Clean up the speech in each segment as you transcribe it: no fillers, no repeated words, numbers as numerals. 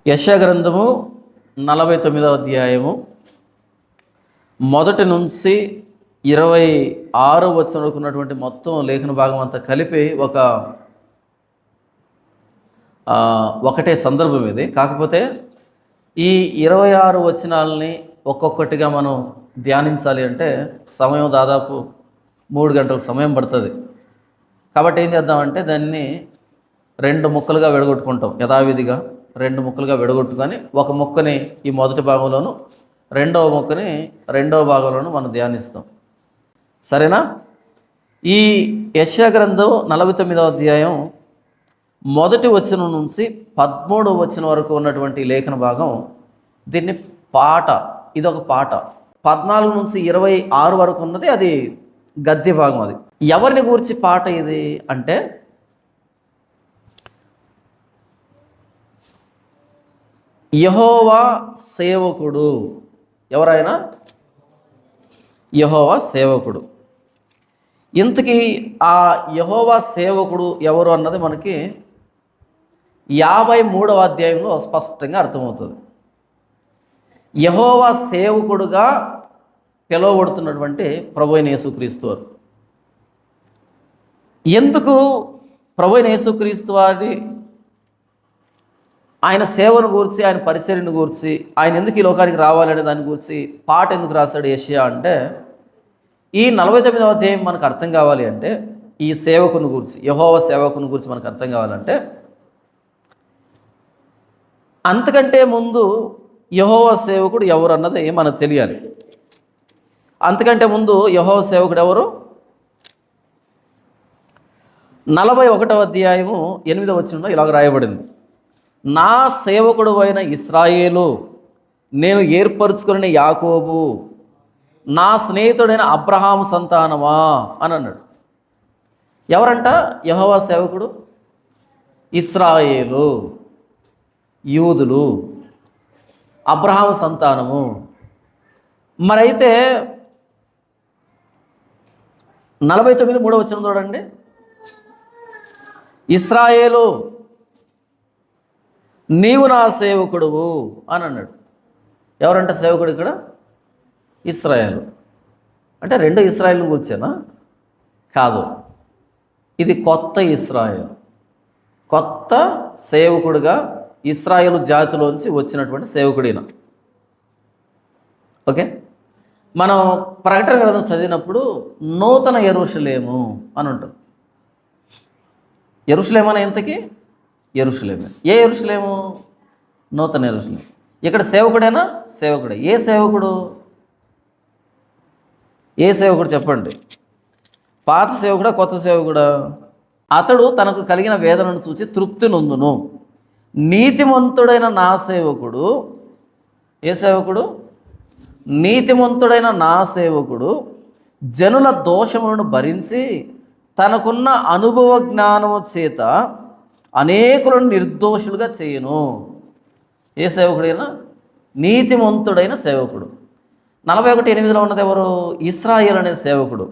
యెషయా గ్రంథము 49వ అధ్యాయము 1 నుంచి 26 వచనం వరకు ఉన్నటువంటి మొత్తం లేఖన భాగం అంతా కలిపి ఒకటే సందర్భం ఇది. కాకపోతే ఈ 26 వచనాలని ఒక్కొక్కటిగా మనం ధ్యానించాలి అంటే సమయం దాదాపు 3 గంటల సమయం పడుతుంది. కాబట్టి ఏం చేద్దామంటే దాన్ని 2 ముక్కలుగా విడగొట్టుకుంటాం. యథావిధిగా 2 ముక్కలుగా విడగొట్టుకొని ఒక ముక్కని ఈ మొదటి భాగంలోను, రెండవ ముక్కని రెండవ భాగంలోను మనం ధ్యానిస్తాం. సరేనా? ఈ యెషయా గ్రంథం 49వ అధ్యాయం 1 వచనం నుంచి 13వ వచనం వరకు ఉన్నటువంటి లేఖన భాగం, దీన్ని పాట, ఇదొక పాట. 14 నుంచి 26 వరకు ఉన్నది అది గద్య భాగం. అది ఎవరిని గూర్చి పాట ఇది అంటే యెహోవా సేవకుడు. ఎవరైనా యెహోవా సేవకుడు. ఇంతకీ ఆ యెహోవా సేవకుడు ఎవరు అన్నది మనకి 53వ అధ్యాయంలో స్పష్టంగా అర్థమవుతుంది. యెహోవా సేవకుడుగా పిలువబడుతున్నటువంటి ప్రభువైన యేసుక్రీస్తు వారు. ఎందుకు ప్రభువైన యేసుక్రీస్తు వారి ఆయన సేవను గూర్చి, ఆయన పరిచర్యను గూర్చి, ఆయన ఎందుకు ఈ లోకానికి రావాలనే దాని గురించి పాట ఎందుకు రాశాడు యెషయా అంటే, ఈ 49వ అధ్యాయం మనకు అర్థం కావాలి అంటే, ఈ సేవకుని గురించి, యెహోవా సేవకుని గురించి మనకు అర్థం కావాలంటే, అంతకంటే ముందు యెహోవా సేవకుడు ఎవరు అన్నది మనకు తెలియాలి. అంతకంటే ముందు యెహోవా సేవకుడు ఎవరు? 41వ అధ్యాయము 8వ వచనంలో ఇలాగ రాయబడింది: నా సేవకుడు అయిన ఇశ్రాయేలు, నేను ఏర్పరచుకున్న యాకోబు, నా స్నేహితుడైన అబ్రహాము సంతానమా అని అన్నాడు. ఎవరంట యెహోవా సేవకుడు? ఇశ్రాయేలు, యూదులు, అబ్రహాము సంతానము. మరైతే 49 వచనం చూడండి. ఇశ్రాయేలు, నీవు నా సేవకుడువు అని అన్నాడు. ఎవరంట సేవకుడు ఇక్కడ? ఇశ్రాయేలు. అంటే 2 ఇశ్రాయేలుని కూర్చేనా? కాదు, ఇది కొత్త ఇశ్రాయేలు, కొత్త సేవకుడుగా ఇశ్రాయేలు జాతిలోంచి వచ్చినటువంటి సేవకుడిన. ఓకే, మనం ప్రకటన గ్రంథం చదివినప్పుడు నూతన యెరూషలేము అని ఉంటుంది. యెరూషలేము అనే ఇంతకీ యెరూషలేమే. ఏ యెరూషలేము? నూతన యెరూషలేము. ఇక్కడ సేవకుడేనా? సేవకుడే. ఏ సేవకుడు? ఏ సేవకుడు చెప్పండి? పాత సేవకుడా, కొత్త సేవకుడా? అతడు తనకు కలిగిన వేదనను చూసి తృప్తి నొందును. నీతిమంతుడైన నా సేవకుడు. ఏ సేవకుడు? నీతిమంతుడైన నా సేవకుడు జనుల దోషములను భరించి తనకున్న అనుభవ జ్ఞానము చేత అనేకులను నిర్దోషులుగా చేయను. ఏ సేవకుడైనా? నీతిమంతుడైన సేవకుడు. 41:8లో ఉన్నది ఎవరు? ఇశ్రాయేలు అనే సేవకుడు.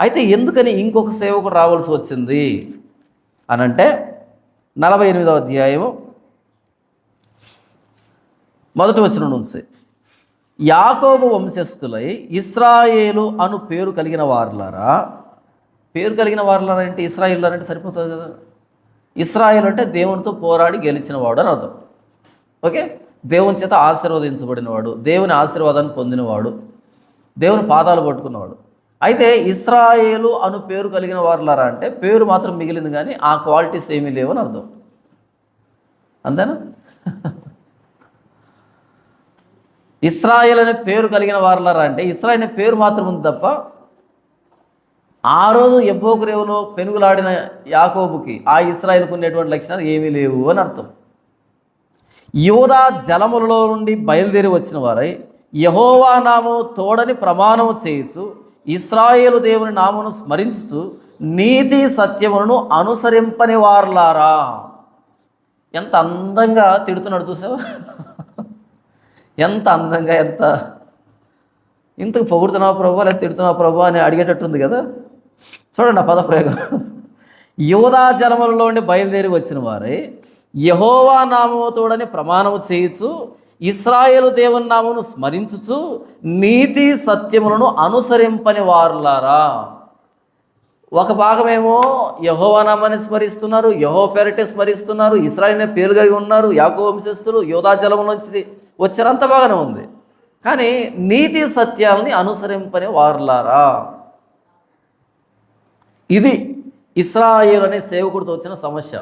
అయితే ఎందుకని ఇంకొక సేవకుడు రావాల్సి వచ్చింది అనంటే, 48వ అధ్యాయము 1వ వచనం నుంచి, యాకోబు వంశస్థులై ఇశ్రాయేలు అను పేరు కలిగిన వారులారా. పేరు కలిగిన వారులారా అంటే ఇశ్రాయేలు అంటే సరిపోతుంది కదా. ఇశ్రాయేలు అంటే దేవునితో పోరాడి గెలిచినవాడు అని అర్థం. ఓకే, దేవుని చేత ఆశీర్వదించబడినవాడు, దేవుని ఆశీర్వాదాన్ని పొందినవాడు, దేవుని పాదాలు పట్టుకున్నవాడు. అయితే ఇశ్రాయేలు అను పేరు కలిగిన వారులారా అంటే పేరు మాత్రం మిగిలింది, కానీ ఆ క్వాలిటీస్ ఏమీ లేవని అర్థం. అంతేనా? ఇశ్రాయేల్ అనే పేరు కలిగిన వారులారా అంటే ఇశ్రాయేల్ అనే పేరు మాత్రం ఉంది తప్ప, ఆ రోజు యబ్బోకు రేవులో పెనుగులాడిన యాకోబుకి, ఆ ఇశ్రాయేలుకు ఉండేటువంటి లక్షణాలు ఏమీ లేవు అని అర్థం. యూదా జలములలో నుండి బయలుదేరి వచ్చిన వారై యెహోవా నామము తోడని ప్రమాణము చేయొచ్చు, ఇశ్రాయేలు దేవుని నామమును స్మరించుచు నీతి సత్యములను అనుసరింపని వారులారా. ఎంత అందంగా తిడుతున్నాడు చూసావా? ఎంత అందంగా, ఇంతకు పొగుడుతున్నావు ప్రభు లేదా తిడుతున్నావు ప్రభు అని అడిగేటట్టుంది కదా. చూడండి ఆ పదప్రయోగం. యూదా జలములలో నుండి బయలుదేరి వచ్చిన వారై యెహోవా నామముతోడని ప్రమాణము చేయుచు ఇశ్రాయేలు దేవుని నామమును స్మరించుచు నీతి సత్యములను అనుసరింపని వారులారా. ఒక భాగమేమో యెహోవా నామాన్ని స్మరిస్తున్నారు, యెహోవా పేరటే స్మరిస్తున్నారు, ఇశ్రాయేలు పేరు కలిగి ఉన్నారు, యాకోబు వంశస్థులు, యోధా జలము నుంచి వచ్చారంత బాగానే ఉంది. కానీ నీతి సత్యాలని అనుసరింపని వారులారా, ఇది ఇశ్రాయేలు అనే సేవకుడితో వచ్చిన సమస్య.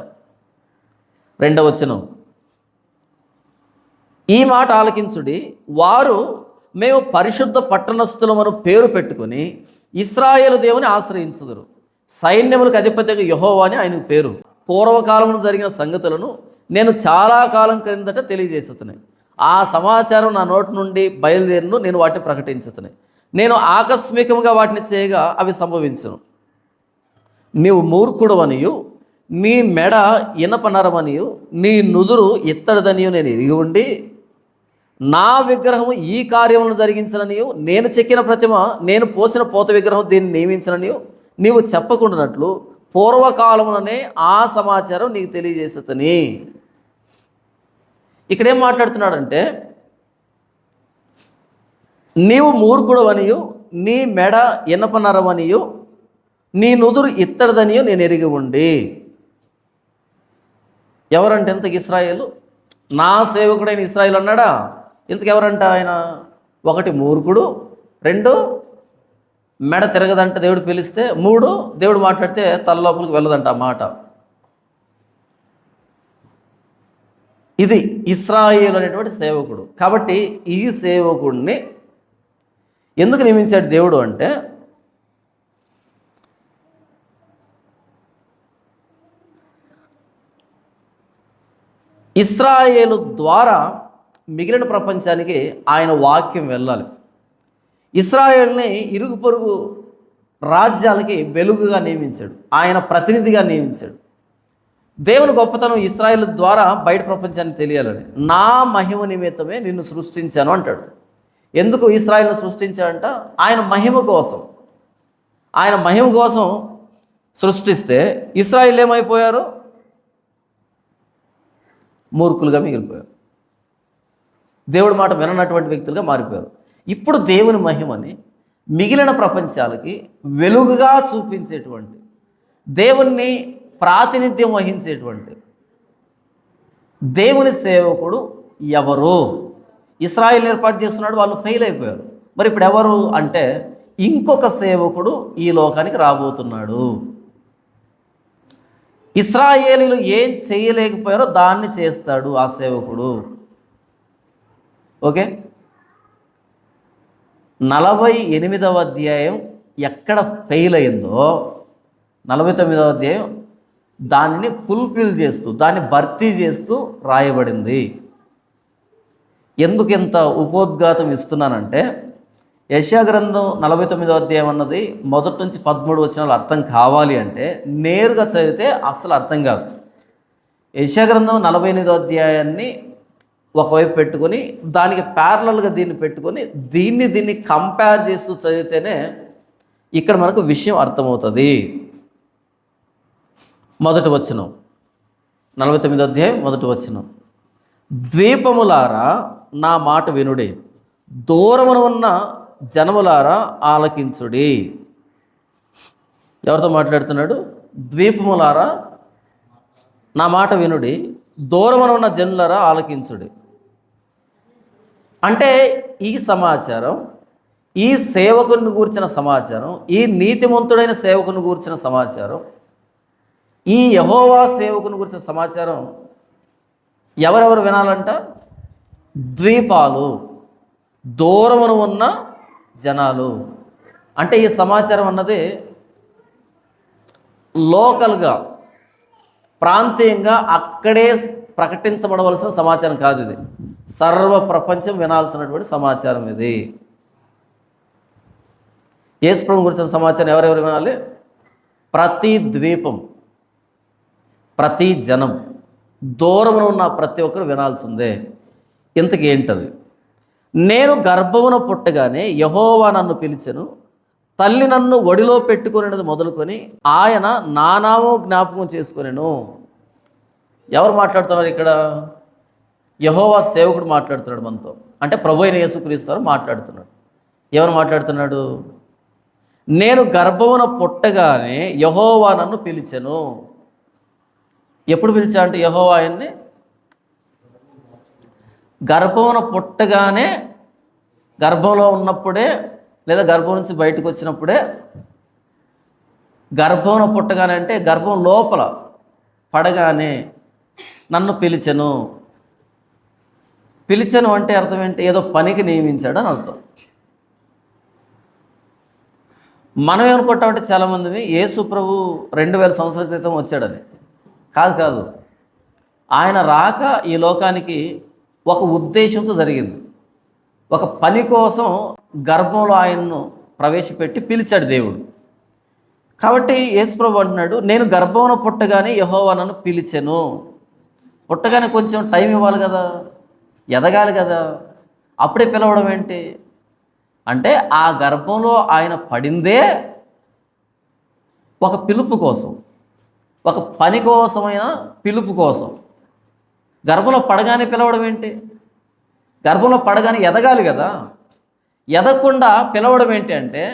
2వ వచనం, ఈ మాట ఆలకించుడి, వారు మేము పరిశుద్ధ పట్టణస్థులమను పేరు పెట్టుకుని ఇశ్రాయేలు దేవుని ఆశ్రయించుదురు, సైన్యములకు అధిపతిగా యెహోవా అని ఆయనకు పేరు. పూర్వకాలంలో జరిగిన సంగతులను నేను చాలా కాలం క్రిందట తెలియజేస్తున్నాయి. ఆ సమాచారం నా నోటి నుండి బయలుదేరును, నేను వాటిని ప్రకటించుతున్నాయి. నేను ఆకస్మికంగా వాటిని చేయగా అవి సంభవించును. నీవు మూర్ఖుడవనియు నీ మెడ ఇనపనరమనియు నీ నుదురు ఇత్తడిదనియు నేను ఎరిగి ఉండి నా విగ్రహము ఈ కార్యములను జరిగించననియు నేను చెక్కిన ప్రతిమ నేను పోసిన పోత విగ్రహం దీన్ని నియమించననియు నీవు చెప్పకుండానట్లు పూర్వకాలముననే ఆ సమాచారం నీకు తెలియజేస్తుని. ఇక్కడేం మాట్లాడుతున్నాడంటే, నీవు మూర్ఖుడవనియు నీ మెడ ఇనపనరమనియు నీ నుదురు ఇత్తడిదనియు నేను ఎరిగి ఉండి. ఎవరంటే ఇంతకు ఇశ్రాయేలు? నా సేవకుడైన ఇశ్రాయేలు అన్నాడా? ఇంతకెవరంట ఆయన? 1 మూర్ఖుడు, 2 మెడ తిరగదంట దేవుడు పిలిస్తే, 3 దేవుడు మాట్లాడితే తల లోపలికి వెళ్ళదంట ఆ మాట. ఇది ఇశ్రాయేలు అనేటువంటి సేవకుడు. కాబట్టి ఈ సేవకుడిని ఎందుకు నియమించాడు దేవుడు అంటే, ఇశ్రాయేలు ద్వారా మిగిలిన ప్రపంచానికి ఆయన వాక్యం వెళ్ళాలి. ఇశ్రాయేల్ని ఇరుగు పొరుగు రాజ్యాలకి వెలుగుగా నియమించాడు, ఆయన ప్రతినిధిగా నియమించాడు. దేవుని గొప్పతనం ఇశ్రాయేలు ద్వారా బయట ప్రపంచానికి తెలియాలని. నా మహిమ నిమిత్తమే నిన్ను సృష్టించాను అంటాడు. ఎందుకు ఇశ్రాయేల్ని సృష్టించాడంట? ఆయన మహిమ కోసం. ఆయన మహిమ కోసం సృష్టిస్తే ఇశ్రాయేలు ఏమైపోయారు? మూర్ఖులుగా మిగిలిపోయారు, దేవుడి మాట విననటువంటి వ్యక్తులుగా మారిపోయారు. ఇప్పుడు దేవుని మహిమని మిగిలిన ప్రపంచాలకి వెలుగుగా చూపించేటువంటి, దేవుణ్ణి ప్రాతినిధ్యం వహించేటువంటి దేవుని సేవకుడు ఎవరు? ఇశ్రాయేలు ఏర్పాటు చేస్తున్నాడు, వాళ్ళు ఫెయిల్ అయిపోయారు. మరి ఇప్పుడు ఎవరు అంటే, ఇంకొక సేవకుడు ఈ లోకానికి రాబోతున్నాడు. ఇశ్రాయేలీలు ఏం చేయలేకపోయారో దాన్ని చేస్తాడు ఆ సేవకుడు. ఓకే, 48వ అధ్యాయం ఎక్కడ ఫెయిల్ అయిందో 49వ అధ్యాయం దానిని ఫుల్ఫిల్ చేస్తూ, దాన్ని భర్తీ చేస్తూ రాయబడింది. ఎందుకు ఇంత ఉపోద్ఘాతం ఇస్తున్నానంటే, యెషయా గ్రంథం 49వ అధ్యాయం అన్నది 1 నుంచి 13 వచనాలు అర్థం కావాలి అంటే నేరుగా చదివితే అస్సలు అర్థం కాదు. యెషయా గ్రంథం 48వ అధ్యాయాన్ని ఒకవైపు పెట్టుకొని దానికి ప్యారలల్గా దీన్ని పెట్టుకొని దీన్ని కంపేర్ చేస్తూ చదివితేనే ఇక్కడ మనకు విషయం అర్థమవుతుంది. 1వ వచనం, 49వ అధ్యాయం 1వ వచనం, ద్వీపములారా నా మాట వినుడి, దూరమున ఉన్న జనములారా ఆలకించుడి. ఎవరితో మాట్లాడుతున్నాడు? ద్వీపములారా నా మాట వినుడి, దూరమున ఉన్న జనులారా ఆలకించుడి. అంటే ఈ సమాచారం, ఈ సేవకుని గూర్చిన సమాచారం, ఈ నీతిమంతుడైన సేవకుని గూర్చిన సమాచారం, ఈ యెహోవా సేవకుని గురించిన సమాచారం ఎవరెవరు వినాలంట? ద్వీపాలు, దూరమున ఉన్న జనాలు. అంటే ఈ సమాచారం అన్నది లోకల్గా, ప్రాంతీయంగా అక్కడే ప్రకటించబడవలసిన సమాచారం కాదు. ఇది సర్వ ప్రపంచం వినాల్సినటువంటి సమాచారం. ఇది యేసు ప్రభువు గురించిన సమాచారం ఎవరెవరు వినాలి? ప్రతి ద్వీపం, ప్రతి జనం, దూరమున ఉన్న ప్రతి ఒక్కరు వినాల్సిందే. ఇంతకీ ఏంటది? నేను గర్భమున పుట్టగానే యెహోవా నన్ను పిలిచెను, తల్లి నన్ను ఒడిలో పెట్టుకునేది మొదలుకొని ఆయన నా నామం జ్ఞాపకం చేసుకొనెను. ఎవరు మాట్లాడుతున్నారు ఇక్కడ? యెహోవా సేవకుడు మాట్లాడుతున్నాడు మనతో. అంటే ప్రభు అయిన యేసుక్రీస్తు మాట్లాడుతున్నాడు. ఎవరు మాట్లాడుతున్నాడు? నేను గర్భమున పుట్టగానే యెహోవా నన్ను పిలిచెను. ఎప్పుడు పిలిచా అంటే యెహోవా ఆయన్ని గర్భమున పుట్టగానే, గర్భంలో ఉన్నప్పుడే, లేదా గర్భం నుంచి బయటకు వచ్చినప్పుడే. గర్భంలో పుట్టగానే అంటే గర్భం లోపల పడగానే నన్ను పిలిచెను. పిలిచెను అంటే అర్థం ఏంటి? ఏదో పనికి నియమించాడు అని అర్థం. మనం ఏమనుకుంటామంటే చాలామంది యేసు ప్రభు 2000 సంవత్సరాల క్రితం వచ్చాడని. కాదు. ఆయన రాక ఈ లోకానికి ఒక ఉద్దేశంతో జరిగింది. ఒక పని కోసం గర్భంలో ఆయన్ను ప్రవేశపెట్టి పిలిచాడు దేవుడు. కాబట్టి యేసు ప్రభు అంటున్నాడు, నేను గర్భంలో పుట్టగానే యెహోవా నన్ను పిలిచెను. పుట్టగానే కొంచెం టైం ఇవ్వాలి కదా, ఎదగాలి కదా. అప్పుడే పిలవడం ఏంటి అంటే ఆ గర్భంలో ఆయన పడిందే ఒక పిలుపు కోసం, ఒక పని కోసమైన పిలుపు కోసం. గర్భంలో పడగానే పిలవడం ఏంటి? గర్భంలో పడగానే ఎదగాలి కదా. ఎదగకుండా పిలవడం ఏంటి అంటే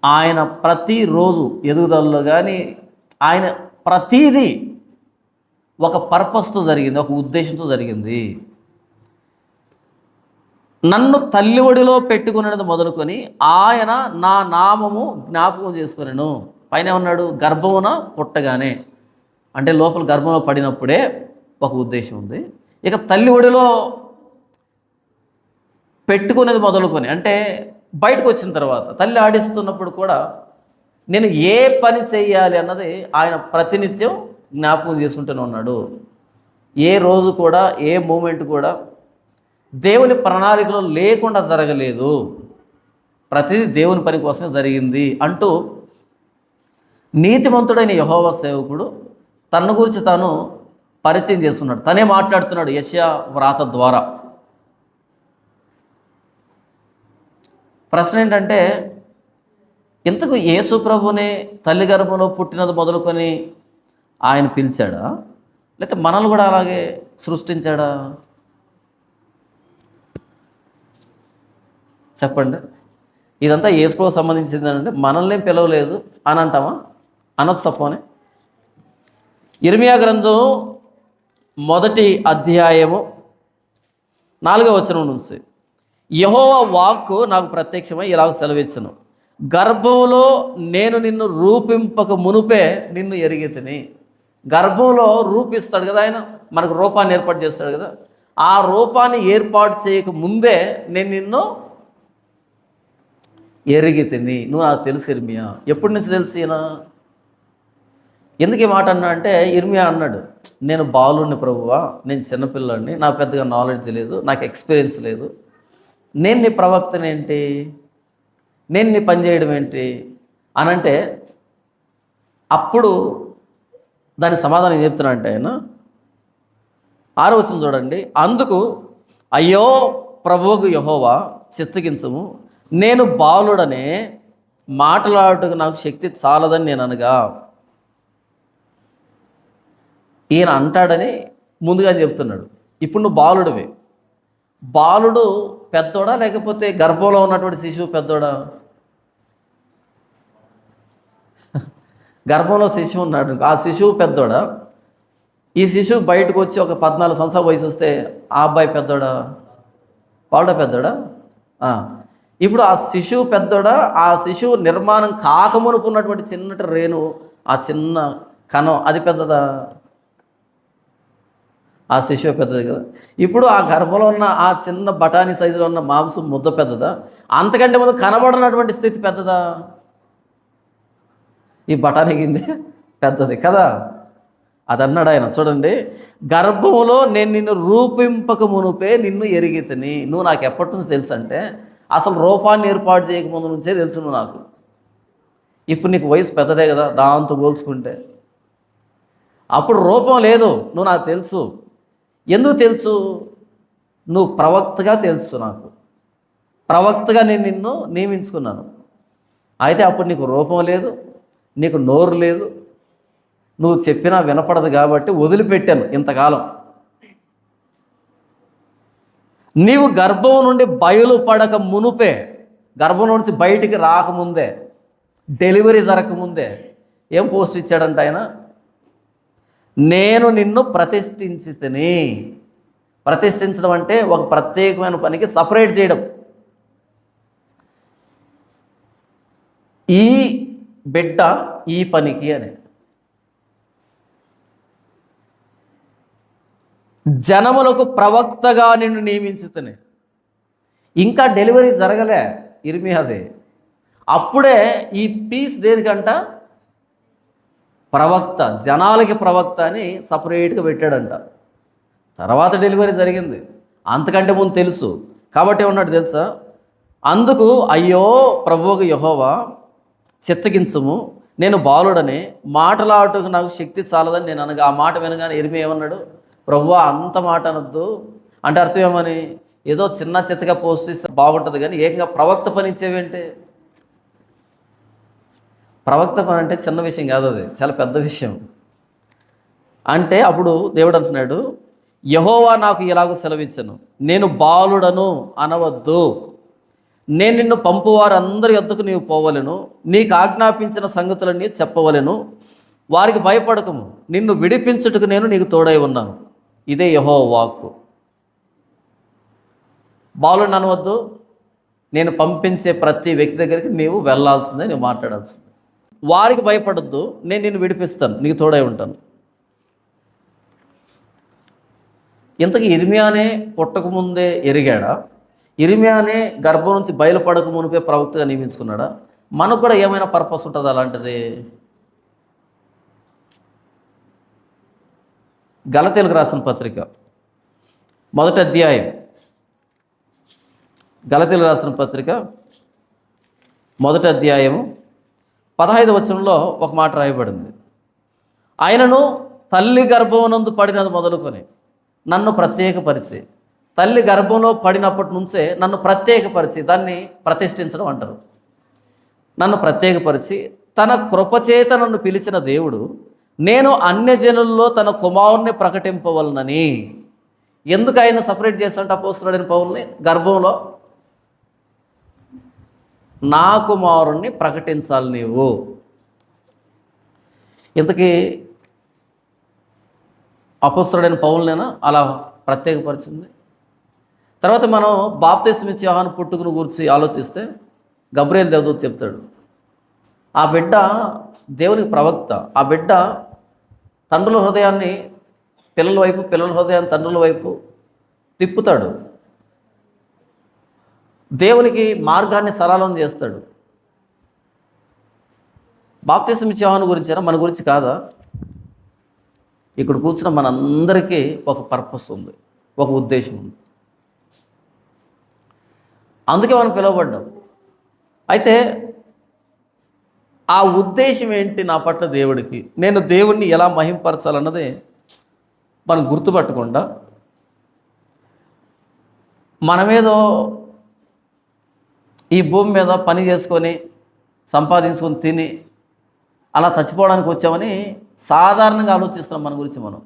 ఆయన ప్రతిరోజు ఎదుగుదలలో కానీ ఆయన ప్రతీదీ ఒక పర్పస్తో జరిగింది, ఒక ఉద్దేశంతో జరిగింది. నన్ను తల్లి ఒడిలో పెట్టుకునేది మొదలుకొని ఆయన నా నామము జ్ఞాపకం చేసుకునేను. పైన ఏమన్నాడు? గర్భమున పుట్టగానే అంటే లోపల గర్భంలో పడినప్పుడే ఒక ఉద్దేశం ఉంది. ఇక తల్లి ఒడిలో పెట్టుకునేది మొదలుకొని అంటే బయటకు వచ్చిన తర్వాత తల్లి ఆడిస్తున్నప్పుడు కూడా నేను ఏ పని చెయ్యాలి అన్నది ఆయన ప్రతినిత్యం జ్ఞాపకం చేసుకుంటూనే ఉన్నాడు. ఏ రోజు కూడా, ఏ మూమెంట్ కూడా దేవుని ప్రణాళికలో లేకుండా జరగలేదు. ప్రతిదీ దేవుని పని కోసమే జరిగింది అంటూ నీతిమంతుడైన యెహోవా సేవకుడు తన గురించి తాను పరిచయం చేస్తున్నాడు. తనే మాట్లాడుతున్నాడు యెషయా వ్రాత ద్వారా. ప్రశ్న ఏంటంటే, ఇంతకు యేసు ప్రభుని తల్లి గర్భంలో పుట్టినది మొదలుకొని ఆయన పిలిచాడా, లేకపోతే మనల్ని కూడా అలాగే సృష్టించాడా? చెప్పండి. ఇదంతా యేసు ప్రభువుకు సంబంధించింది అంటే మనల్ని పిలవలేదు అని అంటామా? అనొచ్చు సపోని. యిర్మీయా గ్రంథం 1వ అధ్యాయము 4వ వచనం నుంచి, యెహోవా వాక్కు నాకు ప్రత్యక్షమై ఇలాగ సెలవిచ్చును, గర్భంలో నేను నిన్ను రూపింపక మునుపే నిన్ను ఎరిగితిని. గర్భంలో రూపిస్తాడు కదా ఆయన, మనకు రూపాన్ని ఏర్పాటు చేస్తాడు కదా. ఆ రూపాన్ని ఏర్పాటు చేయక ముందే నేను నిన్ను ఎరిగితిని. నువ్వు నాకు తెలుసు ఇర్మియా. ఎప్పటి నుంచి తెలుసు ఈయన? ఎందుకు ఈ మాట అన్నా అంటే, ఇర్మియా అన్నాడు, నేను బాలుని ప్రభువా, నేను చిన్నపిల్లాడిని, నాకు పెద్దగా నాలెడ్జ్ లేదు, నాకు ఎక్స్పీరియన్స్ లేదు, నేను నీ ప్రవక్తను ఏంటి, నేను నీ పని చేయడం ఏంటి అని అంటే, అప్పుడు దాని సమాధానం ఏం చెప్తున్నా అంటే ఆయన 6వ వచనం చూడండి. అందుకు అయ్యో ప్రభువుకు యెహోవా చిత్తగించుము, నేను బాలుడనే మాట్లాడుటకు నాకు శక్తి చాలదని నేను అనగా. ఈయన అంటాడని ముందుగా చెప్తున్నాడు. ఇప్పుడు నువ్వు బాలుడివి. బాలుడు పెద్దోడా లేకపోతే గర్భంలో ఉన్నటువంటి శిశువు పెద్దోడా? గర్భంలో శిశువు ఉన్నాడు, ఆ శిశువు పెద్దోడా? ఈ శిశువు బయటకు వచ్చి ఒక 14 సంవత్సరాల వయసు వస్తే ఆ అబ్బాయి పెద్దోడా, బాలుడా పెద్దోడా? ఇప్పుడు ఆ శిశువు పెద్దోడా, ఆ శిశువు నిర్మాణం కాకమునుపు ఉన్నటువంటి చిన్నటి రేణు, ఆ చిన్న కణం అది పెద్దదా? ఆ శిశువు పెద్దది కదా. ఇప్పుడు ఆ గర్భంలో ఉన్న ఆ చిన్న బఠానీ సైజులో ఉన్న మాంసం ముద్ద పెద్దదా? అంతకంటే ముందు కనబడినటువంటి స్థితి పెద్దదా? ఈ బఠానీ గింజ పెద్దది కదా. అది అన్నాడు ఆయన. చూడండి, గర్భంలో నేను నిన్ను రూపింపక మునుపే నిన్ను ఎరిగితిని. నువ్వు నాకు ఎప్పటి నుంచి తెలుసు అంటే, అసలు రూపాన్ని ఏర్పాటు చేయకముందు నుంచే తెలుసు నువ్వు నాకు. ఇప్పుడు నీకు వయసు పెద్దదే కదా దాంతో పోల్చుకుంటే. అప్పుడు రూపం లేదు, నువ్వు నాకు తెలుసు. ఎందుకు తెలుసు? నువ్వు ప్రవక్తగా తెలుసు నాకు. ప్రవక్తగా నేను నిన్ను నియమించుకున్నాను. అయితే అప్పుడు నీకు రూపం లేదు, నీకు నోరు లేదు, నువ్వు చెప్పినా వినపడదు కాబట్టి వదిలిపెట్టాను ఇంతకాలం. నీవు గర్భం నుండి బయలుపడక మునుపే, గర్భం నుంచి బయటికి రాకముందే, డెలివరీ జరగకముందే ఏం పోస్ట్ ఇచ్చాడంట ఆయన? నేను నిన్ను ప్రతిష్ఠించితిని. ప్రతిష్ఠించడం అంటే ఒక ప్రత్యేకమైన పనికి సపరేట్ చేయడం. ఈ బిడ్డ ఈ పనికి అని. జనములకు ప్రవక్తగా నిన్ను నియమించితిని. ఇంకా డెలివరీ జరగలే ఇర్మియాది. అప్పుడే ఈ పీస్ దేనికంట? ప్రవక్త, జనాలకి ప్రవక్త అని సపరేట్గా పెట్టాడంట. తర్వాత డెలివరీ జరిగింది, అంతకంటే ముందు తెలుసు కాబట్టి ఏమన్నాడు తెలుసా? అందుకు అయ్యో ప్రభువుకు యెహోవా చిత్తగించుము, నేను బాలుడని మాటలాడుటకు నాకు శక్తి చాలదని నేను అనగా, ఆ మాట వినగానే ఇర్మియా ఏమన్నాడు? ప్రభువా అంత మాట అనొద్దు అంటే అర్థం ఏమని? ఏదో చిన్న చిత్తగా పోస్ట్ ఇస్తే బాగుంటుంది కానీ ఏకంగా ప్రవక్త పని ఇచ్చేవేంటి? ప్రవక్త పని అంటే చిన్న విషయం కాదు, అది చాలా పెద్ద విషయం. అంటే అప్పుడు దేవుడు అంటున్నాడు, యెహోవా నాకు ఇలాగ సెలవిచ్చను, నేను బాలుడను అనవద్దు, నేను నిన్ను పంపువారు అందరి యొద్దకు నీవు పోవలెను, నీకు ఆజ్ఞాపించిన సంగతులన్నీ చెప్పవలెను, వారికి భయపడకము, నిన్ను విడిపించుటకు నేను నీకు తోడై ఉన్నాను. ఇదే యెహోవా వాక్కు. బాలుడిని అనవద్దు, నేను పంపించే ప్రతి వ్యక్తి దగ్గరికి నీవు వెళ్ళాల్సిందే, నీవు మాట్లాడాల్సిందే. వారికి భయపడద్దు, నేను నిన్ను విడిపిస్తాను, నీకు తోడై ఉంటాను. ఇంతకీ ఇర్మియానే పుట్టకముందే ఎరిగాడా? ఇర్మియానే గర్భం నుంచి బయలుపడక మునిపే ప్రవక్తగా నియమించుకున్నాడా? మనకు కూడా ఏమైనా పర్పస్ ఉంటుంది అలాంటిది? గలతీయులకు రాసిన పత్రిక 1వ అధ్యాయం, గలతీయులకు రాసిన పత్రిక 1వ అధ్యాయము 15వ వచనంలో ఒక మాట రాయబడింది. ఆయనను తల్లి గర్భమునందు పడినది మొదలుకొని నన్ను ప్రత్యేకపరిచి, తల్లి గర్భంలో పడినప్పటి నుంచే నన్ను ప్రత్యేకపరిచి, దాన్ని ప్రతిష్ఠించడం అంటారు. నన్ను ప్రత్యేకపరిచి తన కృపచేత నన్ను పిలిచిన దేవుడు, నేను అన్యజనుల్లో తన కుమారుణ్ణి ప్రకటింపవలనని. ఎందుకు ఆయన సపరేట్ చేస్తాంట అపోస్తలుడైన పౌలుని? గర్భంలో నా కుమారుణ్ణి ప్రకటించాలి నీవు. ఇంతకీ అపోస్తలుడైన పౌలునేనా అలా ప్రత్యేకపరిచింది? తర్వాత మనం బాప్తిస్మం ఇచ్చే యోహాను పుట్టుకను గురించి ఆలోచిస్తే గబ్రియేలు దేవదూత చెప్తాడు, ఆ బిడ్డ దేవునికి ప్రవక్త. ఆ బిడ్డ తండ్రుల హృదయాన్ని పిల్లల వైపు, పిల్లల హృదయాన్ని తండ్రుల వైపు తిప్పుతాడు. దేవునికి మార్గాన్ని సరళం చేస్తాడు. బాప్తిస్మం ఇచ్చే యోహాను గురించేనా, మన గురించి కాదా? ఇక్కడ కూర్చున్న మనందరికీ ఒక పర్పస్ ఉంది, ఒక ఉద్దేశం ఉంది. అందుకే మనం పిలువబడ్డాం. అయితే ఆ ఉద్దేశం ఏంటి నా పట్ల దేవుడికి? నేను దేవుణ్ణి ఎలా మహింపరచాలన్నది మనం గుర్తుపట్టకుండా మనమేదో ఈ భూమి మీద పని చేసుకొని సంపాదించుకొని తిని అలా చచ్చిపోవడానికి వచ్చామని సాధారణంగా ఆలోచిస్తున్నాం మన గురించి మనం.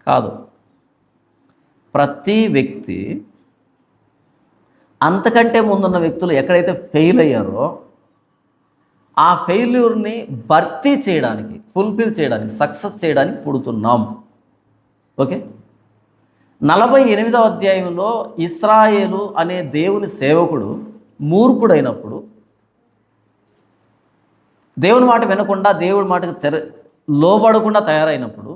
కాదు, ప్రతి వ్యక్తి అంతకంటే ముందున్న వ్యక్తులు ఎక్కడైతే ఫెయిల్ అయ్యారో ఆ ఫెయిల్యూర్ని భర్తీ చేయడానికి, ఫుల్ఫిల్ చేయడానికి, సక్సెస్ చేయడానికి పుడుతున్నాం. ఓకే, 48వ అధ్యాయంలో ఇశ్రాయేలు అనే దేవుని సేవకుడు మూర్ఖుడైనప్పుడు, దేవుని మాట వినకుండా దేవుడి మాటకు లోబడకుండా తయారైనప్పుడు,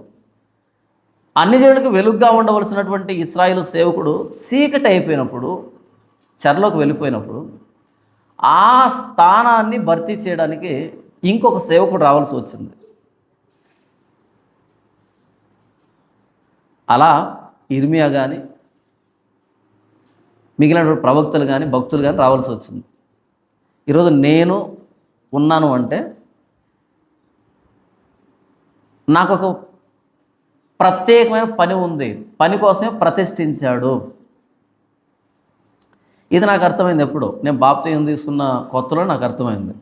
అన్ని జనులకు వెలుగుగా ఉండవలసినటువంటి ఇశ్రాయేలు సేవకుడు చీకటి అయిపోయినప్పుడు, చెరలోకి వెళ్ళిపోయినప్పుడు, ఆ స్థానాన్ని భర్తీ చేయడానికి ఇంకొక సేవకుడు రావాల్సి వచ్చింది. అలా ఇర్మియా కానీ మిగిలిన ప్రవక్తలు కానీ భక్తులు కానీ రావాల్సి వచ్చింది. ఈరోజు నేను ఉన్నాను అంటే నాకు ఒక ప్రత్యేకమైన పని ఉంది, పని కోసమే ప్రతిష్ఠించాడు. ఇది నాకు అర్థమైంది ఎప్పుడు, నేను బాప్తిసం తీసుకున్న కొత్తలో నాకు అర్థమైంది.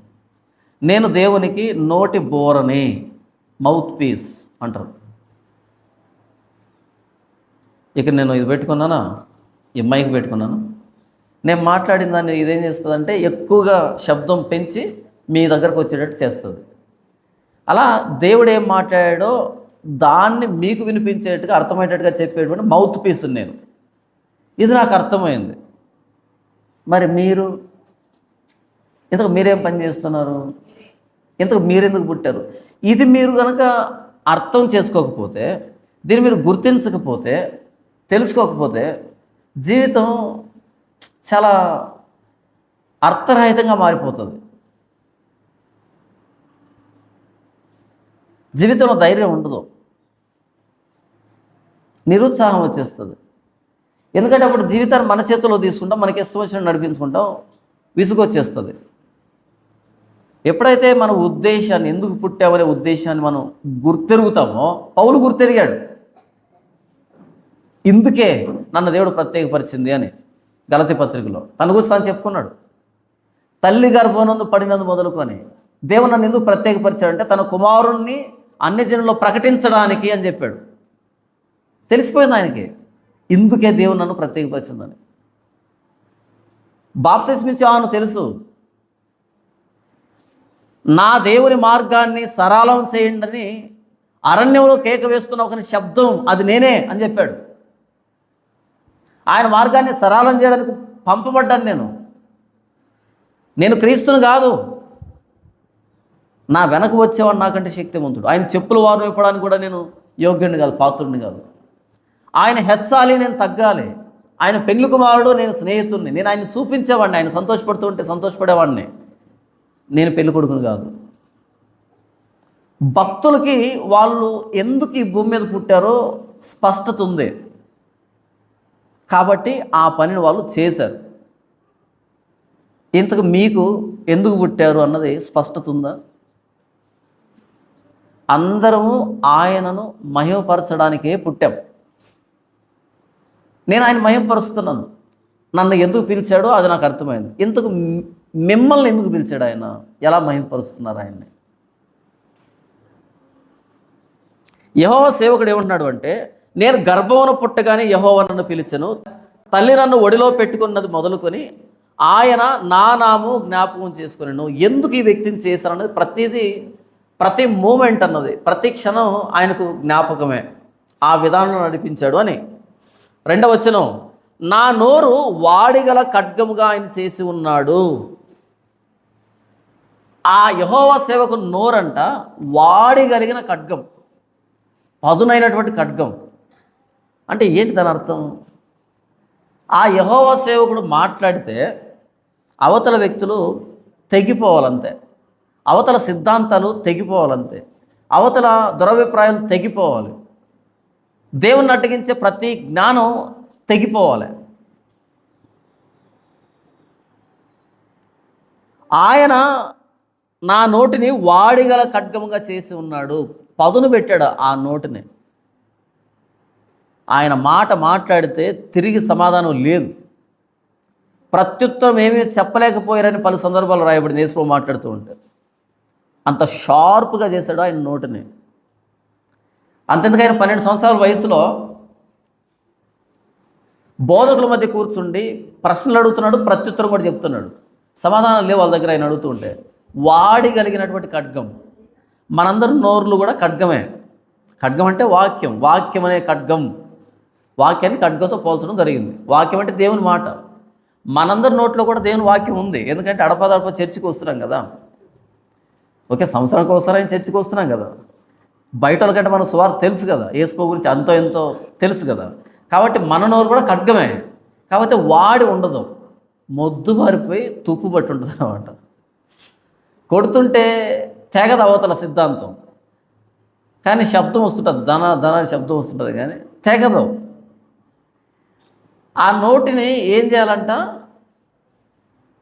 నేను దేవునికి నోటి బోరని, మౌత్ పీస్ అంటారు. ఇక నేను ఇది పెట్టుకున్నానా, ఈ మైక్ పెట్టుకున్నాను, నేను మాట్లాడిన దాన్ని ఇదేం చేస్తుందంటే ఎక్కువగా శబ్దం పెంచి మీ దగ్గరకు వచ్చేటట్టు చేస్తుంది. అలా దేవుడు ఏం మాట్లాడాడో దాన్ని మీకు వినిపించేట్టుగా అర్థమయ్యేటట్టుగా చెప్పేటువంటి మౌత్ పీస్ నేను. ఇది నాకు అర్థమైంది. మరి మీరు ఇంతకు మీరేం పని చేస్తున్నారు? ఇంతకు మీరెందుకు పుట్టారు? ఇది మీరు కనుక అర్థం చేసుకోకపోతే, దీన్ని మీరు గుర్తించకపోతే, తెలుసుకోకపోతే జీవితం చాలా అర్థరహితంగా మారిపోతుంది. జీవితంలో ధైర్యం ఉండదు, నిరుత్సాహం వచ్చేస్తుంది. ఎందుకంటే అప్పుడు జీవితాన్ని మన చేతుల్లో తీసుకుంటాం, మనకి ఇష్టం వచ్చినట్టు నడిపించుకుంటాం, విసుగు వచ్చేస్తుంది. ఎప్పుడైతే మన ఉద్దేశాన్ని, ఎందుకు పుట్టామనే ఉద్దేశాన్ని మనం గుర్తెరుగుతామో, పౌలు గుర్తెరిగాడు. ఇందుకే నన్ను దేవుడు ప్రత్యేకపరిచింది అని గలతీ పత్రికలో తన గురించి తాను చెప్పుకున్నాడు. తల్లి గర్భనందు పడినందు మొదలుకొని దేవుడు నన్ను ఎందుకు ప్రత్యేకపరిచాడంటే తన కుమారుణ్ణి అన్ని జనుల్లో ప్రకటించడానికి అని చెప్పాడు. తెలిసిపోయింది ఆయనకి, ఇందుకే దేవుడు నన్ను ప్రత్యేకపరిచిందని. బాప్తిస్మిచ్చే యోహాను తెలుసు, నా దేవుని మార్గాన్ని సరళం చేయండి అని అరణ్యంలో కేక వేస్తున్న ఒక శబ్దం, అది నేనే అని చెప్పాడు. ఆయన మార్గాన్ని సరళం చేయడానికి పంపబడ్డాను. నేను క్రీస్తుని కాదు, నా వెనక వచ్చేవాడు నాకంటే శక్తివంతుడు. ఆయన చెప్పుల వారు ఇవ్వడానికి కూడా నేను యోగ్యుడిని కాదు, పాత్రుడిని కాదు. ఆయన హెచ్చాలి, నేను తగ్గాలి. ఆయన పెళ్లి కుమారుడు, నేను స్నేహితుడిని. నేను ఆయన చూపించేవాడిని, ఆయన సంతోషపడుతూ ఉంటే సంతోషపడేవాడిని. నేను పెళ్లి కొడుకుని కాదు. భక్తులకి వాళ్ళు ఎందుకు ఈ భూమి మీద పుట్టారో స్పష్టత ఉంది కాబట్టి ఆ పనిని వాళ్ళు చేశారు. ఇంతకు మీకు ఎందుకు పుట్టారు అన్నది స్పష్టత ఉందా? అందరము ఆయనను మహిమపరచడానికే పుట్టాం. నేను ఆయన మహిమపరుస్తున్నాను. నన్ను ఎందుకు పిలిచాడో అది నాకు అర్థమైంది. ఇంతకు మిమ్మల్ని ఎందుకు పిలిచాడు ఆయన? ఎలా మహిమపరుస్తున్నారు ఆయన్ని? యెహోవా సేవకుడు ఏమంటున్నాడు అంటే, నేను గర్భమున పుట్టగానే యెహోవా నన్ను పిలిచెను, తల్లి నన్ను ఒడిలో పెట్టుకున్నది మొదలుకొని ఆయన నా నామము జ్ఞాపకం చేసుకున్నాను. ఎందుకు ఈ వ్యక్తిని చేశారన్నది ప్రతి మూమెంట్ అన్నది, ప్రతి క్షణం ఆయనకు జ్ఞాపకమే. ఆ విధానం నడిపించాడు అని. 2వ వచనం, నా నోరు వాడిగల ఖడ్గముగా ఆయన చేసి ఉన్నాడు. ఆ యెహోవా సేవకు నోరంట వాడిగలిగిన ఖడ్గం, పదునైనటువంటి ఖడ్గం. అంటే ఏంటి దాని అర్థం? ఆ యెహోవా సేవకుడు మాట్లాడితే అవతల వ్యక్తులు తెగిపోవాలంతే, అవతల సిద్ధాంతాలు తెగిపోవాలంతే, అవతల దురభిప్రాయాలు తెగిపోవాలి, దేవుణ్ణి అడ్డగించే ప్రతి జ్ఞానం తెగిపోవాలి. ఆయన నా నోటిని వాడిగల ఖడ్గముగా చేసి ఉన్నాడు. పదును పెట్టాడు ఆ నోటిని. ఆయన మాట మాట్లాడితే తిరిగి సమాధానం లేదు. ప్రత్యుత్తరం ఏమీ చెప్పలేకపోయారని పలు సందర్భాలు రాయబడింది యేసు మాట్లాడుతూ ఉంటే. అంత షార్ప్గా చేశాడు ఆయన నోటిని. అంతెందుకు ఆయన 12 సంవత్సరాల వయసులో బోధకుల మధ్య కూర్చుండి ప్రశ్నలు అడుగుతున్నాడు, ప్రత్యుత్తరం కూడా చెప్తున్నాడు. సమాధానం లేవు వాళ్ళ దగ్గర ఆయన అడుగుతూ ఉంటే. వాడిగలిగినటువంటి ఖడ్గం. మనందరి నోర్లు కూడా ఖడ్గమే. ఖడ్గం అంటే వాక్యం, వాక్యం అనే ఖడ్గం. వాక్యాన్ని ఖడ్గంతో పోల్చడం జరిగింది. వాక్యం అంటే దేవుని మాట. మనందరి నోట్లో కూడా దేవుని వాక్యం ఉంది. ఎందుకంటే అడపదడప చర్చికి వస్తున్నాం కదా. ఓకే, సంవత్సరానికి ఒకసారి ఆయన చర్చికి వస్తున్నాం కదా. బయట వాళ్ళకంటే మన సువార్త తెలుసు కదా, యేసు గురించి అంతో ఎంతో తెలుసు కదా. కాబట్టి మన నోరు కూడా ఖడ్గమే. కాకపోతే వాడి ఉండదు, మొద్దు మారిపోయి తుప్పు పట్టి ఉంటుంది అన్నమాట. కొడుతుంటే తెగదు అవతల సిద్ధాంతం, కానీ శబ్దం వస్తుంటుంది, ధన శబ్దం వస్తుంటుంది, కానీ తెగదు. ఆ నోటిని ఏం చేయాలంట?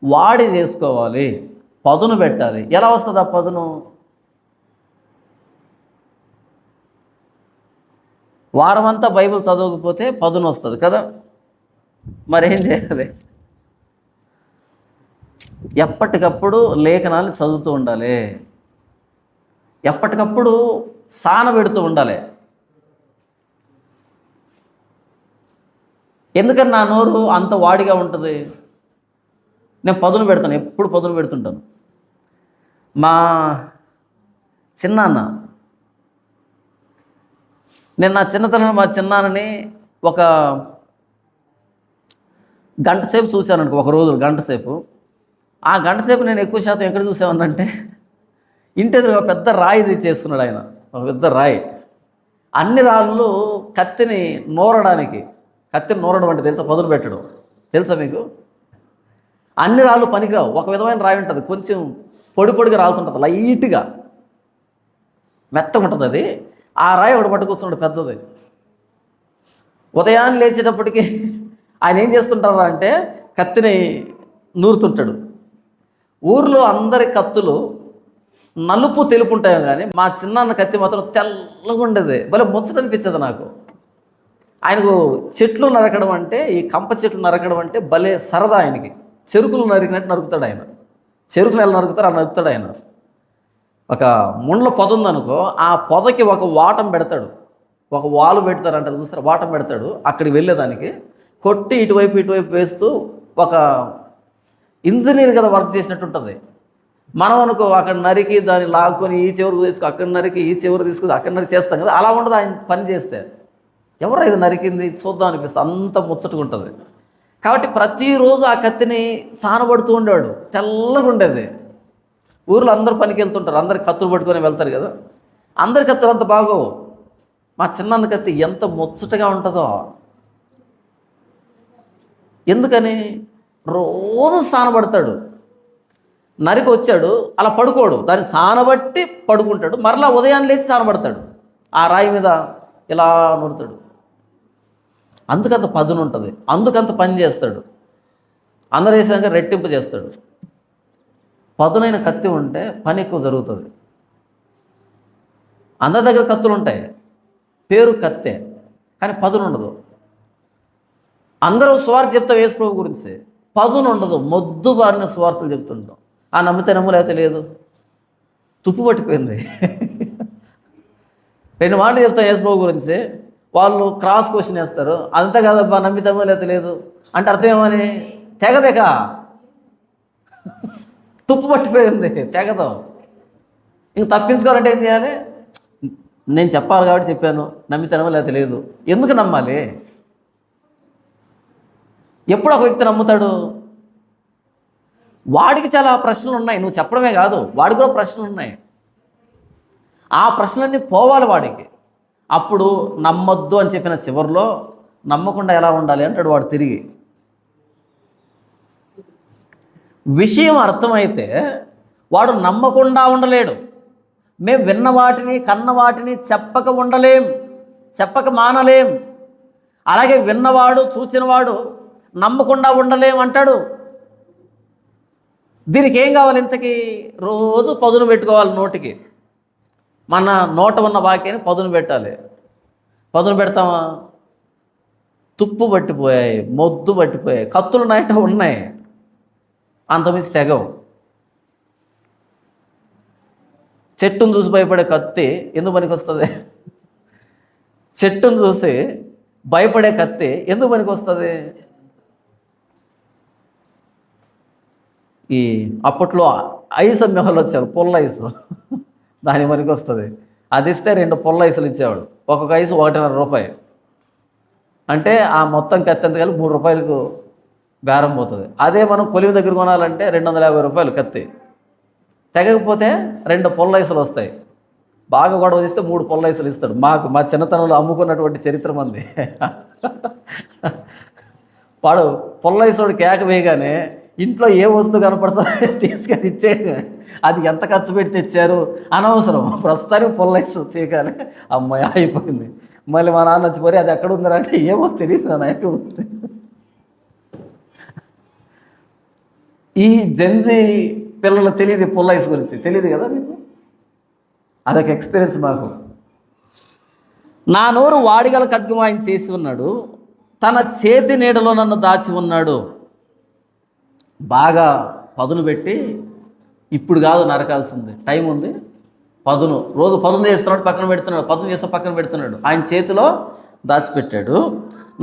వాడి చేసుకోవాలి, పదును పెట్టాలి. ఎలా వస్తుంది ఆ పదును? వారమంతా బైబిల్ చదవకపోతే పదును వస్తుంది కదా. మరేం చేయాలి? ఎప్పటికప్పుడు లేఖనాలు చదువుతూ ఉండాలి. ఎప్పటికప్పుడు సానబెడుతూ ఉండాలి. ఎందుకని నా నోరు అంత వాడిగా ఉంటుంది? నేను పదును పెడతాను, ఎప్పుడు పదును పెడుతుంటాను. మా చిన్నాన్న, నేను నా చిన్నతనంలో మా చిన్నాన్నని ఒక గంట సేపు చూశాను అనుకో, ఒక రోజు గంట సేపు. ఆ గంట సేపు నేను ఎక్కువ శాతం ఎక్కడ చూసామన్నంటే, ఇంటి ఎదురుగా పెద్ద రాయి తెచ్చేసుకున్నాడు ఆయన, ఒక పెద్ద రాయి. అన్ని రాళ్ళు కత్తిని నూరడం అంటే తెలుసా? పదును పెట్టడం తెలుసా మీకు? అన్ని రాళ్ళు పనికిరావు. ఒక విధమైన రాయి ఉంటుంది, కొంచెం పొడిగా రాలుతుంటుంది, లైట్గా మెత్తగా ఉంటుంది అది. ఆ రాయి ఒకటి పట్టుకొచ్చున్నాడు పెద్దది. ఉదయాన్నే లేచేటప్పటికి ఆయన ఏం చేస్తుంటారు అంటే కత్తిని నూరుతుంటాడు. ఊర్లో అందరి కత్తులు నలుపు తెలుపు ఉంటాయో కానీ మా చిన్నాన్న కత్తి మాత్రం తెల్లగా ఉండేది. భలే ముచ్చట అనిపించేది నాకు. ఆయనకు చెట్లు నరకడం అంటే, ఈ కంప చెట్లు నరకడం అంటే భలే సరదా ఆయనకి. చెరుకులు నరికినట్టు నరుకుతాడు ఆయన. చెరుకులు ఎలా నరుకుతారు అలా నరుకుతాడు ఆయన. ఒక ముండ్ల పొద ఉందనుకో, ఆ పొదకి ఒక వాటం పెడతాడు, ఒక వాలు పెడతారంటారు చూస్తారు, వాటం పెడతాడు. అక్కడికి వెళ్ళేదానికి కొట్టి ఇటువైపు వేస్తూ ఒక ఇంజనీర్ కదా వర్క్ చేసినట్టు ఉంటుంది. మనం అనుకో అక్కడ నరికి దాన్ని లాక్కొని ఈ చివరికి తీసుకు, అక్కడ నరికి ఈ చివరి తీసుకుని అక్కడ నరికి చేస్తాం కదా, అలా ఉండదు ఆయన పని చేస్తే. ఎవరో ఇది నరికింది చూద్దాం అనిపిస్తుంది, అంత ముచ్చటగా ఉంటుంది. కాబట్టి ప్రతిరోజు ఆ కత్తిని సానబడుతూ ఉండేవాడు, తెల్లగా ఉండేది. ఊర్లో అందరూ పనికి వెళ్తుంటారు, అందరు కత్తులు పట్టుకొని వెళ్తారు కదా, అందరి కత్తులు అంత బాగోవు. మా చిన్నాన్న కత్తి ఎంత ముచ్చటగా ఉంటుందో. ఎందుకని? రోజు సానబడతాడు. నరికి వచ్చాడు, అలా పడుకోడు, దాన్ని సానబట్టి పడుకుంటాడు. మరలా ఉదయాన్నే లేచి సానబడతాడు, ఆ రాయి మీద ఇలా నూరుతాడు. అందుకంత పదును ఉంటుంది, అందుకంత పని చేస్తాడు. అందరూ వేసాక రెట్టింపు చేస్తాడు. పదునైన కత్తి ఉంటే పని ఎక్కువ జరుగుతుంది. అందరి దగ్గర కత్తులు ఉంటాయి, పేరు కత్తే, కానీ పదును ఉండదు. అందరూ సువార్త చెప్తాం యేసు ప్రభు గురించి, పదును ఉండదు, మొద్దు బారిన సువార్తలు చెప్తుంటాం. ఆ నమ్మితే నమ్మలేకపోతే లేదు, తుప్పు పట్టిపోయింది. 2 మాటలు చెప్తాం యేసు ప్రభు గురించి, వాళ్ళు క్రాస్ క్వశ్చన్ వేస్తారు, అంతా కాదబ్బా నమ్మితే నమ్మలేకపోతే లేదు అంటే అర్థం ఏమని? తెగదేక తుప్పు పట్టిపోయింది, తెగదు. ఇంక తప్పించుకోవాలంటే ఏం చేయాలి? నేను చెప్పాలి కాబట్టి చెప్పాను, నమ్మితే నమ్మలేకపోతే లేదు. ఎందుకు నమ్మాలి? ఎప్పుడు ఒక వ్యక్తి నమ్ముతాడు? వాడికి చాలా ప్రశ్నలు ఉన్నాయి, నువ్వు చెప్పడమే కాదు, వాడికి కూడా ప్రశ్నలు ఉన్నాయి. ఆ ప్రశ్నలన్నీ పోవాలి వాడికి. అప్పుడు నమ్మొద్దు అని చెప్పిన చివరిలో నమ్మకుండా ఎలా ఉండాలి అంటాడు వాడు తిరిగి. విషయం అర్థమైతే వాడు నమ్మకుండా ఉండలేడు. మేము విన్న వాటిని కన్న వాటిని చెప్పక ఉండలేం, చెప్పక మానలేం. అలాగే విన్నవాడు చూచినవాడు నమ్మకుండా ఉండలేం అంటాడు. దీనికి ఏం కావాలి? ఇంతకీ రోజు పదును పెట్టుకోవాలి నోటికి. మన నోట ఉన్న వాక్యాన్ని పదును పెట్టాలి. పదును పెడతామా? తుప్పు పట్టిపోయాయి, మొద్దు పట్టిపోయాయి, కత్తులు నాయట ఉన్నాయి, అంతమించి తెగవు. చెట్టును చూసి భయపడే కత్తి ఎందుకు పనికి వస్తుంది? చెట్టును చూసి భయపడే కత్తి ఎందుకు పనికి వస్తుంది? ఈ అప్పట్లో ఐస్ అమ్మేవాళ్ళు వచ్చారు, పుల్ల ఐసు, దాని పనికి వస్తుంది. అది ఇస్తే 2 పుల్ల ఐసులు ఇచ్చేవాడు, ఒక్కొక్క ఐసు 1.5 రూపాయి. అంటే ఆ మొత్తం కత్తి ఎంత కలిపి 3 రూపాయలకు బేరం పోతుంది. అదే మనం కొలివి దగ్గర కొనాలంటే 250 రూపాయలు కత్తి. తెగకపోతే 2 పుల్ల ఐసులు వస్తాయి. బాగా గొడవ చేస్తే 3 పుల్ల ఐసులు ఇస్తాడు. మా చిన్నతనంలో అమ్ముకున్నటువంటి చరిత్ర మంది. వాడు పుల్ల ఐసుడు కేక వేయగానే ఇంట్లో ఏ వస్తువు కనపడుతుందో తీసుకొని ఇచ్చేయండి. అది ఎంత ఖర్చు పెట్టి తెచ్చారు అనవసరం, ప్రస్తుతానికి పుల్లైస్ చేయగానే అమ్మాయి అయిపోయింది. మళ్ళీ మా నాన్న వచ్చిపోయి అది ఎక్కడ ఉందా అంటే ఏమో తెలియదు నా నాయకు. ఈ జెన్జీ పిల్లలు తెలియదు పుల్లైస్ గురించి, తెలియదు కదా మీకు. అదొక ఎక్స్పీరియన్స్ మాకు. నా నోరు వాడిగల ఖడ్గమాయం చేసి ఉన్నాడు, తన చేతి నీడలో నన్ను దాచి ఉన్నాడు. బాగా పదును పెట్టి, ఇప్పుడు కాదు నరకాల్సింది, టైం ఉంది, పదును రోజు పదును చేస్తున్నాడు, పక్కన పెడుతున్నాడు, పదును చేస్తే పక్కన పెడుతున్నాడు. ఆయన చేతిలో దాచిపెట్టాడు.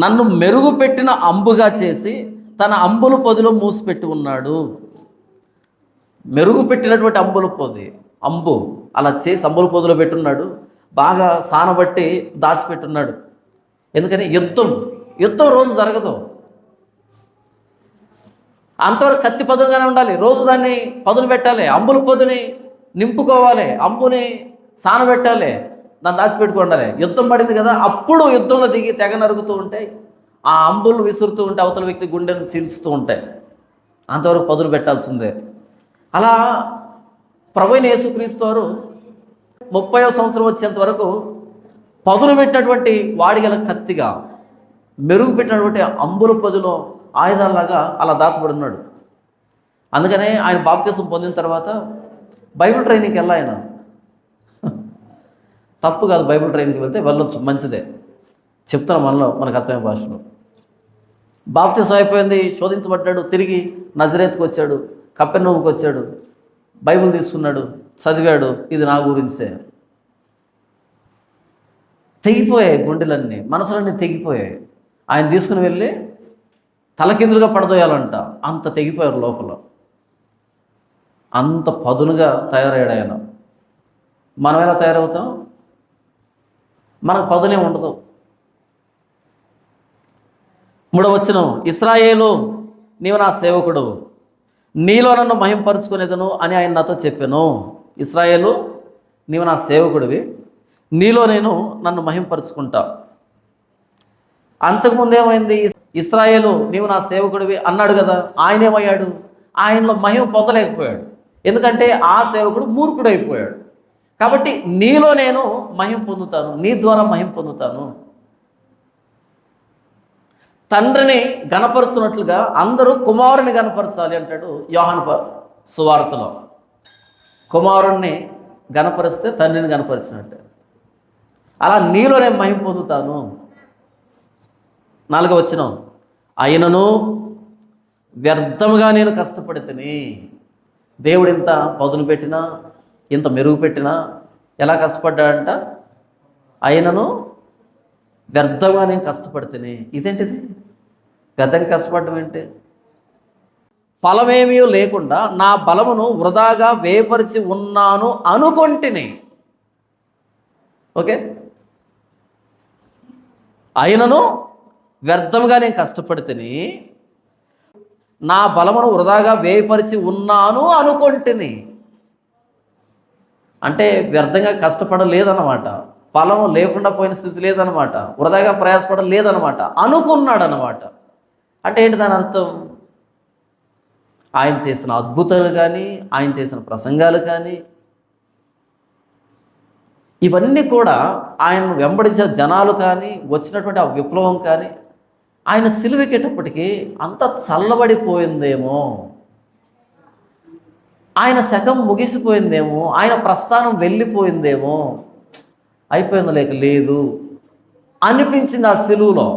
నన్ను మెరుగు పెట్టిన అంబుగా చేసి తన అంబుల పొదిలో మూసిపెట్టి ఉన్నాడు. మెరుగు పెట్టినటువంటి అంబు అలా చేసి అంబుల పొదిలో పెట్టున్నాడు. బాగా సానబట్టి దాచిపెట్టున్నాడు. ఎందుకని యుద్ధం రోజు జరగదు. అంతవరకు కత్తి పదునుగానే ఉండాలి. రోజు దాన్ని పదును పెట్టాలి, అంబుల పొదిని నింపుకోవాలి, అంబుని సానబెట్టాలి, దాన్ని దాచిపెట్టుకోండాలి. యుద్ధం పడింది కదా, అప్పుడు యుద్ధంలో దిగి తెగ నరుగుతూ ఉంటాయి. ఆ అంబులు విసురుతూ ఉంటే అవతల వ్యక్తి గుండెను చీల్చుతూ ఉంటాయి. అంతవరకు పదును పెట్టాల్సిందే. అలా ప్రభువైన యేసుక్రీస్తు వారు 30వ సంవత్సరం వచ్చేంత వరకు పదును పెట్టినటువంటి వాడిగల కత్తిగా, మెరుగు పెట్టినటువంటి అంబుల పొదిలో ఆయుధాలలాగా అలా దాచబడి ఉన్నాడు. అందుకనే ఆయన బాప్తిసం పొందిన తర్వాత బైబిల్ ట్రైనింగ్కి వెళ్ళా ఆయన. తప్పు కాదు, బైబిల్ ట్రైనింగ్కి వెళ్తే వెళ్ళొచ్చు, మంచిదే. చెప్తాను మనకు అర్థమయ్యే భాషలో. బాప్తిసం అయిపోయింది, శోధించబడ్డాడు, తిరిగి నజరేత్కి వచ్చాడు, కపెర్నహూముకి వచ్చాడు, బైబిల్ తీసుకున్నాడు, చదివాడు. ఇది నా గురించే. తెగిపోయాయి గుండెలన్నీ, మనసులన్నీ తెగిపోయాయి. ఆయన తీసుకుని వెళ్ళి తలకిందులుగా పడదోయాలంట, అంత తెగిపోయారు లోపల. అంత పదునుగా తయారయ్యాడు ఆయన. మనం ఎలా తయారవుతాం? మనకు పదునే ఉండదు. 3వ వచనం, ఇశ్రాయేలు నీవు నా సేవకుడు, నీలో నన్ను మహింపరుచుకునేదను అని ఆయన నాతో చెప్పాను. ఇశ్రాయేలు నీవు నా సేవకుడివి, నీలో నేను నన్ను మహింపరుచుకుంటా. అంతకుముందు ఏమైంది? ఇశ్రాయేలు నీవు నా సేవకుడివి అన్నాడు కదా, ఆయన ఏమయ్యాడు? ఆయనలో మహిమ పొందలేకపోయాడు. ఎందుకంటే ఆ సేవకుడు మూర్ఖుడైపోయాడు. కాబట్టి నీలో నేను మహిమ పొందుతాను, నీ ద్వారా మహిమ పొందుతాను. తండ్రిని గణపరచున్నట్లుగా అందరూ కుమారుని గణపరచాలి అంటాడు యోహాను సువార్తలో. కుమారుణ్ణి గణపరిస్తే తండ్రిని గణపరిచినట్టే. అలా నీలో నేను మహిమ పొందుతాను. 4వ వచనం, అయినను వ్యర్థముగా నేను కష్టపడితేని. దేవుడు ఇంత పదును పెట్టినా, ఇంత మెరుగు పెట్టినా ఎలా కష్టపడ్డాడంట? అయినను వ్యర్థంగా నేను కష్టపడితేనే. ఇదేంటిది? వ్యర్థంగా కష్టపడడం ఏంటి? ఫలమేమీ లేకుండా నా బలమును వృధాగా వేపరిచి ఉన్నాను అనుకొంటిని. ఓకే, అయినను వ్యర్థంగా నేను కష్టపడితేని నా బలమును వృధాగా వేపరిచి ఉన్నాను అనుకొంటిని. అంటే వ్యర్థంగా కష్టపడలేదన్నమాట, ఫలం లేకుండా పోయిన స్థితి లేదనమాట, వృధాగా ప్రయాసపడడం లేదనమాట, అనుకున్నాడు అన్నమాట. అంటే ఏంటి దాని అర్థం? ఆయన చేసిన అద్భుతాలు కానీ, ఆయన చేసిన ప్రసంగాలు కానీ, ఇవన్నీ కూడా ఆయనను వెంబడించిన జనాలు కానీ, వచ్చినటువంటి ఆ విప్లవం కానీ, ఆయన సిలువెక్కేటప్పటికీ అంత చల్లబడిపోయిందేమో, ఆయన శకం ముగిసిపోయిందేమో, ఆయన ప్రస్థానం వెళ్ళిపోయిందేమో, అయిపోయిందో లేదు అనిపించింది ఆ సిలువలో.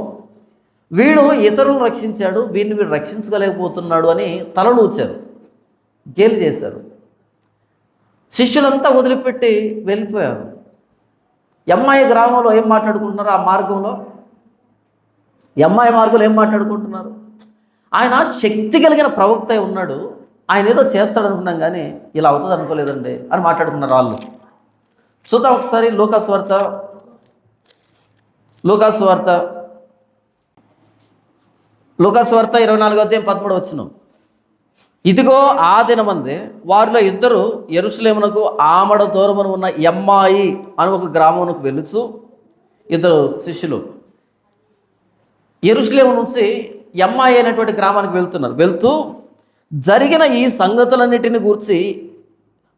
వీడు ఇతరులను రక్షించాడు, వీడు రక్షించగలేకపోతున్నాడు అని తలనూచారు, గేలి చేశారు. శిష్యులంతా వదిలిపెట్టి వెళ్ళిపోయారు. ఎమ్మాయి గ్రామంలో ఏం మాట్లాడుకుంటున్నారు? ఆ మార్గంలో ఎమ్మాయి మార్గంలో ఏం మాట్లాడుకుంటున్నారు? ఆయన శక్తి కలిగిన ప్రవక్త ఉన్నాడు, ఆయన ఏదో చేస్తాడు అనుకున్నాం కానీ ఇలా అవుతుంది అనుకోలేదండి అని మాట్లాడుకున్నారు వాళ్ళు. చూద్దాం ఒకసారి లూకాసు వార్త 24వ అధ్యాయం 13వ వచనం. ఇదిగో ఆ దినమందే వారిలో ఇద్దరు యెరూషలేమునకు ఆమడ దూరమున ఉన్న ఎమ్మాయి అని ఒక గ్రామమునకు వెళ్ళుచు, ఇద్దరు శిష్యులు యెరూషలేము నుంచి ఎమ్మాయి అనేటువంటి గ్రామానికి వెళ్తున్నారు. వెళ్తూ జరిగిన ఈ సంగతులన్నిటిని గూర్చి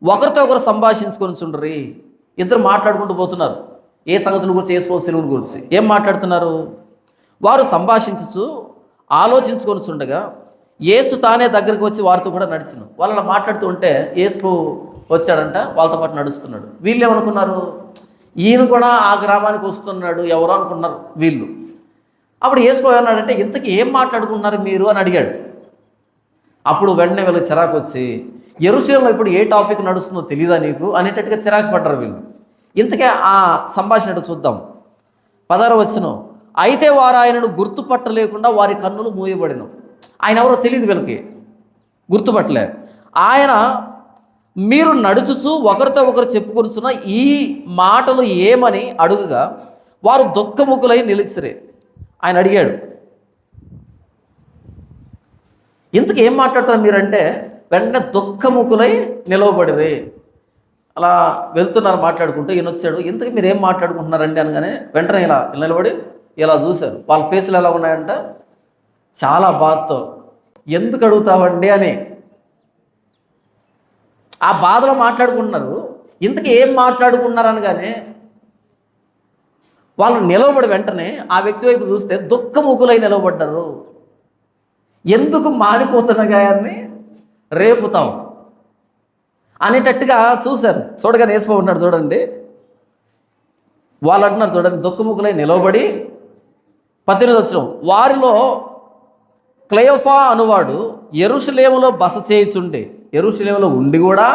ఒకరితో ఒకరు సంభాషించుకొని చుండ్రి. ఇద్దరు మాట్లాడుకుంటూ పోతున్నారు. ఏ సంగతుల గురించి? యేసు సిలువను గురించి. ఏం మాట్లాడుతున్నారు? వారు సంభాషించుచు ఆలోచించుకొని చుండగా యేసు తానే దగ్గరికి వచ్చి వారితో కూడా నడిచిన. వాళ్ళు అలా మాట్లాడుతూ ఉంటే యేసు వచ్చాడంట, వాళ్ళతో పాటు నడుస్తున్నాడు. వీళ్ళు ఏమనుకున్నారు? ఈయన కూడా ఆ గ్రామానికి వస్తున్నాడు ఎవరో అనుకున్నారు వీళ్ళు. అప్పుడు యేసు ఏమన్నాడంటే, ఇంతకీ ఏం మాట్లాడుకున్నారు మీరు అని అడిగాడు. అప్పుడు వెంటనే వీళ్ళకి చిరాకు వచ్చి, యెరూషలేములో ఇప్పుడు ఏ టాపిక్ నడుస్తుందో తెలీదా నీకు అనేటట్టుగా చిరాకు పడ్డారు వీళ్ళు. ఇంతకే ఆ సంభాషణ చూద్దాం. 16వ వచనం, అయితే వారు ఆయనను గుర్తుపట్టలేకుండా వారి కన్నులు మూయబడిను. ఆయన ఎవరో తెలియదు వీళ్ళకి, గుర్తుపట్టలే. ఆయన మీరు నడుచుచు ఒకరితో ఒకరు చెప్పుకొనుచున్న ఈ మాటలు ఏమని అడుగుగా వారు దుఃఖముఖులై నిలిచిరే. ఆయన అడిగాడు, ఇంతకు ఏం మాట్లాడుతున్నారు మీరంటే వెంటనే దుఃఖముఖులై నిలవబడిరే. అలా వెళ్తున్నారు మాట్లాడుకుంటూ, ఈయన వచ్చాడు, ఇంతకు మీరు ఏం మాట్లాడుకుంటున్నారండి అనగానే వెంటనే ఇలా నిలబడి ఇలా చూశారు. వాళ్ళ ఫేసులు ఎలా ఉన్నాయంట, చాలా బాధతో. ఎందుకు అడుగుతావండి అని ఆ బాధలో మాట్లాడుకుంటున్నారు. ఇంతకు ఏం మాట్లాడుకున్నారు అనగానే వాళ్ళు నిలవబడి వెంటనే ఆ వ్యక్తి వైపు చూస్తే దుఃఖముఖులై నిలవబడ్డారు. ఎందుకు మారిపోతున్న గాయాన్ని రేపుతాం అనేటట్టుగా చూశారు. చూడగానే వేసిపో ఉన్నాడు చూడండి. వాళ్ళు అంటున్నారు చూడండి, దుఃఖముఖులై నిలవబడి 18 వచనం, వారిలో క్లయోఫా అనువాడు యెరూషలేములో బస చేయుచుండే, యెరూషలేములో ఉండి కూడా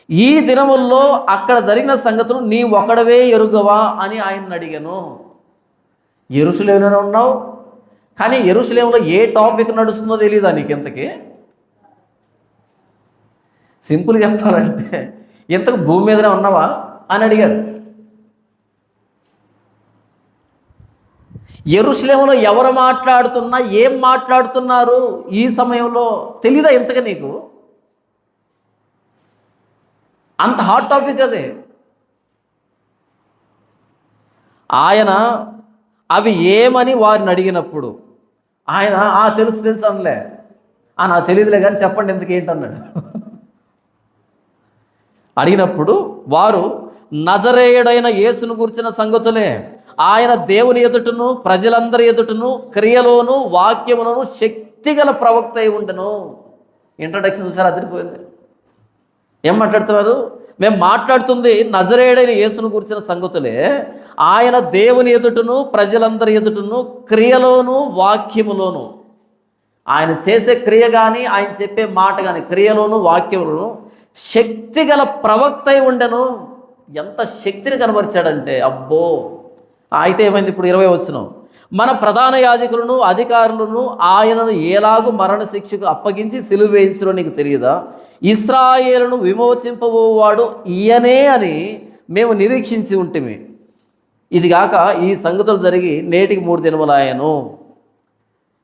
ఈ దినముల్లో అక్కడ జరిగిన సంగతులు నీ ఒకడవే ఎరుగవా అని ఆయన్ని అడిగాను. యెరూషలేములోనే ఉన్నావు, కానీ యెరూషలేములో ఏ టాపిక్ నడుస్తుందో తెలియదా నీకు? ఇంతకీ సింపుల్ చెప్పాలంటే ఇంతకు భూమి మీదనే ఉన్నావా అని అడిగారు. యెరూషలేములో ఎవరు మాట్లాడుతున్నా ఏం మాట్లాడుతున్నారు ఈ సమయంలో తెలీదా ఇంతగా నీకు? అంత హాట్ టాపిక్ అదే. ఆయన అవి ఏమని వారిని అడిగినప్పుడు ఆయన తెలుసు అనలే, నాకు తెలియదులే కానీ చెప్పండి ఎందుకు ఏంటన్నాడు. అడిగినప్పుడు వారు నజరేయుడైన యేసును గురించిన సంగతులే, ఆయన దేవుని ఎదుటను ప్రజలందరి ఎదుటను క్రియలోను వాక్యములను శక్తిగల ప్రవక్త అయి ఉండను. ఇంట్రడక్షన్ చూసారు, అదిరిపోయింది. ఏం మాట్లాడుతున్నారు? మేము మాట్లాడుతుంది నజరేయుడైన యేసును గురించిన సంగతులే, ఆయన దేవుని ఎదుటను ప్రజలందరి ఎదుటను క్రియలోను వాక్యములోను, ఆయన చేసే క్రియ కానీ ఆయన చెప్పే మాట కానీ క్రియలోను వాక్యములను శక్తిగల ప్రవక్త అయి ఉండను. ఎంత శక్తిని కనబరిచాడంటే అబ్బో. అయితే ఏమైంది? ఇప్పుడు 20 వచనం, మన ప్రధాన యాజకులను అధికారులను ఆయనను ఎలాగూ మరణ శిక్షకు అప్పగించి సిలువ వేయించులో నీకు తెలియదా? ఇశ్రాయేలును విమోచింపబోవాడు ఈయనే అని మేము నిరీక్షించి ఉంటిమి. ఇదిగాక ఈ సంగతులు జరిగి నేటికి 3 దినములాయను.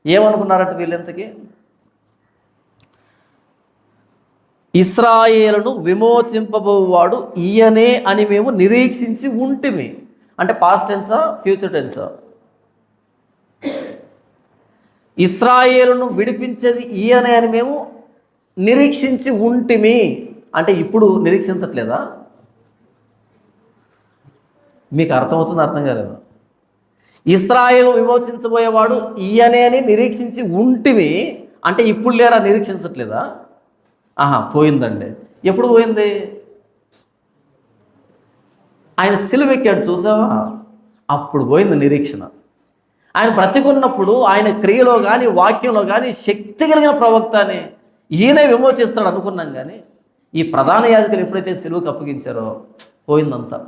ఏమనుకున్నారట వీళ్ళెంతకి? ఇశ్రాయేలును విమోచింపబోవాడు ఈయనే అని మేము నిరీక్షించి ఉంటిమి. అంటే పాస్ట్ టెన్సా ఫ్యూచర్ టెన్సా? ఇశ్రాయేలును విడిపించేది ఈయనే అని మేము నిరీక్షించి ఉంటిమి అంటే ఇప్పుడు నిరీక్షించట్లేదా? మీకు అర్థమవుతుంది, అర్థం కాలేదు. ఇశ్రాయేలు విమోచించబోయేవాడు ఈయనే అని నిరీక్షించి ఉంటిమి అంటే ఇప్పుడు లేరా, నిరీక్షించట్లేదా? పోయిందండి. ఎప్పుడు పోయింది? ఆయన సిలువెక్కాడు చూసావా, అప్పుడు పోయింది నిరీక్షణ. ఆయన బ్రతికున్నప్పుడు ఆయన క్రియలో కానీ వాక్యంలో కానీ శక్తి కలిగిన ప్రవక్త అని ఈయనే విమోచిస్తాడు అనుకున్నాం. కానీ ఈ ప్రధాన యాజకులు ఎప్పుడైతే సిలువకు అప్పగించారో పోయిందంతా.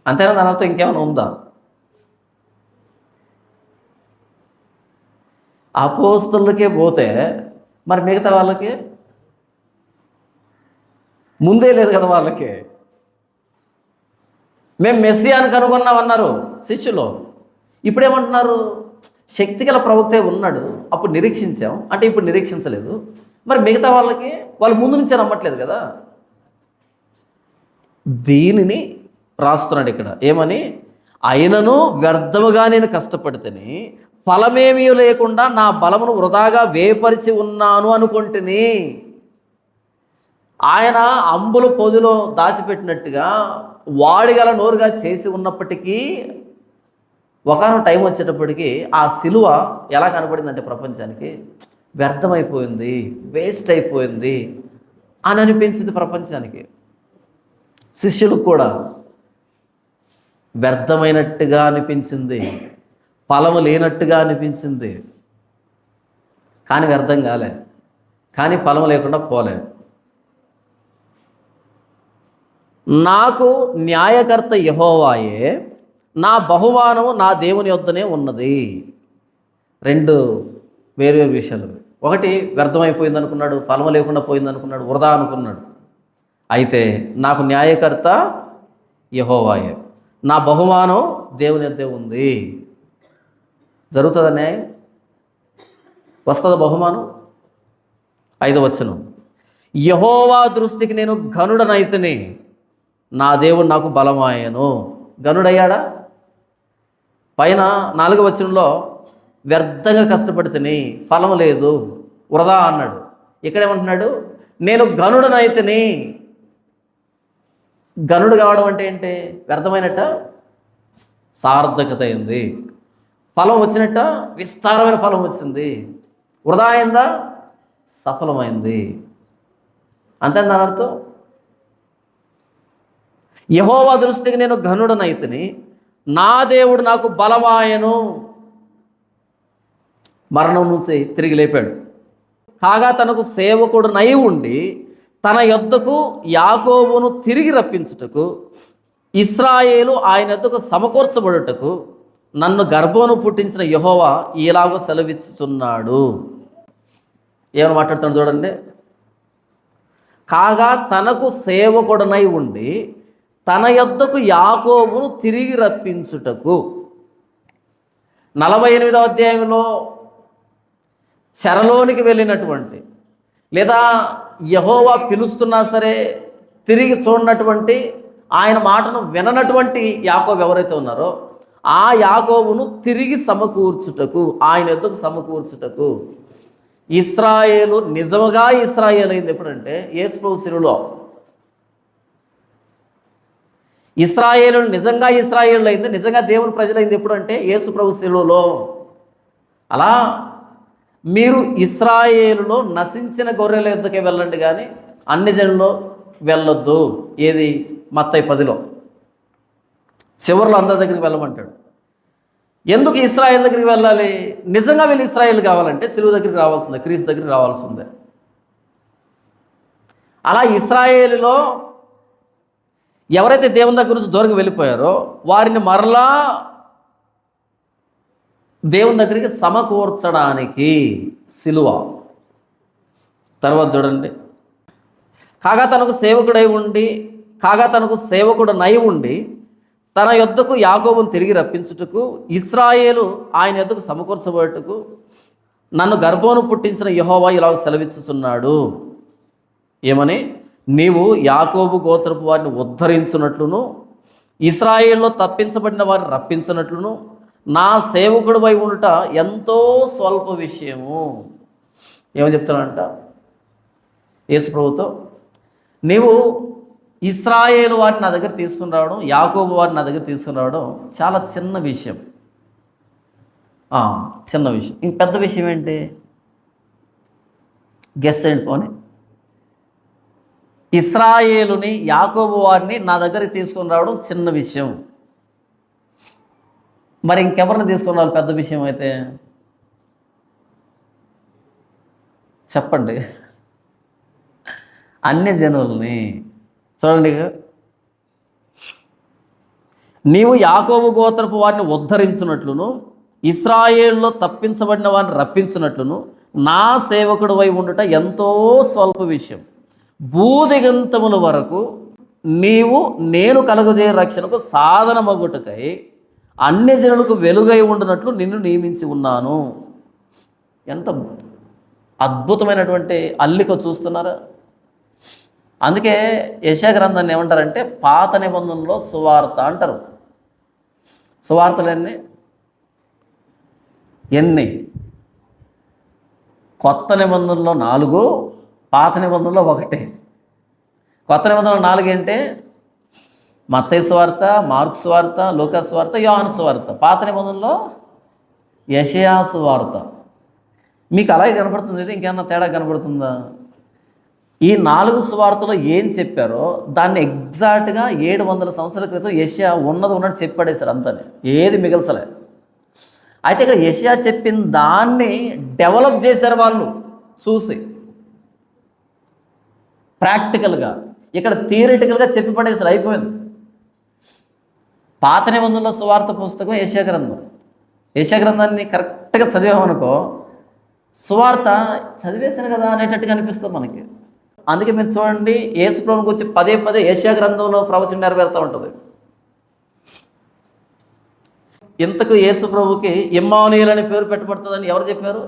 అంతేనా? దాని అర్థం ఇంకేమైనా ఉందా? అపోస్తలులకే పోతే మరి మిగతా వాళ్ళకి ముందే లేదు కదా. వాళ్ళకి మేము మెస్సియాను కనుగొన్నామన్నారు శిష్యులు. ఇప్పుడేమంటున్నారు? శక్తిగల ప్రవక్తే ఉన్నాడు, అప్పుడు నిరీక్షించాం అంటే ఇప్పుడు నిరీక్షించలేదు. మరి మిగతా వాళ్ళకి వాళ్ళు ముందు నుంచే నమ్మట్లేదు కదా. దీనిని రాస్తున్నాడు ఇక్కడ ఏమని, అయినను వ్యర్థముగా నేను కష్టపడితేని ఫలమేమీ లేకుండా నా బలమును వృధాగా వేపరిచి ఉన్నాను అనుకుంటుని. ఆయన అంబుల పొదిలో దాచిపెట్టినట్టుగా వాడిగల నోరుగా చేసి ఉన్నప్పటికీ ఒకనొక టైం వచ్చేటప్పటికి ఆ సిలువ ఎలా కనపడిందంటే ప్రపంచానికి వ్యర్థమైపోయింది, వేస్ట్ అయిపోయింది అని అనిపించింది ప్రపంచానికి. శిష్యులకు కూడా వ్యర్థమైనట్టుగా అనిపించింది, ఫలము లేనట్టుగా అనిపించింది. కానీ వ్యర్థం కాలే. కానీ ఫలం లేకుండా పోలే. నాకు న్యాయకర్త యెహోవాయే, నా బహుమానము నా దేవుని యొద్దనే ఉన్నది. రెండు వేరు విషయాలు. ఒకటి వ్యర్థమైపోయింది అనుకున్నాడు, ఫలం లేకుండా పోయింది అనుకున్నాడు, వృధా అనుకున్నాడు. అయితే నాకు న్యాయకర్త యెహోవాయే, నా బహుమానం దేవుని యొద్దే ఉంది. జరుగుతుందా న్యాయం? వస్తుందా బహుమానం? 5వ వచనం, యెహోవా దృష్టికి నేను ఘనుడనైతిని, నా దేవుడు నాకు బలమాయను. గనుడయ్యాడా? పైన 4వ వచనంలో వ్యర్థంగా కష్టపడితేని ఫలం లేదు, వృధా అన్నాడు. ఇక్కడేమంటున్నాడు? నేను గనుడనైతిని. గనుడు కావడం అంటే ఏంటి? వ్యర్థమైనట్ట సార్థకత అయింది. ఫలం వచ్చినట్ట విస్తారమైన ఫలం వచ్చింది. వృధా అయిందా? సఫలమైంది. అంతే దాని అర్థం. యెహోవా దృష్టికి నేను ఘనుడనైతిని, నా దేవుడు నాకు బలమాయను. మరణం నుంచి తిరిగి లేపాడు. కాగా తనకు సేవకుడునై ఉండి తన యొద్దకు యాకోబును తిరిగి రప్పించుటకు, ఇశ్రాయేలు ఆయన యొద్దకు సమకూర్చబడుటకు నన్ను గర్భమును పుట్టించిన యెహోవా ఇలాగో సెలవిచ్చుచున్నాడు. ఏమని మాట్లాడుతాడు చూడండి. కాగా తనకు సేవకుడనై ఉండి తన యొద్దకు యాకోబును తిరిగి రప్పించుటకు. 48వ అధ్యాయంలో చెరలోనికి వెళ్ళినటువంటి, లేదా యెహోవా పిలుస్తున్నా సరే తిరిగి చూడనటువంటి, ఆయన మాటను విననటువంటి యాకోబు ఎవరైతే ఉన్నారో ఆ యాకోబును తిరిగి సమకూర్చుటకు, ఆయన యొద్దకు సమకూర్చుటకు. ఇశ్రాయేలు నిజముగా ఇశ్రాయేలు అయింది ఎప్పుడంటే యేసు ప్రభు శిలువలో. ఇశ్రాయేలు నిజంగా ఇశ్రాయేలు అయింది, నిజంగా దేవుని ప్రజలైంది ఎప్పుడంటే యేసు ప్రభు శిలువలో. అలా మీరు ఇశ్రాయేలులో నశించిన గొర్రెల యొద్దకే వెళ్ళండి కానీ అన్ని జనుల్లో వెళ్ళొద్దు. ఏది? మత్తయి 10లో చివరిలో అందరి దగ్గరికి వెళ్ళమంటాడు. ఎందుకు ఇశ్రాయేల్ దగ్గరికి వెళ్ళాలి? నిజంగా వీళ్ళు ఇశ్రాయేల్ కావాలంటే సిలువ దగ్గరికి రావాల్సిందే, క్రీస్తు దగ్గరికి రావాల్సిందే. అలా ఇశ్రాయేలులో ఎవరైతే దేవుని దగ్గర నుంచి దూరంగా వెళ్ళిపోయారో వారిని మరలా దేవుని దగ్గరికి సమకూర్చడానికి సిలువ. తర్వాత చూడండి, కాగా తనకు సేవకుడనై ఉండి తన యొద్దకు యాకోబును తిరిగి రప్పించుటకు, ఇశ్రాయేలు ఆయన యొద్దకు సమకూర్చబడుటకు నన్ను గర్భమును పుట్టించిన యెహోవా ఇలా సెలవిచ్చుచున్నాడు. ఏమని? నీవు యాకోబు గోత్రపు వారిని ఉద్ధరించున్నట్లును, ఇశ్రాయేల్లో తప్పించబడిన వారిని రప్పించినట్లును నా సేవకుడు వై ఉండుట ఎంతో స్వల్ప విషయము. ఏమని చెప్తానంట యేసు ప్రభుతో? నీవు ఇశ్రాయేలు వారిని నా దగ్గర తీసుకుని రావడం, యాకోబు వారిని నా దగ్గర తీసుకుని రావడం చాలా చిన్న విషయం. చిన్న విషయం. ఇంక పెద్ద విషయం ఏంటి? గెస్ చేయండి పోనీ. ఇశ్రాయేలుని, యాకోబు వారిని నా దగ్గరికి తీసుకొని రావడం చిన్న విషయం. మరి ఇంకెవరిని తీసుకొని రావాలి పెద్ద విషయం అయితే? చెప్పండి. అన్య జనుల్ని. చూడండి, నీవు యాకోబు గోత్రపు వారిని ఉద్ధరించున్నట్లును, ఇశ్రాయేలులో తప్పించబడిన వారిని రప్పించినట్లును నా సేవకుడు వై ఉండుట ఎంతో స్వల్ప విషయం. భూదిగంతముల వరకు నీవు నేను కలుగజేయ రక్షణకు సాధనమగుటకై అన్ని జనులకు వెలుగై ఉండునట్లు నిన్ను నియమించి ఉన్నాను. ఎంత అద్భుతమైనటువంటి అల్లిక చూస్తున్నారా? అందుకే యెషయా గ్రంథాన్ని ఏమంటారంటే పాత నిబంధనలో సువార్త అంటారు. సువార్తలు ఎన్ని? కొత్త నిబంధనలో 4, పాత నిబంధనలో 1. కొత్త నిబంధనలో 4 అంటే మత్తయి సువార్త, మార్కు సువార్త, లూకా సువార్త, యోహాను సువార్త. పాత నిబంధనలో యెషయా సువార్త. మీకు అలాగే కనపడుతుంది. ఇది ఇంకేమన్నా తేడా కనపడుతుందా? ఈ 4 సువార్తలో ఏం చెప్పారో దాన్ని ఎగ్జాక్ట్గా 700 సంవత్సరాల క్రితం యెషయా ఉన్నట్టు చెప్పాడేశారు అంతనే, ఏది మిగల్చలే. అయితే ఇక్కడ యెషయా చెప్పిన దాన్ని డెవలప్ చేశారు వాళ్ళు చూసి. ప్రాక్టికల్గా. ఇక్కడ థియరిటికల్గా చెప్పి పడేసి అయిపోయింది. పాత నిబంధనలో సువార్త పుస్తకం యెషయా గ్రంథం. యెషయా గ్రంథాన్ని కరెక్ట్గా చదివామనుకో, సువార్త చదివేశాను కదా అనేటట్టుగా అనిపిస్తుంది మనకి. అందుకే మీరు చూడండి, యేసు ప్రభువుని గురించి పదే పదే యెషయా గ్రంథంలో ప్రవచనం నెరవేరుతూ ఉంటుంది. ఇంతకు యేసు ప్రభుకి ఇమ్మానుయేల్ అనే పేరు పెట్టబడుతుందని ఎవరు చెప్పారు?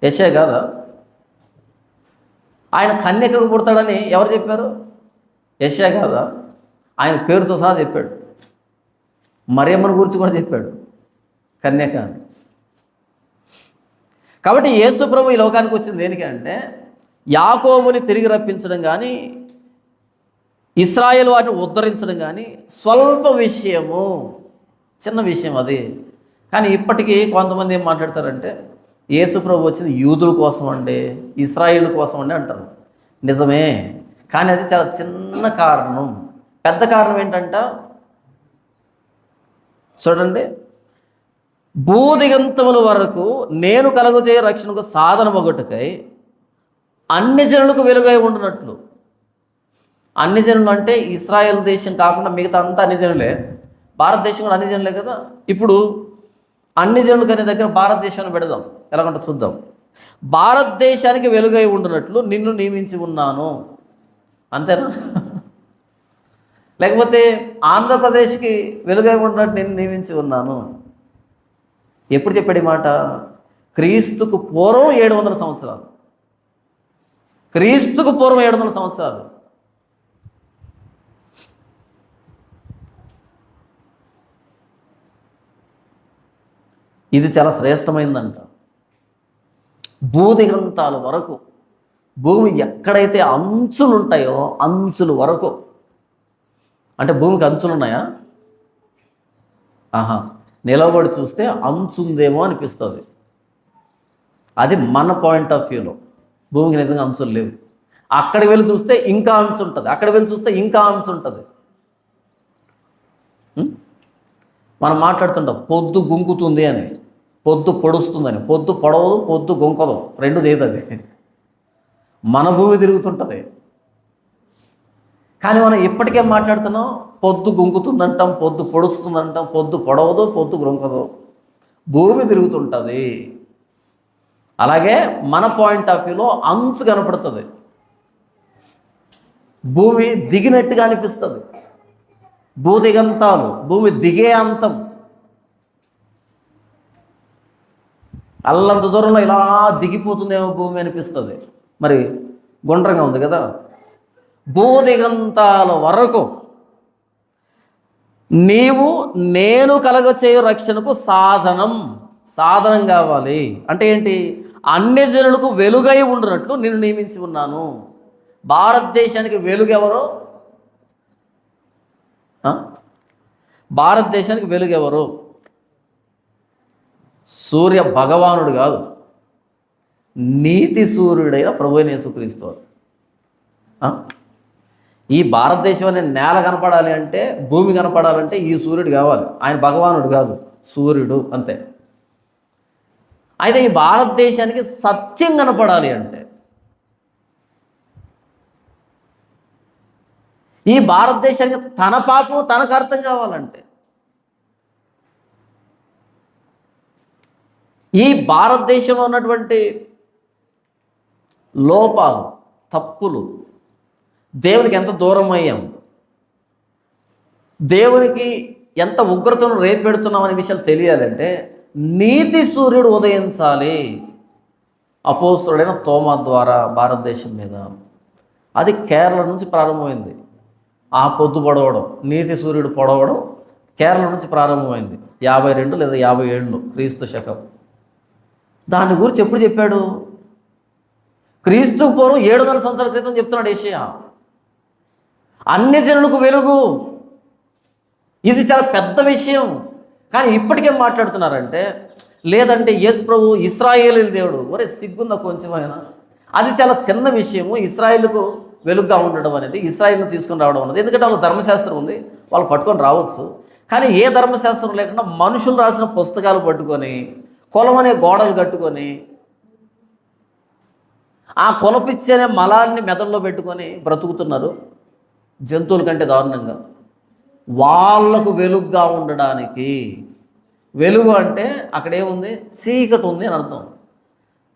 యెషయా కాదా? ఆయన కన్యకకు పుడతాడని ఎవరు చెప్పారు? యెషయా కాదా? ఆయన పేరుతో సహా చెప్పాడు. మరియమ్మను గురించి కూడా చెప్పాడు, కన్యక అని. కాబట్టి యేసు ప్రభు ఈ లోకానికి వచ్చింది దేనికంటే, యాకోబుని తిరిగి రప్పించడం కానీ, ఇశ్రాయేలు వారిని ఉద్ధరించడం కానీ స్వల్ప విషయము, చిన్న విషయం అది. కానీ ఇప్పటికీ కొంతమంది ఏం మాట్లాడతారంటే, యేసు ప్రభు వచ్చింది యూదుల కోసం అండి, ఇశ్రాయేలు కోసం అండి అంటారు. నిజమే, కానీ అది చాలా చిన్న కారణం. పెద్ద కారణం ఏంటంట చూడండి, భూదిగంతముల వరకు నేను కలుగజేయ రక్షణకు సాధనమొగటుకై అన్ని జనులకు వెలుగై ఉండునట్లు. అన్ని జనులు అంటే ఇశ్రాయేల్ దేశం కాకుండా మిగతా అంతా అన్ని జనులే. భారతదేశం కూడా అన్ని జనులే కదా. ఇప్పుడు అన్ని జనులకు అనే దగ్గర భారతదేశాన్ని పెడదాం, ఎలాగంటే చూద్దాం. భారతదేశానికి వెలుగై ఉండునట్లు నిన్ను నియమించి ఉన్నాను, అంతేనా? లేకపోతే ఆంధ్రప్రదేశ్కి వెలుగై ఉండినట్టు నేను నియమించి ఉన్నాను. ఎప్పుడు చెప్పాడు ఈ మాట? క్రీస్తుకు పూర్వం 700 సంవత్సరాలు. క్రీస్తుకు పూర్వం 700 సంవత్సరాలు. ఇది చాలా శ్రేష్టమైందంట. భూదిగంతాల వరకు, భూమి ఎక్కడైతే అంచులు ఉంటాయో అంచుల వరకు. అంటే భూమికి అంచులు ఉన్నాయా? ఆహా, నిలబడి చూస్తే అంచుందేమో అనిపిస్తుంది. అది మన పాయింట్ ఆఫ్ వ్యూలో. భూమికి నిజంగా అంచులు లేవు. అక్కడికి వెళ్ళి చూస్తే ఇంకా అంచు ఉంటుంది, అక్కడికి వెళ్ళి చూస్తే ఇంకా అంచు ఉంటుంది. మనం మాట్లాడుతుంటాం పొద్దు గుంకుతుంది అని, పొద్దు పొడుస్తుందని. పొద్దు పొడవదు, పొద్దు గుంకదు, రెండు చేయదు. అది మన భూమి తిరుగుతుంటుంది. కానీ మనం ఇప్పటికే మాట్లాడుతున్నాం, పొద్దు గుంకుతుందంటాం, పొద్దు పొడుస్తుందంటాం, పొద్దు పొడవదు, పొద్దు గుంకదు, భూమి తిరుగుతుంటుంది. అలాగే మన పాయింట్ ఆఫ్ వ్యూలో అంచు కనపడుతుంది, భూమి దిగినట్టుగా అనిపిస్తుంది. భూదిగంతాలు, భూమి దిగే అంతం. అల్లంత దూరంలో ఇలా దిగిపోతుందేమో భూమి అనిపిస్తుంది. మరి గుండ్రంగా ఉంది కదా. భూదిగంతాల వరకు నీవు నేను కలగచేయు రక్షణకు సాధనం కావాలి. అంటే ఏంటి? అన్ని జనులకు వెలుగై ఉండునట్లు నేను నియమించి ఉన్నాను. భారతదేశానికి వెలుగెవరు? భారతదేశానికి వెలుగెవరు? సూర్య భగవానుడు కాదు, నీతి సూర్యుడైన ప్రభువైన యేసుక్రీస్తు. ఈ భారతదేశం అనే నేల కనపడాలి అంటే, భూమి కనపడాలంటే ఈ సూర్యుడు కావాలి. ఆయన భగవానుడు కాదు, సూర్యుడు అంతే. అయితే ఈ భారతదేశానికి సత్యం కనపడాలి అంటే, ఈ భారతదేశానికి తన పాపం తనకు అర్థం కావాలంటే, ఈ భారతదేశంలో ఉన్నటువంటి లోపాలు, తప్పులు, దేవునికి ఎంత దూరం అయ్యాం, దేవునికి ఎంత ఉగ్రతను రేపెడుతున్నాం అనే విషయాలు తెలియాలంటే నీతి సూర్యుడు ఉదయించాలి. అపోస్తలుడైన తోమా ద్వారా భారతదేశం మీద. అది కేరళ నుంచి ప్రారంభమైంది. ఆ పొద్దు పొడవడం, నీతి సూర్యుడు పొడవడం కేరళ నుంచి ప్రారంభమైంది. 52 లేదా 57 క్రీస్తు శకం. దాని గురించి ఎప్పుడు చెప్పాడు? క్రీస్తుకు పూర్వం 700 సంవత్సరాల క్రితం చెప్తున్నాడు యెషయా. అన్ని జనులకు వెలుగు. ఇది చాలా పెద్ద విషయం. కానీ ఇప్పటికేం మాట్లాడుతున్నారంటే, లేదంటే యేసు ప్రభు ఇశ్రాయేలు దేవుడు. ఒరే సిగ్గుందా కొంచెమైనా? అది చాలా చిన్న విషయము. ఇశ్రాయేలుకు వెలుగుగా ఉండడం అనేది, ఇశ్రాయేల్ను తీసుకొని రావడం అనేది. ఎందుకంటే వాళ్ళు ధర్మశాస్త్రం ఉంది, వాళ్ళు పట్టుకొని రావచ్చు. కానీ ఏ ధర్మశాస్త్రం లేకుండా మనుషులు రాసిన పుస్తకాలు పట్టుకొని, కులం అనే గోడలు కట్టుకొని, ఆ కులపిచ్చి అనే మలాన్ని మెదడులో పెట్టుకొని బ్రతుకుతున్నారు జంతువుల కంటే దారుణంగా. వాళ్ళకు వెలుగుగా ఉండడానికి, వెలుగు అంటే అక్కడేముంది, చీకటి ఉంది అని అర్థం.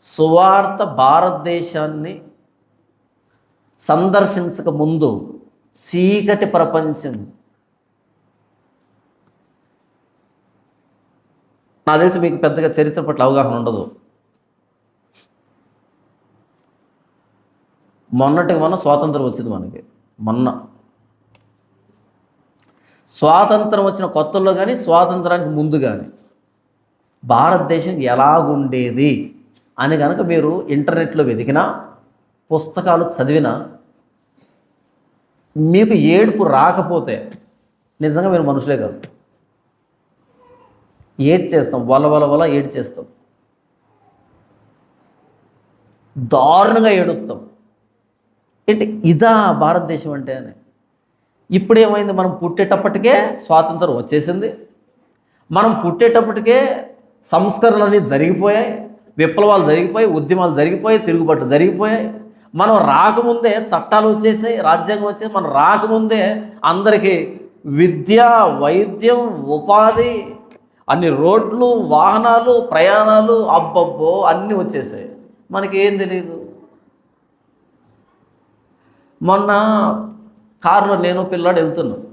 సువార్త భారతదేశాన్ని సందర్శించక ముందు చీకటి ప్రపంచం. నాకు తెలిసి మీకు పెద్దగా చరిత్ర పట్ల అవగాహన ఉండదు. మొన్న స్వాతంత్రం వచ్చింది మనకి. మొన్న స్వాతంత్రం వచ్చిన కొత్తల్లో కానీ స్వాతంత్రానికి ముందు కానీ భారతదేశం ఎలాగుండేది అని కనుక మీరు ఇంటర్నెట్లో వెతికినా, పుస్తకాలు చదివినా, మీకు ఏడుపు రాకపోతే నిజంగా మీరు మనుషులే కాదు. ఏడ్చేస్తాం, వల ఏడ్చేస్తాం, దారుణంగా ఏడుస్తాం. ఏంటి ఇదా భారతదేశం అంటే అని. ఇప్పుడు ఏమైంది, మనం పుట్టేటప్పటికే స్వాతంత్రం వచ్చేసింది, మనం పుట్టేటప్పటికే సంస్కరణలు జరిగిపోయాయి, విప్లవాలు జరిగిపోయాయి, ఉద్యమాలు జరిగిపోయాయి, తిరుగుబాట్లు జరిగిపోయాయి. మనం రాకముందే చట్టాలు వచ్చేసాయి, రాజ్యాంగం వచ్చేసి మనం రాకముందే అందరికీ విద్య, వైద్యం, ఉపాధి, అన్ని రోడ్లు, వాహనాలు, ప్రయాణాలు, అబ్బబ్బో అన్నీ వచ్చేసాయి. మనకి ఏం తెలియదు. మొన్న కారులో నేను పిల్లాడు వెళ్తున్నాను,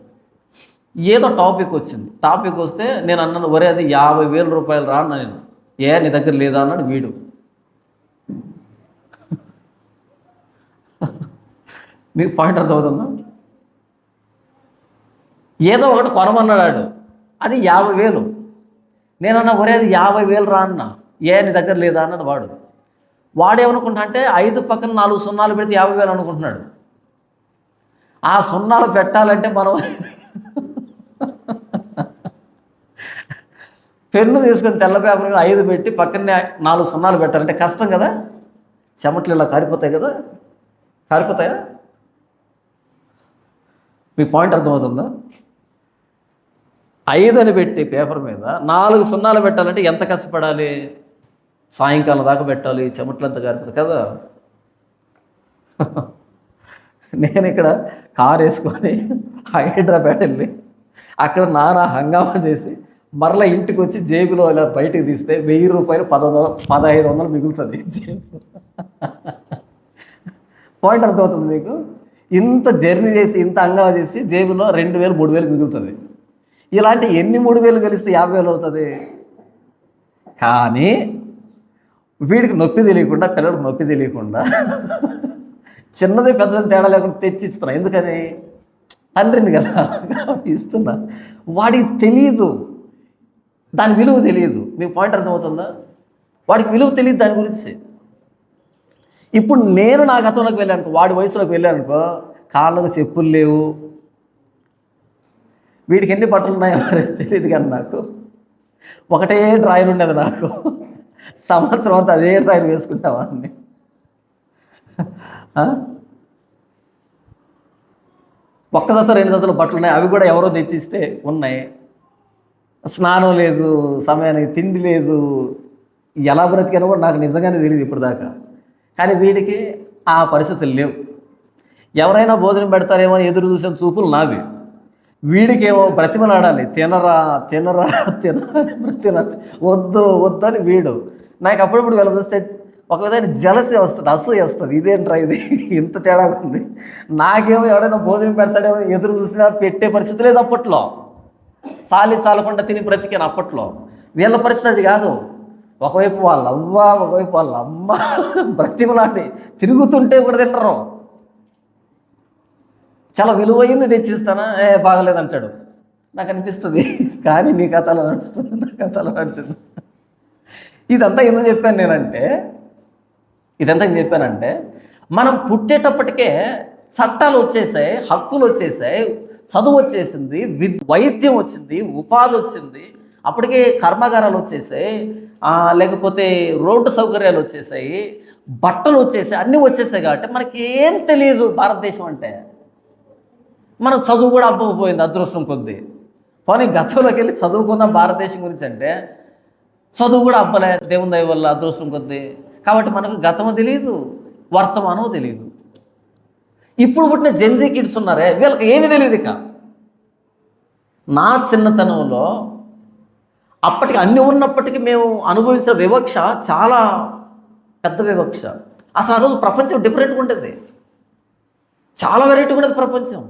ఏదో టాపిక్ వచ్చింది. టాపిక్ వస్తే నేను అన్నాను, ఒరే అది 50,000 రూపాయలు రా అన్న. నేను నీ దగ్గర లేదా అన్నాడు వీడు. మీకు పాయింట్ అర్థమవుతుందా? ఏదో ఒకటి కొనమన్నాడు, అది 50,000. నేనన్నా ఒరే అది 50,000 రా అన్న. నీ దగ్గర లేదా అన్నాడు వాడు. వాడేమనుకుంటా అంటే 5 పక్కన 4 సున్నాలు పెడితే 50,000 అనుకుంటున్నాడు. ఆ సున్నాలు పెట్టాలంటే మనం పెన్ను తీసుకొని తెల్ల పేపర్ మీద 5 పెట్టి పక్కనే 4 సున్నాలు పెట్టాలంటే కష్టం కదా. చెమట్లు ఇలా కారిపోతాయి కదా, కారిపోతాయా? మీకు పాయింట్ అర్థమవుతుందా? 5 అని పెట్టి పేపర్ మీద 4 సున్నాలు పెట్టాలంటే ఎంత కష్టపడాలి? సాయంకాలం దాకా పెట్టాలి, చెమట్లు అంతా కారిపోతాయి కదా. నేను ఇక్కడ కారు వేసుకొని హైదరాబాద్ వెళ్ళి అక్కడ నానా హంగామా చేసి మరలా ఇంటికి వచ్చి జేబులో ఇలా బయటకు తీస్తే 1,000 రూపాయలు 1,500 మిగులుతుంది జేబు. పాయింట్ అర్థమవుతుంది మీకు? ఇంత జర్నీ చేసి, ఇంత హంగామా చేసి జేబులో 2,000, 3,000 మిగులుతుంది. ఇలాంటి ఎన్ని 3,000 కలిస్తే 50,000 అవుతుంది. కానీ వీడికి నొప్పి తెలియకుండా, పిల్లడికి నొప్పి తెలియకుండా చిన్నది పెద్దది తేడా లేకుండా తెచ్చి ఇస్తున్నా. ఎందుకని? తండ్రిని కదా ఇస్తున్నా. వాడికి తెలియదు, దాని విలువ తెలియదు. మీకు పాయింట్ అర్థమవుతుందా? వాడికి విలువ తెలియదు దాని గురించి. ఇప్పుడు నేను నా గతంలోకి వెళ్ళానుకో, వాడి వయసులోకి వెళ్ళానుకో, కాళ్ళకు చెప్పులు లేవు, వీడికి ఎన్ని బట్టలు ఉన్నాయో తెలియదు. కానీ నాకు ఒకటే డ్రాయర్ ఉండేది. నాకు సంవత్సరం అంతా అదే డ్రాయర్ వేసుకుంటావాన్ని. ఒక్క జత 2 జతలు బట్టలు ఉన్నాయి, అవి కూడా ఎవరో తెచ్చిస్తే ఉన్నాయి. స్నానం లేదు, సమయానికి తిండి లేదు, ఎలా బ్రతికానో కూడా నాకు నిజంగానే తెలియదు ఇప్పుడు దాకా. కానీ వీడికి ఆ పరిస్థితులు లేవు. ఎవరైనా భోజనం పెడతారేమో అని ఎదురు చూసిన చూపులు నావి. వీడికేమో బ్రతిమలాడాలి, తినరా తినరా తినరా తినరా, వద్దు వద్దు అని వీడు. నాకు అప్పుడప్పుడు వీళ్ళు చూస్తే ఒక విధంగా జలసి వస్తుంది, అసూయ వస్తుంది. ఇదేంట్రా ఇది, ఇంత తేడా ఉంది. నాకేమో ఎవడైనా భోజనం పెడతాడేమో ఎదురు చూసినా పెట్టే పరిస్థితి లేదు అప్పట్లో. చాలకుండా తిని బ్రతికాను అప్పట్లో. వీళ్ళ పరిస్థితి అది కాదు. ఒకవైపు వాళ్ళ అవ్వ, ఒకవైపు వాళ్ళ అమ్మ బ్రతిమలాడి తిరుగుతుంటే కూడా తినరు. చాలా విలువైంది తెచ్చిస్తానా, బాగలేదంటాడు. నాకు అనిపిస్తుంది, కానీ నీ కథలో నడుస్తుంది, నా కథలో నడుస్తుంది. ఇదంతా ఎందుకు చెప్పానంటే మనం పుట్టేటప్పటికే చట్టాలు వచ్చేసాయి, హక్కులు వచ్చేసాయి, చదువు వచ్చేసింది, వైద్యం వచ్చింది, ఉపాధి వచ్చింది, అప్పటికే కర్మాగారాలు వచ్చేసాయి, లేకపోతే రోడ్డు సౌకర్యాలు వచ్చేసాయి, బట్టలు వచ్చేసాయి, అన్నీ వచ్చేసాయి. కాబట్టి మనకి ఏం తెలియదు భారతదేశం అంటే. మన చదువు కూడా అబ్బకపోయింది అదృష్టం కొద్దీ. పోనీ గతంలోకి వెళ్ళి చదువుకుందాం భారతదేశం గురించి అంటే చదువు కూడా అబ్బలే దేవుని దయ వల్ల అదృష్టం కొద్దీ. కాబట్టి మనకు గతం తెలియదు, వర్తమానం తెలియదు. ఇప్పుడు పుట్టిన జెన్జీ కిడ్స్ ఉన్నారే, వీళ్ళకి ఏమీ తెలియదు. ఇక నా చిన్నతనంలో అప్పటికి అన్ని ఉన్నప్పటికీ మేము అనుభవించిన వివక్ష చాలా పెద్ద వివక్ష. అసలు ఆ రోజు ప్రపంచం డిఫరెంట్గా ఉంటుంది, చాలా వెరైటీగా ఉండేది ప్రపంచం.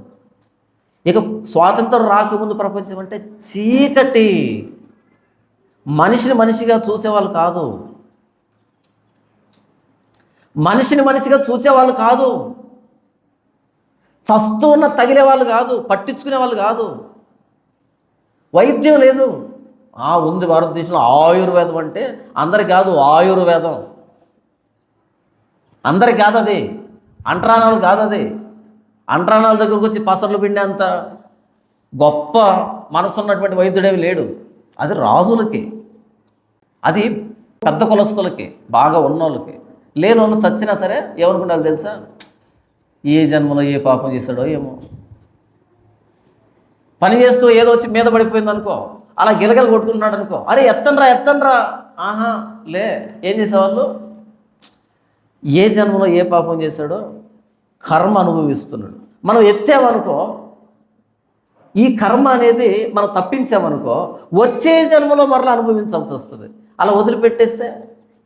ఇక స్వాతంత్రం రాకముందు ప్రపంచం అంటే చీకటి, మనిషిని మనిషిగా చూసేవాళ్ళు కాదు, మనిషిని మనిషిగా చూసేవాళ్ళు కాదు, చస్తూ ఉన్న తగిలేవాళ్ళు కాదు, పట్టించుకునే వాళ్ళు కాదు. వైద్యం లేదు. ఉంది భారతదేశంలో ఆయుర్వేదం అంటే అందరికి కాదు, ఆయుర్వేదం అందరికి కాదు, అది అంటరానాలు కాదు, అది అంటరానాల దగ్గరకు వచ్చి పసర్లు పిండే అంత గొప్ప మనసు ఉన్నటువంటి వైద్యుడేవి లేడు. అది రాజులకి, అది పెద్ద కులస్తులకి, బాగా ఉన్నోళ్ళకి. లేని వాళ్ళు చచ్చినా సరే ఏమనుకుంటారు తెలుసా, ఏ జన్మలో ఏ పాపం చేశాడో ఏమో. పని చేస్తూ ఏదో వచ్చి మీద పడిపోయింది అనుకో, అలా గిలగలు కొట్టుకుంటున్నాడు అనుకో, అరే ఎత్తండ్రా, ఆహా లే. ఏం చేసేవాళ్ళు, ఏ జన్మలో ఏ పాపం చేశాడో కర్మ అనుభవిస్తున్నాడు. మనం ఎత్తామనుకో, ఈ కర్మ అనేది మనం తప్పించామనుకో, వచ్చే జన్మలో మరలా అనుభవించాల్సి వస్తుంది. అలా వదిలిపెట్టేస్తే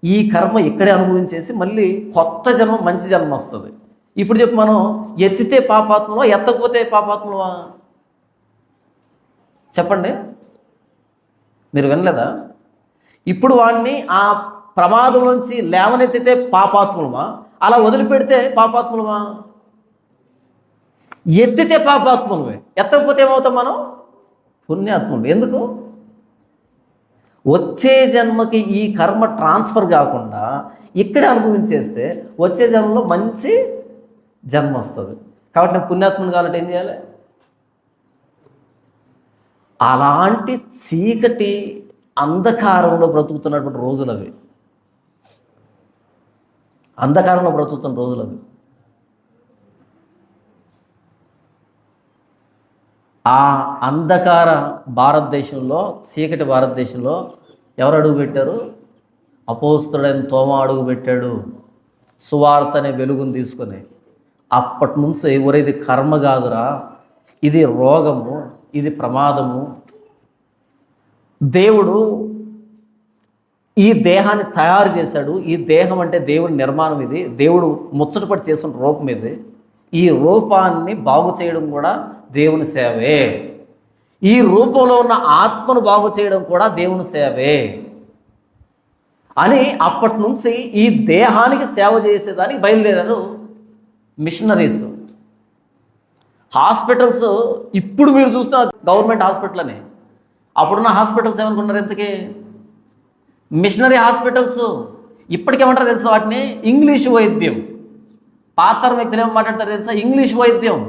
ఈ కర్మ ఇక్కడే అనుభవించేసి మళ్ళీ కొత్త జన్మ, మంచి జన్మ వస్తుంది. ఇప్పుడు చెప్పు, మనం ఎత్తితే పాపాత్మలో, ఎత్తకపోతే పాపాత్మలవా? చెప్పండి, మీరు వినలేదా? ఇప్పుడు వాడిని ఆ ప్రమాదం నుంచి లేవనెత్తితే పాపాత్ములమా, అలా వదిలిపెడితే పాపాత్ములమా? ఎత్తితే పాపాత్ములమే, ఎత్తకపోతే ఏమవుతాం మనం? పుణ్యాత్ములు. ఎందుకు? వచ్చే జన్మకి ఈ కర్మ ట్రాన్స్ఫర్ కాకుండా ఇక్కడే అనుభవించేస్తే వచ్చే జన్మలో మంచి జన్మ వస్తుంది. కాబట్టి నేను పుణ్యాత్ములు కావాలంటే ఏం చేయాలి? అలాంటి చీకటి అంధకారంలో బ్రతుకుతున్నటువంటి రోజులు అవి, అంధకారంలో బ్రతుకుతున్న రోజులు అవి. ఆ అంధకార భారతదేశంలో, చీకటి భారతదేశంలో ఎవరు అడుగు పెట్టారు? అపోస్తలుడైన తోమా అడుగు పెట్టాడు, సువార్త అనే వెలుగును తీసుకొని. అప్పటి నుంచి ఇది కర్మ కాదురా, ఇది రోగము, ఇది ప్రమాదము. దేవుడు ఈ దేహాన్ని తయారు చేశాడు. ఈ దేహం అంటే దేవుని నిర్మాణం, ఇది దేవుడు ముచ్చటపడి చేసిన రూపం ఇది. ఈ రూపాన్ని బాగు చేయడం కూడా దేవుని సేవే. ఈ రూపంలో ఉన్న ఆత్మను బాగు చేయడం కూడా దేవుని సేవే అని అప్పటి నుంచి ఈ దేహానికి సేవ చేసేదానికి బయలుదేరారు మిషనరీస్. హాస్పిటల్స్ ఇప్పుడు మీరు చూస్తున్న గవర్నమెంట్ హాస్పిటల్ అని, అప్పుడున్న హాస్పిటల్స్ ఏమనుకున్నారు? ఎంతకీ మిషనరీ హాస్పిటల్స్. ఇప్పటికేమంటారు తెలుసా వాటిని? ఇంగ్లీష్ వైద్యం. పాతరం వ్యక్తులు ఏమో మాట్లాడతారు తెలుసా? ఇంగ్లీష్ వైద్యం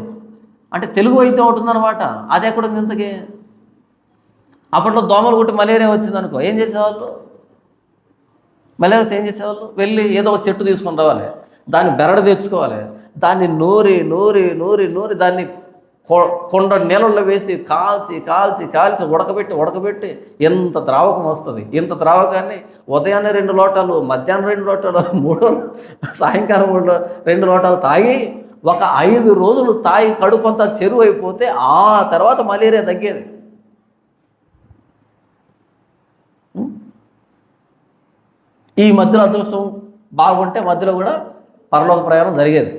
అంటే తెలుగు వైద్యం ఒకటి ఉందన్నమాట. అది ఎక్కడ ఉంది ఇంతకీ? అప్పట్లో దోమలు కొట్టి మలేరియా వచ్చిందనుకో, ఏం చేసేవాళ్ళు? మలేరియా ఏం చేసేవాళ్ళు? వెళ్ళి ఏదో ఒక చెట్టు తీసుకొని రావాలి, దాన్ని బెరడు తెచ్చుకోవాలి, దాన్ని నూరి నూరి నూరి నూరి దాన్ని కొండ నీళ్ళల్లో వేసి కాల్చి కాల్చి కాల్చి ఉడకబెట్టి ఎంత ద్రావకం వస్తుంది. ఇంత ద్రావకాన్ని ఉదయాన్నే 2 లోటాలు, మధ్యాహ్నం 2 లోటాలు, 3 సాయంకాలం 2 లోటాలు తాగి ఒక 5 రోజులు తాగి కడుపంతా చెరువు అయిపోతే ఆ తర్వాత మలేరియా తగ్గేది. ఈ మధ్యలో అదృష్టం బాగుంటే మధ్యలో కూడా పరలోక ప్రయాణం జరిగేది.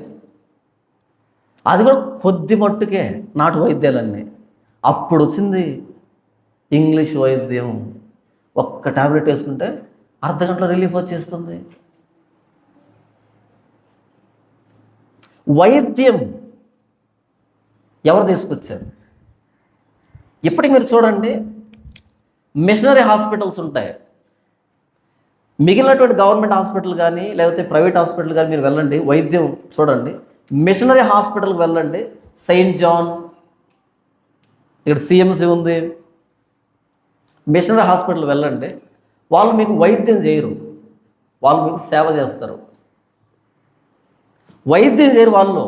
అది కూడా కొద్ది మట్టుకే నాటు వైద్యాలన్నీ. అప్పుడు వచ్చింది ఇంగ్లీష్ వైద్యం. ఒక్క టాబ్లెట్ వేసుకుంటే అర్ధగంటలో రిలీఫ్ వచ్చేస్తుంది. వైద్యం ఎవరు తీసుకొచ్చారు? ఇప్పటికి మీరు చూడండి, మిషనరీ హాస్పిటల్స్ ఉంటాయి. మిగిలినటువంటి గవర్నమెంట్ హాస్పిటల్ కానీ లేకపోతే ప్రైవేట్ హాస్పిటల్ కానీ మీరు వెళ్ళండి, వైద్యం చూడండి. మిషనరీ హాస్పిటల్కి వెళ్ళండి, సెయింట్ జాన్, ఇక్కడ సిఎంసి ఉంది, మిషనరీ హాస్పిటల్ వెళ్ళండి. వాళ్ళు మీకు వైద్యం చేయరు, వాళ్ళు మీకు సేవ చేస్తారు. వైద్యం చేయరు, వాళ్ళు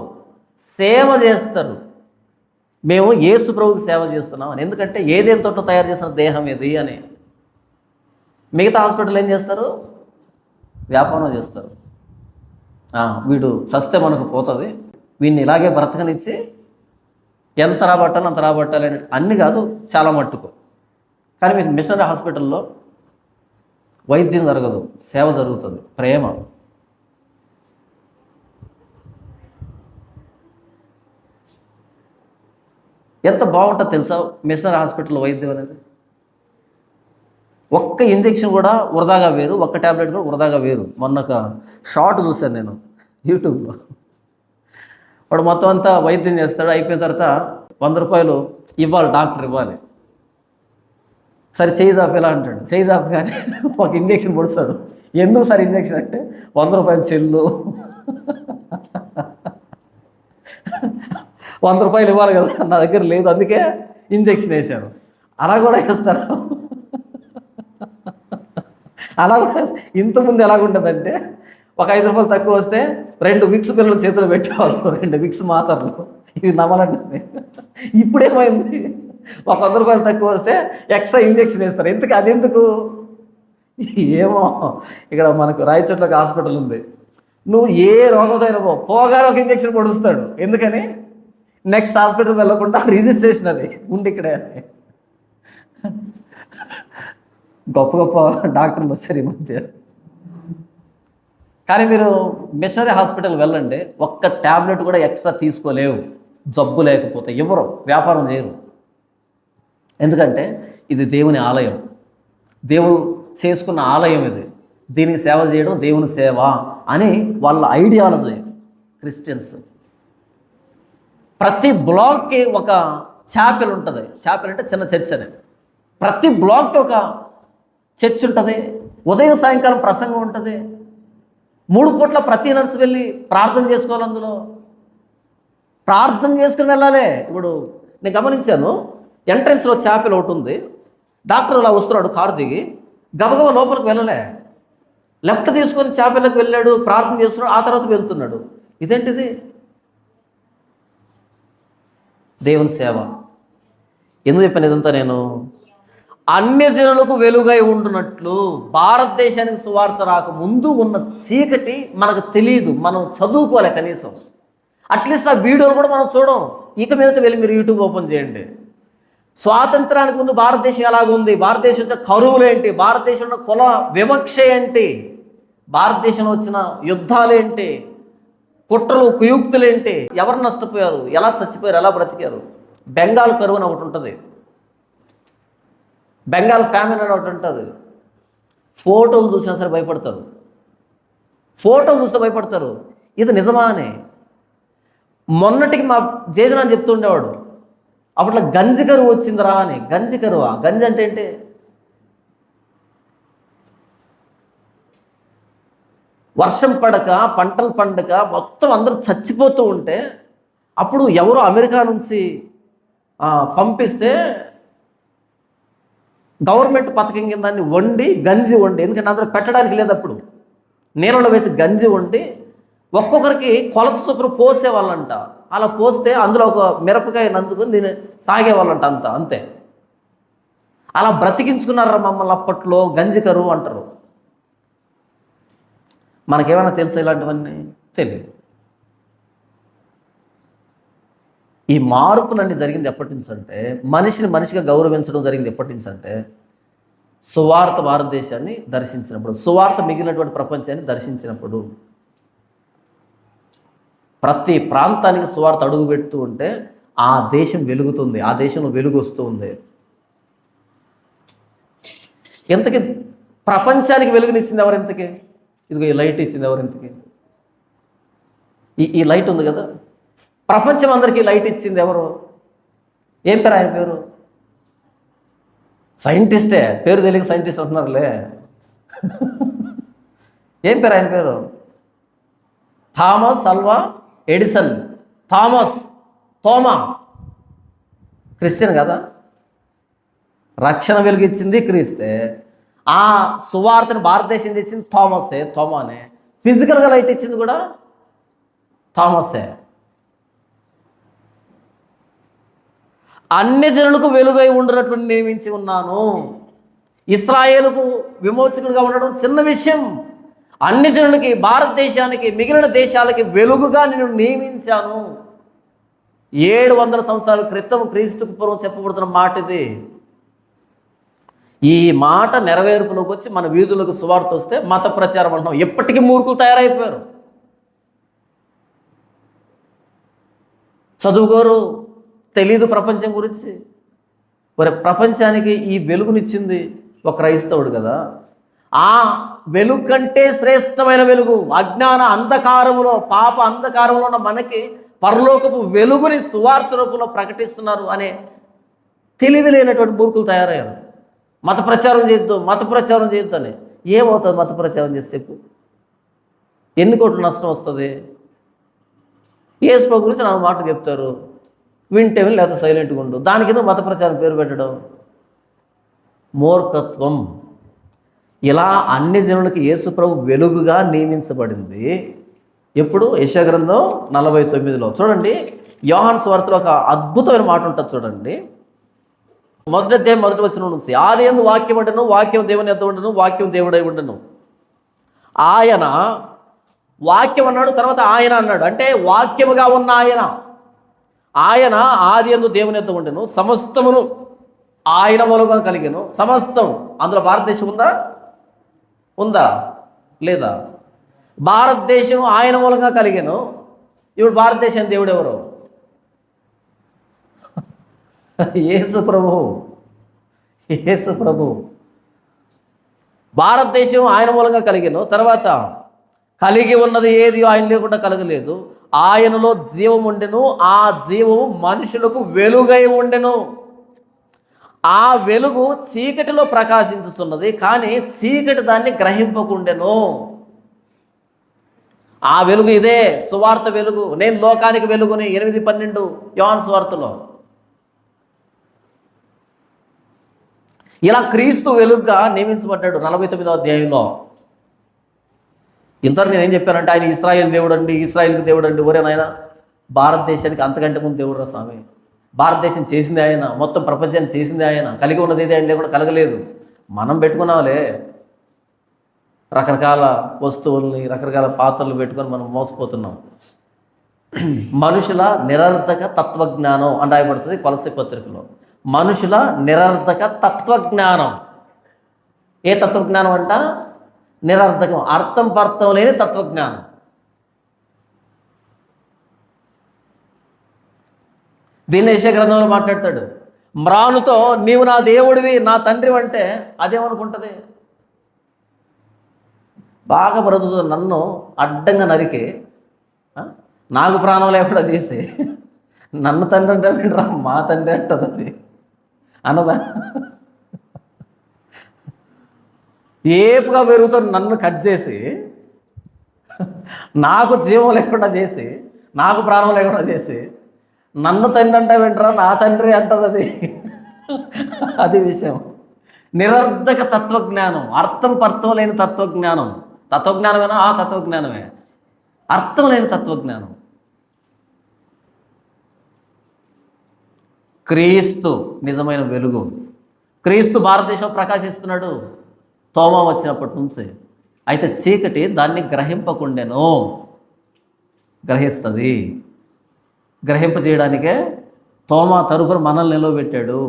సేవ చేస్తారు. మేము యేసు ప్రభువుకి సేవ చేస్తున్నాం అని. ఎందుకంటే ఏదేం తోట తయారు చేసిన దేహం ఇది అని. మిగతా హాస్పిటల్ ఏం చేస్తారు? వ్యాపారం చేస్తారు. వీడు చస్తే మనకు పోతుంది, వీడిని ఇలాగే బ్రతకనిచ్చి ఎంత రాబట్టాలి అంత రాబట్టాలి అని అన్ని కాదు, చాలా మట్టుకు. కానీ మీకు మిషనరీ హాస్పిటల్లో వైద్యం జరగదు, సేవ జరుగుతుంది, ప్రేమ. ఎంత బాగుంటుందో తెలుసా మిషనరీ హాస్పిటల్ వైద్యం అనేది. ఒక్క ఇంజెక్షన్ కూడా వృధాగా వేరు, ఒక్క ట్యాబ్లెట్ కూడా వృధాగా వేరు. మొన్న ఒక షార్ట్ చూశాను నేను యూట్యూబ్లో. వాడు మొత్తం అంతా వైద్యం చేస్తాడు, అయిపోయిన తర్వాత 100 రూపాయలు ఇవ్వాలి, డాక్టర్ ఇవ్వాలి. సరే చేయి జాపేలా అంటాడు, చేయి జాపగానే ఒక ఇంజెక్షన్ పొడుస్తాడు. ఎందుకు సార్ ఇంజెక్షన్ అంటే 100 రూపాయలు చెల్లు, 100 రూపాయలు ఇవ్వాలి కదా, నా దగ్గర లేదు అందుకే ఇంజెక్షన్ వేశాను. అలా కూడా వేస్తారు. అలా కూడా ఇంతకుముందు ఎలాగుంటుందంటే ఒక 5 రూపాయలు తక్కువ వస్తే 2 విక్స్ పిల్లలు చేతులు పెట్టేవాళ్ళు, 2 విక్స్ మాత్రలు. ఇవి నమ్మలంటే ఇప్పుడేమైంది, ఒక 100 రూపాయలు తక్కువ వస్తే ఎక్స్ట్రా ఇంజెక్షన్ వేస్తారు. ఎందుకు, అది ఎందుకు ఏమో. ఇక్కడ మనకు రాయచోట్ల ఒక హాస్పిటల్ ఉంది, నువ్వు ఏ రోగం అయినా పోగానే ఒక ఇంజెక్షన్ పొడుస్తాడు. ఎందుకని, నెక్స్ట్ హాస్పిటల్ వెళ్ళకుండా రిజిస్ట్రేషన్ అది ఉండి ఇక్కడే. గొప్ప గొప్ప డాక్టర్లు వచ్చారు ఈ మధ్య. కానీ మీరు మిషనరీ హాస్పిటల్ వెళ్ళండి, ఒక్క ట్యాబ్లెట్ కూడా ఎక్స్ట్రా తీసుకోలేవు. జబ్బు లేకపోతే ఎవరు వ్యాపారం చేయరు. ఎందుకంటే ఇది దేవుని ఆలయం, దేవుడు చేసుకున్న ఆలయం ఇది. దీనికి సేవ చేయడం దేవుని సేవ అని వాళ్ళ ఐడియాలజీ. క్రిస్టియన్స్ ప్రతి బ్లాక్కి ఒక చాపెల్ ఉంటుంది. చాపెల్ అంటే చిన్న చర్చ్ అని. ప్రతి బ్లాక్కి ఒక చర్చ్ ఉంటుంది. ఉదయం సాయంకాలం ప్రసంగం ఉంటుంది. 3 పూట్ల ప్రతి నర్సు వెళ్ళి ప్రార్థన చేసుకోవాలి. అందులో ప్రార్థన చేసుకుని వెళ్ళాలి. ఇప్పుడు నేను గమనించాను, ఎంట్రన్స్లో చాపెల్ ఒకటి ఉంది. డాక్టర్ అలా వస్తున్నాడు, కారు దిగి గబగబా లోపలికి వెళ్ళలే, లెఫ్ట్ తీసుకొని చాపెల్కి వెళ్ళాడు, ప్రార్థన చేస్తున్నాడు, ఆ తర్వాత వెళ్తున్నాడు. ఇదేంటిది? దేవుని సేవ. ఎందుకు చెప్పాను ఇదంతా నేను? అన్య జనులకు వెలుగై ఉండునట్లు భారతదేశానికి సువార్త రాక ముందు ఉన్న చీకటి మనకు తెలియదు, మనం చదువుకోలే కనీసం. అట్లీస్ట్ ఆ వీడియోలు కూడా మనం చూడం. ఇక మీదట వెళ్ళి మీరు యూట్యూబ్ ఓపెన్ చేయండి. స్వాతంత్రానికి ముందు భారతదేశం ఎలాగుంది, భారతదేశం వచ్చిన కరువులు ఏంటి, భారతదేశంలో కుల వివక్ష ఏంటి, భారతదేశంలో వచ్చిన యుద్ధాలు ఏంటి, కుట్రలు కుయుక్తులు ఏంటి, ఎవరు నష్టపోయారు, ఎలా చచ్చిపోయారు, ఎలా బ్రతికారు. బెంగాల్ కరువు అని ఒకటి ఉంటుంది, బెంగాల్ ఫ్యామిలీ అని ఒకటి ఉంటుంది. ఫోటోలు చూసినా సరే భయపడతారు, ఫోటోలు చూస్తే భయపడతారు. ఇది నిజమా అని. మొన్నటికి మా జేజన చెప్తుండేవాడు, అప్పట్లో గంజి కరువు వచ్చిందిరా అని. గంజి కరువా? గంజి అంటే ఏంటి? వర్షం పడక, పంటలు పండక మొత్తం అందరూ చచ్చిపోతూ ఉంటే అప్పుడు ఎవరో అమెరికా నుంచి పంపిస్తే గవర్నమెంట్ పథకం కింద దాన్ని వండి, గంజి వండి, ఎందుకంటే అందరూ పెట్టడానికి లేదు అప్పుడు, నీళ్ళలో వేసి గంజి వండి ఒక్కొక్కరికి కొలత చొప్పున పోసేవాళ్ళంట. అలా పోస్తే అందులో ఒక మిరపకాయ నంచుకొని దీన్ని తాగేవాళ్ళంట. అంతే. అలా బ్రతికించుకున్నారా మమ్మల్ని అప్పట్లో. గంజి కరువు అంటారు. మనకేమైనా తెలుసా ఇలాంటివన్నీ? తెలియదు. ఈ మార్పులన్నీ జరిగింది ఎప్పటి నుంచి అంటే, మనిషిని మనిషిగా గౌరవించడం జరిగింది ఎప్పటి నుంచి అంటే, సువార్త భారతదేశాన్ని దర్శించినప్పుడు, సువార్త మిగిలినటువంటి ప్రపంచాన్ని దర్శించినప్పుడు. ప్రతి ప్రాంతానికి సువార్త అడుగు పెడుతూ ఉంటే ఆ దేశం వెలుగుతుంది, ఆ దేశంలో వెలుగు వస్తూ ఉంది. ఇంతకీ ప్రపంచానికి వెలుగునిచ్చింది ఎవరు? ఇంతకీ ఇదిగో ఈ లైట్ ఇచ్చింది ఎవరు? ఇంతకీ ఈ లైట్ ఉంది కదా, ప్రపంచం అందరికీ లైట్ ఇచ్చింది ఎవరు? ఏం పేరు ఆయన పేరు? సైంటిస్టే, పేరు తెలియక సైంటిస్ట్ అంటున్నారులే. ఏం పేరు ఆయన పేరు? Thomas Alva Edison. తోమా క్రిస్టియన్ కదా. రక్షణ వెలుగిచ్చింది క్రీస్తే. ఆ సువార్తను భారతదేశం తెచ్చింది తోమానే. ఫిజికల్గా లైట్ ఇచ్చింది కూడా థామసే. అన్ని జనులకు వెలుగై ఉండినటువంటి నియమించి ఉన్నాను. ఇశ్రాయేలుకు విమోచకుడిగా ఉండడం చిన్న విషయం. అన్ని జనులకి, భారతదేశానికి, మిగిలిన దేశాలకి వెలుగుగా నేను నియమించాను. 700 సంవత్సరాల క్రితం క్రీస్తుకు పూర్వం చెప్పబడుతున్న మాట ఇది. ఈ మాట నెరవేర్పులోకి వచ్చి మన వీధులకు సువార్త వస్తే మత ప్రచారం అంటున్నాం. ఎప్పటికీ మూర్ఖులు తయారైపోయారు. చదువుకోరు, తెలీదు ప్రపంచం గురించి. మరి ప్రపంచానికి ఈ వెలుగునిచ్చింది ఒక క్రైస్తవుడు కదా. ఆ వెలుగు కంటే శ్రేష్టమైన వెలుగు, అజ్ఞాన అంధకారంలో, పాప అంధకారంలో ఉన్న మనకి పరలోకపు వెలుగుని సువార్త రూపంలో ప్రకటిస్తున్నారు అనే తెలివి లేనటువంటి మూర్ఖులు తయారయ్యారు. మత ప్రచారం చేయొద్దు, మత ప్రచారం చేయొద్దు అని. ఏమవుతుంది మత ప్రచారం చేస్తే? ఎన్ని కోట్ల నష్టం వస్తుంది? యేసు ప్రభు గురించి 4 మాటలు చెప్తారు, వింటే విని లేకపోతే సైలెంట్గా ఉండు. దాని కింద మత ప్రచారం పేరు పెట్టడం మూర్ఖత్వం. ఇలా అన్ని జనులకి యేసు ప్రభు వెలుగుగా నియమించబడింది. ఎప్పుడు? యెషయా గ్రంథం 49లో చూడండి. యోహాను సువార్తలో ఒక అద్భుతమైన మాట ఉంటుంది చూడండి. మొదటి అధ్యాయం 1వ వచనం నుంచి, ఆదియందు వాక్యం ఉండెను, వాక్యం దేవుని యొద్ద ఉండెను, వాక్యం దేవుడై ఉండెను. ఆయన వాక్యం అన్నాడు, తర్వాత ఆయన అన్నాడు. అంటే వాక్యముగా ఉన్న ఆయన ఆదియందు దేవుని యొద్ద ఉండెను, సమస్తమును ఆయన మూలంగా కలిగెను. సమస్తం, అందులో భారతదేశం ఉందా లేదా? భారతదేశం ఆయన మూలంగా కలిగెను. ఇప్పుడు భారతదేశం దేవుడు ఎవరు? యేసు ప్రభు. భారతదేశం ఆయన మూలంగా కలిగెను. తర్వాత కలిగి ఉన్నది ఏది ఆయన లేకుండా కలగలేదు. ఆయనలో జీవం ఉండెను, ఆ జీవము మనుషులకు వెలుగై ఉండెను. ఆ వెలుగు చీకటిలో ప్రకాశించుతున్నది, కానీ చీకటి దాన్ని గ్రహింపకుండెను. ఆ వెలుగు ఇదే, సువార్త వెలుగు. నేను లోకానికి వెలుగుని 8:12 యోహాను సువార్తలో. ఇలా క్రీస్తు వెలుగుగా నియమించబడ్డాడు 49వ అధ్యాయంలో. ఇంతవరకు నేనేం చెప్పానంటే ఆయన ఇశ్రాయేల్ దేవుడు అండి, ఇశ్రాయేల్కి దేవుడు అండి. ఒరే నాయన, భారతదేశానికి అంతకంటే ముందు దేవుడు రా స్వామి. భారతదేశం చేసింది ఆయన, మొత్తం ప్రపంచాన్ని చేసింది ఆయన. కలిగి ఉన్నది ఏది ఆయన లేకుండా కలగలేదు. మనం పెట్టుకున్నాంలే రకరకాల వస్తువుల్ని, రకరకాల పాత్రలు పెట్టుకొని మనం మోసపోతున్నాం. మనుషుల నిరర్ధక తత్వజ్ఞానం అని రాయబడుతుంది కొలస్సీ పత్రికలో. మనుషుల నిరర్ధక తత్వజ్ఞానం. ఏ తత్వజ్ఞానం అంట? నిరర్ధకం, అర్థం పర్థం లేని తత్వజ్ఞానం. దీన్ని యెషయా గ్రంథంలో మాట్లాడతాడు. మ్రానుతో నీవు నా దేవుడివి, నా తండ్రి అంటే అదేమనుకుంటుంది? బాగా బ్రతుకుతుంది నన్ను అడ్డంగా నరికి నాకు ప్రాణం లేకుండా చేసి నన్ను తండ్రి అంటే వినరా, మా తండ్రి అంటుంది అది అనదా? ఏపుగా పెరుగుతుంది నన్ను కట్ చేసి, నాకు జీవం లేకుండా చేసి, నాకు ప్రాణం లేకుండా చేసి నన్ను తండ్రి అంటే వింటరా, నా తండ్రి అంటది అది విషయం. నిరర్ధక తత్వజ్ఞానం, అర్థం పర్థం లేని తత్వజ్ఞానం. తత్వజ్ఞానమేనా? ఆ తత్వజ్ఞానమే. అర్థం లేని తత్వజ్ఞానం. క్రీస్తు నిజమైన వెలుగు. క్రీస్తు భారతదేశంలో ప్రకాశిస్తున్నాడు తోమా వచ్చినప్పటి నుంచి. అయితే చీకటి దాన్ని గ్రహింపకుండెను. గ్రహిస్తుంది. గ్రహింపజేయడానికే తోమా తరపున మనల్ని నిలవబెట్టాడు.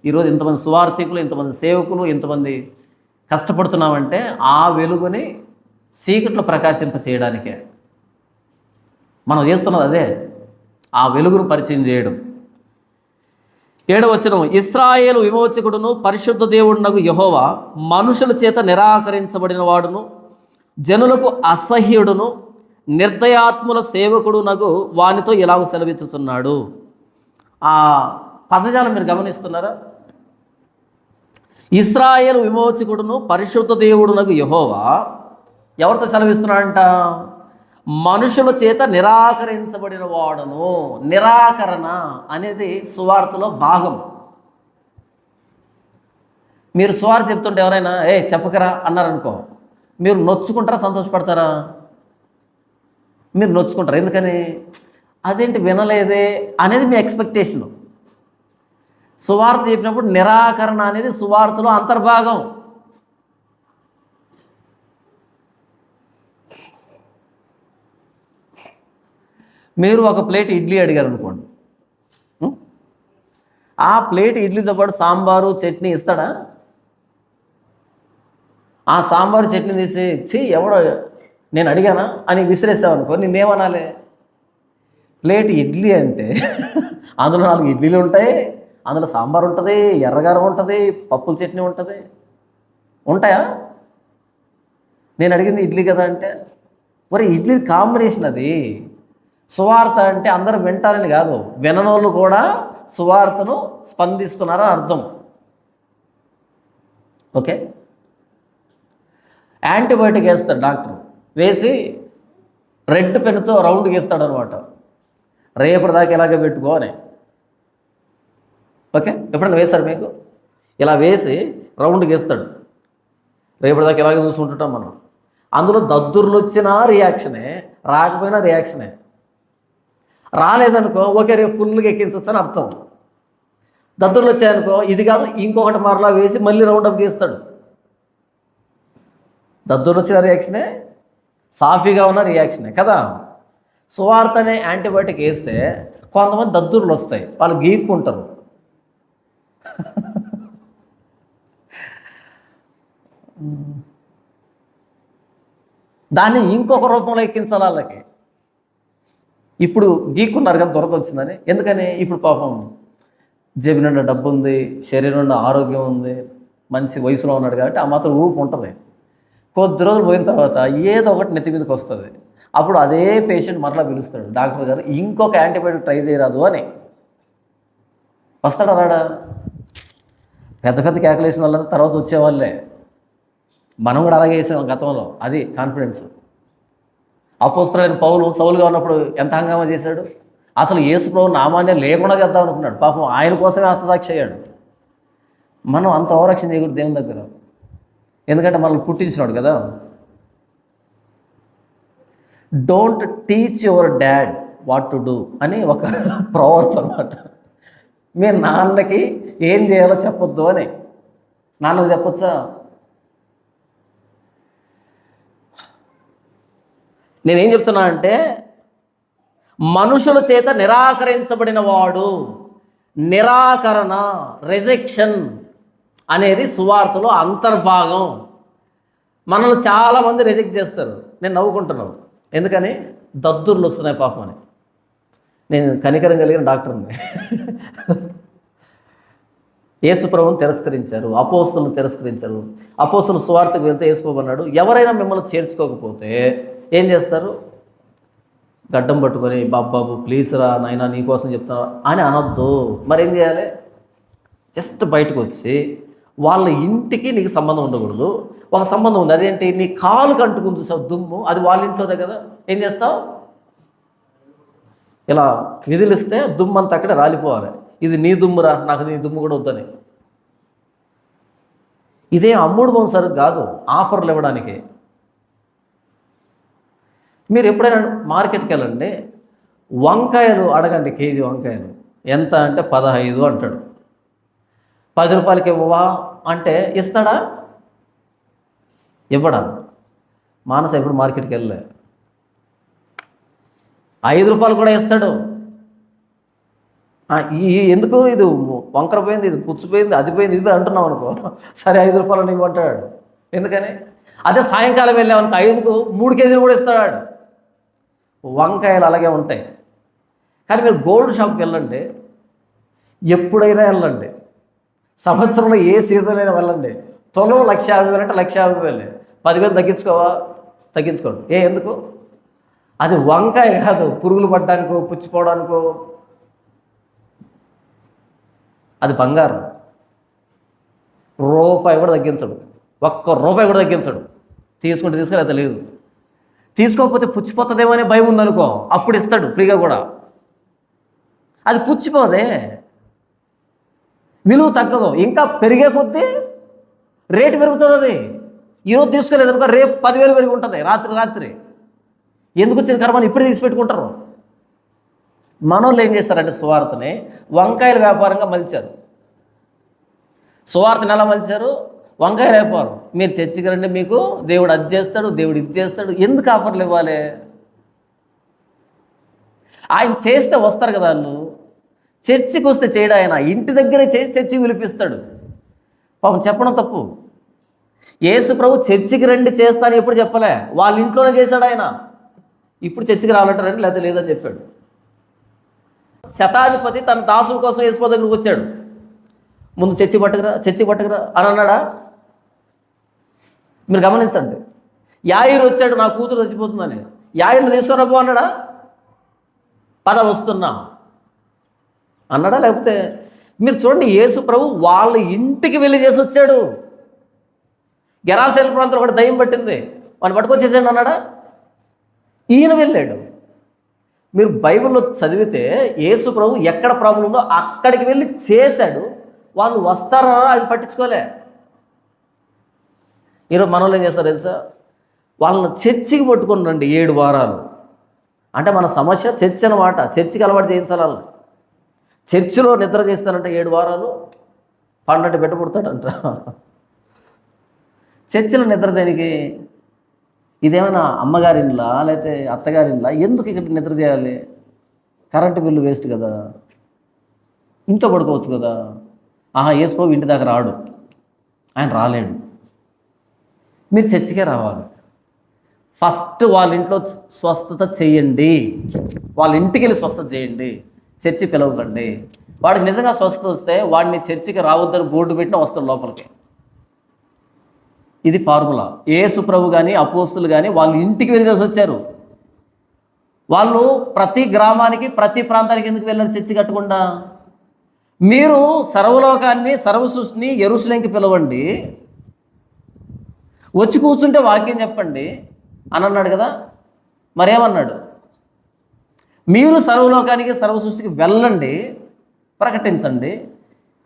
ఈరోజు ఇంతమంది సువార్థికులు, ఇంతమంది సేవకులు, ఇంతమంది కష్టపడుతున్నామంటే ఆ వెలుగుని చీకట్లో ప్రకాశింప చేయడానికే మనం చేస్తున్నది అదే, ఆ వెలుగును పరిచయం చేయడం. 7వ వచనం, ఇశ్రాయేలు విమోచకుడును పరిశుద్ధ దేవుడునగు యెహోవా మనుషుల చేత నిరాకరించబడిన వాడును, జనులకు అసహ్యుడును, నిర్దయాత్ముల సేవకుడునగు వానితో ఇలాగ సెలవిచ్చుతున్నాడు. ఆ పదజాలం మీరు గమనిస్తున్నారా? ఇశ్రాయేలు విమోచకుడును పరిశుద్ధ దేవుడునగు యెహోవా ఎవరితో సెలవిస్తున్నాడంట? మనుషుల చేత నిరాకరించబడిన వాడును. నిరాకరణ అనేది సువార్తలో భాగం. మీరు సువార్త చెప్తుంటే ఎవరైనా చెప్పకరా అన్నారనుకో, మీరు నొచ్చుకుంటారా, సంతోషపడతారా? మీరు నొచ్చుకుంటారు. ఎందుకని? అదేంటి వినలేదే అనేది మీ ఎక్స్పెక్టేషను. సువార్త చెప్పినప్పుడు నిరాకరణ అనేది సువార్తలో అంతర్భాగం. మీరు ఒక ప్లేట్ ఇడ్లీ అడిగారు అనుకోండి, ఉం? ఆ ప్లేట్ ఇడ్లీతో పాటు సాంబారు చట్నీ ఇస్తాడా? ఆ సాంబారు చట్నీ తీసి ఎవడో నేను అడిగానా అని విసిరేసావనుకో, నిన్నేమనాలి? ప్లేట్ ఇడ్లీ అంటే అందులో 4 ఇడ్లీలు ఉంటాయి, అందులో సాంబార్ ఉంటుంది, ఎర్రగారం ఉంటుంది, పప్పుల చట్నీ ఉంటుంది. ఉంటాయా? నేను అడిగింది ఇడ్లీ కదా అంటే, మరి ఇడ్లీ కాంబినేషన్ అది. సువార్త అంటే అందరూ వింటారని కాదు, విననోళ్ళు కూడా సువార్తను స్పందిస్తున్నారని అర్థం. ఓకే, యాంటీబయాటిక్ వేస్తాడు డాక్టర్, వేసి రెడ్ పెన్నుతో రౌండ్ గీస్తాడు అనమాట, రేపటిదాకా ఇలాగే పెట్టుకో అని. ఓకే, ఎప్పుడైనా వేశారు మీకు? ఇలా వేసి రౌండ్ గీస్తాడు, రేపటిదాకా ఇలాగే చూసుకుంటుంటాం మనం. అందులో దద్దుర్లు వచ్చినా రియాక్షనే, రాకపోయినా రియాక్షనే. రాలేదనుకో ఓకే రేపు ఫుల్గా ఎక్కించవచ్చు అని అర్థం. దద్దుర్లు వచ్చాయనుకో ఇది కాదు ఇంకొకటి మరలా వేసి మళ్ళీ రౌండప్ గీస్తాడు. దద్దుర్లు వచ్చిన రియాక్షనే, సాఫీగా ఉన్న రియాక్షనే కదా. సువార్త అనే యాంటీబయాటిక్ వేస్తే కొంతమంది దద్దుర్లు వస్తాయి, వాళ్ళు గీక్కుంటారు. దాన్ని ఇంకొక రూపంలో ఎక్కించాలి వాళ్ళకి. ఇప్పుడు గీక్కున్నారు కదా దురద వచ్చిందని, ఎందుకని? ఇప్పుడు పాపం జేబు నిండా డబ్బు ఉంది, శరీరం నిండా ఆరోగ్యం ఉంది, మంచి వయసులో ఉన్నాడు కాబట్టి ఆ మాత్రం ఊపు ఉంటుంది. కొద్ది రోజులు పోయిన తర్వాత ఏదో ఒకటి నెత్తి మీదకి వస్తుంది. అప్పుడు అదే పేషెంట్ మరలా పిలుస్తాడు, డాక్టర్ గారు ఇంకొక యాంటీబయాటిక్ ట్రై చేయరాదు అని. వస్తాడా రాడా? పెద్ద పెద్ద క్యాకులేషన్ వల్ల తర్వాత వచ్చేవాళ్ళే. మనం కూడా అలాగే చేసాం గతంలో, అది కాన్ఫిడెన్స్. అపోస్తలుడైన పౌలు సౌలుగా ఉన్నప్పుడు ఎంత హంగామా చేశాడు, అసలు యేసు ప్రభు నామాన్నే లేకుండా చేద్దాం అనుకున్నాడు. పాపం ఆయన కోసమే హతసాక్షి అయ్యాడు. మనం అంత ఓవరాక్షన్ చేయకూడదు దేవుని దగ్గర, ఎందుకంటే మనల్ని పుట్టించినాడు కదా. Don't teach your dad what to do అని ఒక ప్రవర్తన అనమాట. మీ నాన్నకి ఏం చేయాలో చెప్పొద్దు అని. నాన్నకు చెప్పొచ్చా? నేనేం చెప్తున్నా అంటే, మనుషుల చేత నిరాకరించబడిన వాడు, నిరాకరణ, రిజెక్షన్ అనేది సువార్తలో అంతర్భాగం. మనల్ని చాలామంది రిజెక్ట్ చేస్తారు. నేను నవ్వుకుంటున్నాను, ఎందుకని? దద్దుర్లు వస్తున్నాయి పాపం అని. నేను కనికరం కలిగిన డాక్టర్ని. యేసు ప్రభువుని తిరస్కరించారు, అపోస్తులను తిరస్కరించారు. అపోస్తులు సువార్తకు వెళ్తే యేసు ప్రభు అన్నాడు, ఎవరైనా మిమ్మల్ని చేర్చుకోకపోతే ఏం చేస్తారు? గడ్డం పట్టుకొని బాబాబు ప్లీజ్ రా నాయనా నీకోసం చెప్తా అని అనొద్దు. మరేం చేయాలి? జస్ట్ బయటకు వచ్చి వాళ్ళ ఇంటికి నీకు సంబంధం ఉండకూడదు. ఒక సంబంధం ఉంది, అదేంటి? నీ కాలు కంటుకుని చూసావు దుమ్ము, అది వాళ్ళ ఇంట్లోదే కదా. ఏం చేస్తావు? ఇలా విదిలిస్తే దుమ్ము అంతా అక్కడే రాలిపోవాలి. ఇది నీ దుమ్మురా, నాకు నీ దుమ్ము కూడా వద్దని. ఇదే అమ్ముడు పోను సరుకు కాదు, ఆఫర్లు ఇవ్వడానికి. మీరు ఎప్పుడైనా మార్కెట్కి వెళ్ళండి, వంకాయలు అడగండి, కేజీ వంకాయలు ఎంత అంటే 15 అంటాడు. 10 రూపాయలకి ఇవ్వవా అంటే ఇస్తాడా? ఇవ్వడా? మానస ఎప్పుడు మార్కెట్కి వెళ్ళలే, 5 రూపాయలు కూడా ఇస్తాడు. ఎందుకు ఇది వంకర పోయింది, ఇది పుచ్చిపోయింది, అది పోయింది, ఇది అంటున్నావు అనుకో, సరే 5 రూపాయలు నీకు అంటాడు. ఎందుకని? అదే సాయంకాలం వెళ్ళామనుకో 5కు 3 కేజీలు కూడా ఇస్తాడు. వంకాయలు అలాగే ఉంటాయి. కానీ మీరు గోల్డ్ షాప్కి వెళ్ళండి, ఎప్పుడైనా వెళ్ళండి, సంవత్సరంలో ఏ సీజన్ అయినా వెళ్ళండి, తులం 1,50,000 అంటే 1,50,000. 10,000 తగ్గించుకోవా? తగ్గించుకోండి. ఎందుకు? అది వంకాయ కాదు, పురుగులు పడ్డానికో పుచ్చిపోవడానికో. అది బంగారం. రూపాయి కూడా తగ్గించడు, ఒక్క రూపాయి కూడా తగ్గించడు. తీసుకుంటే తీసుకుని అది లేదు. తీసుకోకపోతే పుచ్చిపోతుందేమో అనే భయం ఉందనుకో, అప్పుడు ఇస్తాడు ఫ్రీగా కూడా. అది పుచ్చిపోదే, విలువ తగ్గదు, ఇంకా పెరిగే కొద్దీ రేటు పెరుగుతుంది. అది ఈరోజు తీసుకోలేదు అనుకో, రేపు 10,000 పెరిగి ఉంటుంది రాత్రి. ఎందుకు వచ్చిన కర్మని ఇప్పుడు తీసి పెట్టుకుంటారు. మనోళ్ళు ఏం చేస్తారంటే సువార్తని వంకాయల వ్యాపారంగా మలిచారు. సువార్తని ఎలా మలిచారు? వంకాయలు వ్యాపారం. మీరు చర్చికి రండి, మీకు దేవుడు అది చేస్తాడు, దేవుడు ఇది చేస్తాడు. ఎందుకు ఆఫర్లు ఇవ్వాలి? ఆయన చేస్తే వస్తారు కదా వాళ్ళు. చర్చికి వస్తే చేయడు ఆయన, ఇంటి దగ్గరే చేసి చర్చికి పిలిపిస్తాడు. పాపం చెప్పడం తప్పు. యేసు ప్రభు చర్చికి రండి చేస్తాను ఎప్పుడు చెప్పలే, వాళ్ళ ఇంట్లోనే చేశాడు ఆయన. ఇప్పుడు చర్చికి రావాలంటే రండి, లేకపోతే లేదని చెప్పాడు. శతాధిపతి తన దాసుల కోసం యేసు ప్రభు దగ్గరికి వచ్చాడు. ముందు చర్చి పట్టుకురా అని అన్నాడా? మీరు గమనించండి. యాయిరు వచ్చాడు, నా కూతురు చచ్చిపోతుందని. యాయిర్ని తీసుకొని పో అన్నాడా? పద వస్తున్నా అన్నాడా? లేకపోతే మీరు చూడండి, యేసు ప్రభు వాళ్ళ ఇంటికి వెళ్ళి చేసి వచ్చాడు. గెరాసేన ప్రాంతంలో ఒకటి దయ్యం పట్టింది, వాడిని పట్టుకొచ్చేసాడు అన్నాడా? ఈయన వెళ్ళాడు. మీరు బైబిల్లో చదివితే యేసు ప్రభు ఎక్కడ ప్రాబ్లం ఉందో అక్కడికి వెళ్ళి చేశాడు. వాళ్ళు వస్తారా ఆయన పట్టించుకోలే. ఈరోజు మనోళ్ళు ఏం చేస్తారు తెలుసా? వాళ్ళని చర్చికి పట్టుకొని రండి 7 వారాలు అంటే మన సమస్య చర్చ్ అన్నమాట. చర్చికి అలవాటు చేయించాలి వాళ్ళని. చర్చిలో నిద్ర చేస్తానంటే 7 వారాలు పండంటే బిడ్డ పుడతాడంట. చర్చిలో నిద్ర దేనికి? ఇదేమైనా అమ్మగారిన్లా లేకపోతే అత్తగారిన్లా? ఎందుకు ఇక్కడ నిద్ర చేయాలి? కరెంటు బిల్లు వేస్ట్ కదా, ఇంట్లో పడుకోవచ్చు కదా. యేసు ప్రభు ఇంటి దాకా రాడు, ఆయన రాలేడు. మీరు చర్చికే రావాలి. ఫస్ట్ వాళ్ళ ఇంట్లో స్వస్థత చేయండి, వాళ్ళ ఇంటికి వెళ్ళి స్వస్థత చేయండి, చర్చి పిలవకండి. వాడికి నిజంగా స్వస్థత వస్తే వాడిని చర్చికి రావద్దని బోర్డు పెట్టినా వస్తాడు లోపలికి. ఇది ఫార్ములా. యేసు ప్రభు కానీ అపోస్తులు కానీ వాళ్ళ ఇంటికి వెళ్ళి చేసి వచ్చారు. వాళ్ళు ప్రతి గ్రామానికి ప్రతి ప్రాంతానికి ఎందుకు వెళ్ళారు చర్చి కట్టకుండా? మీరు సర్వలోకాన్ని సర్వ సృష్టిని యెరూషలేముకి పిలవండి, వచ్చి కూర్చుంటే వాక్యం చెప్పండి అని అన్నాడు కదా. మరేమన్నాడు? మీరు సర్వలోకానికి సర్వ సృష్టికి వెళ్ళండి, ప్రకటించండి,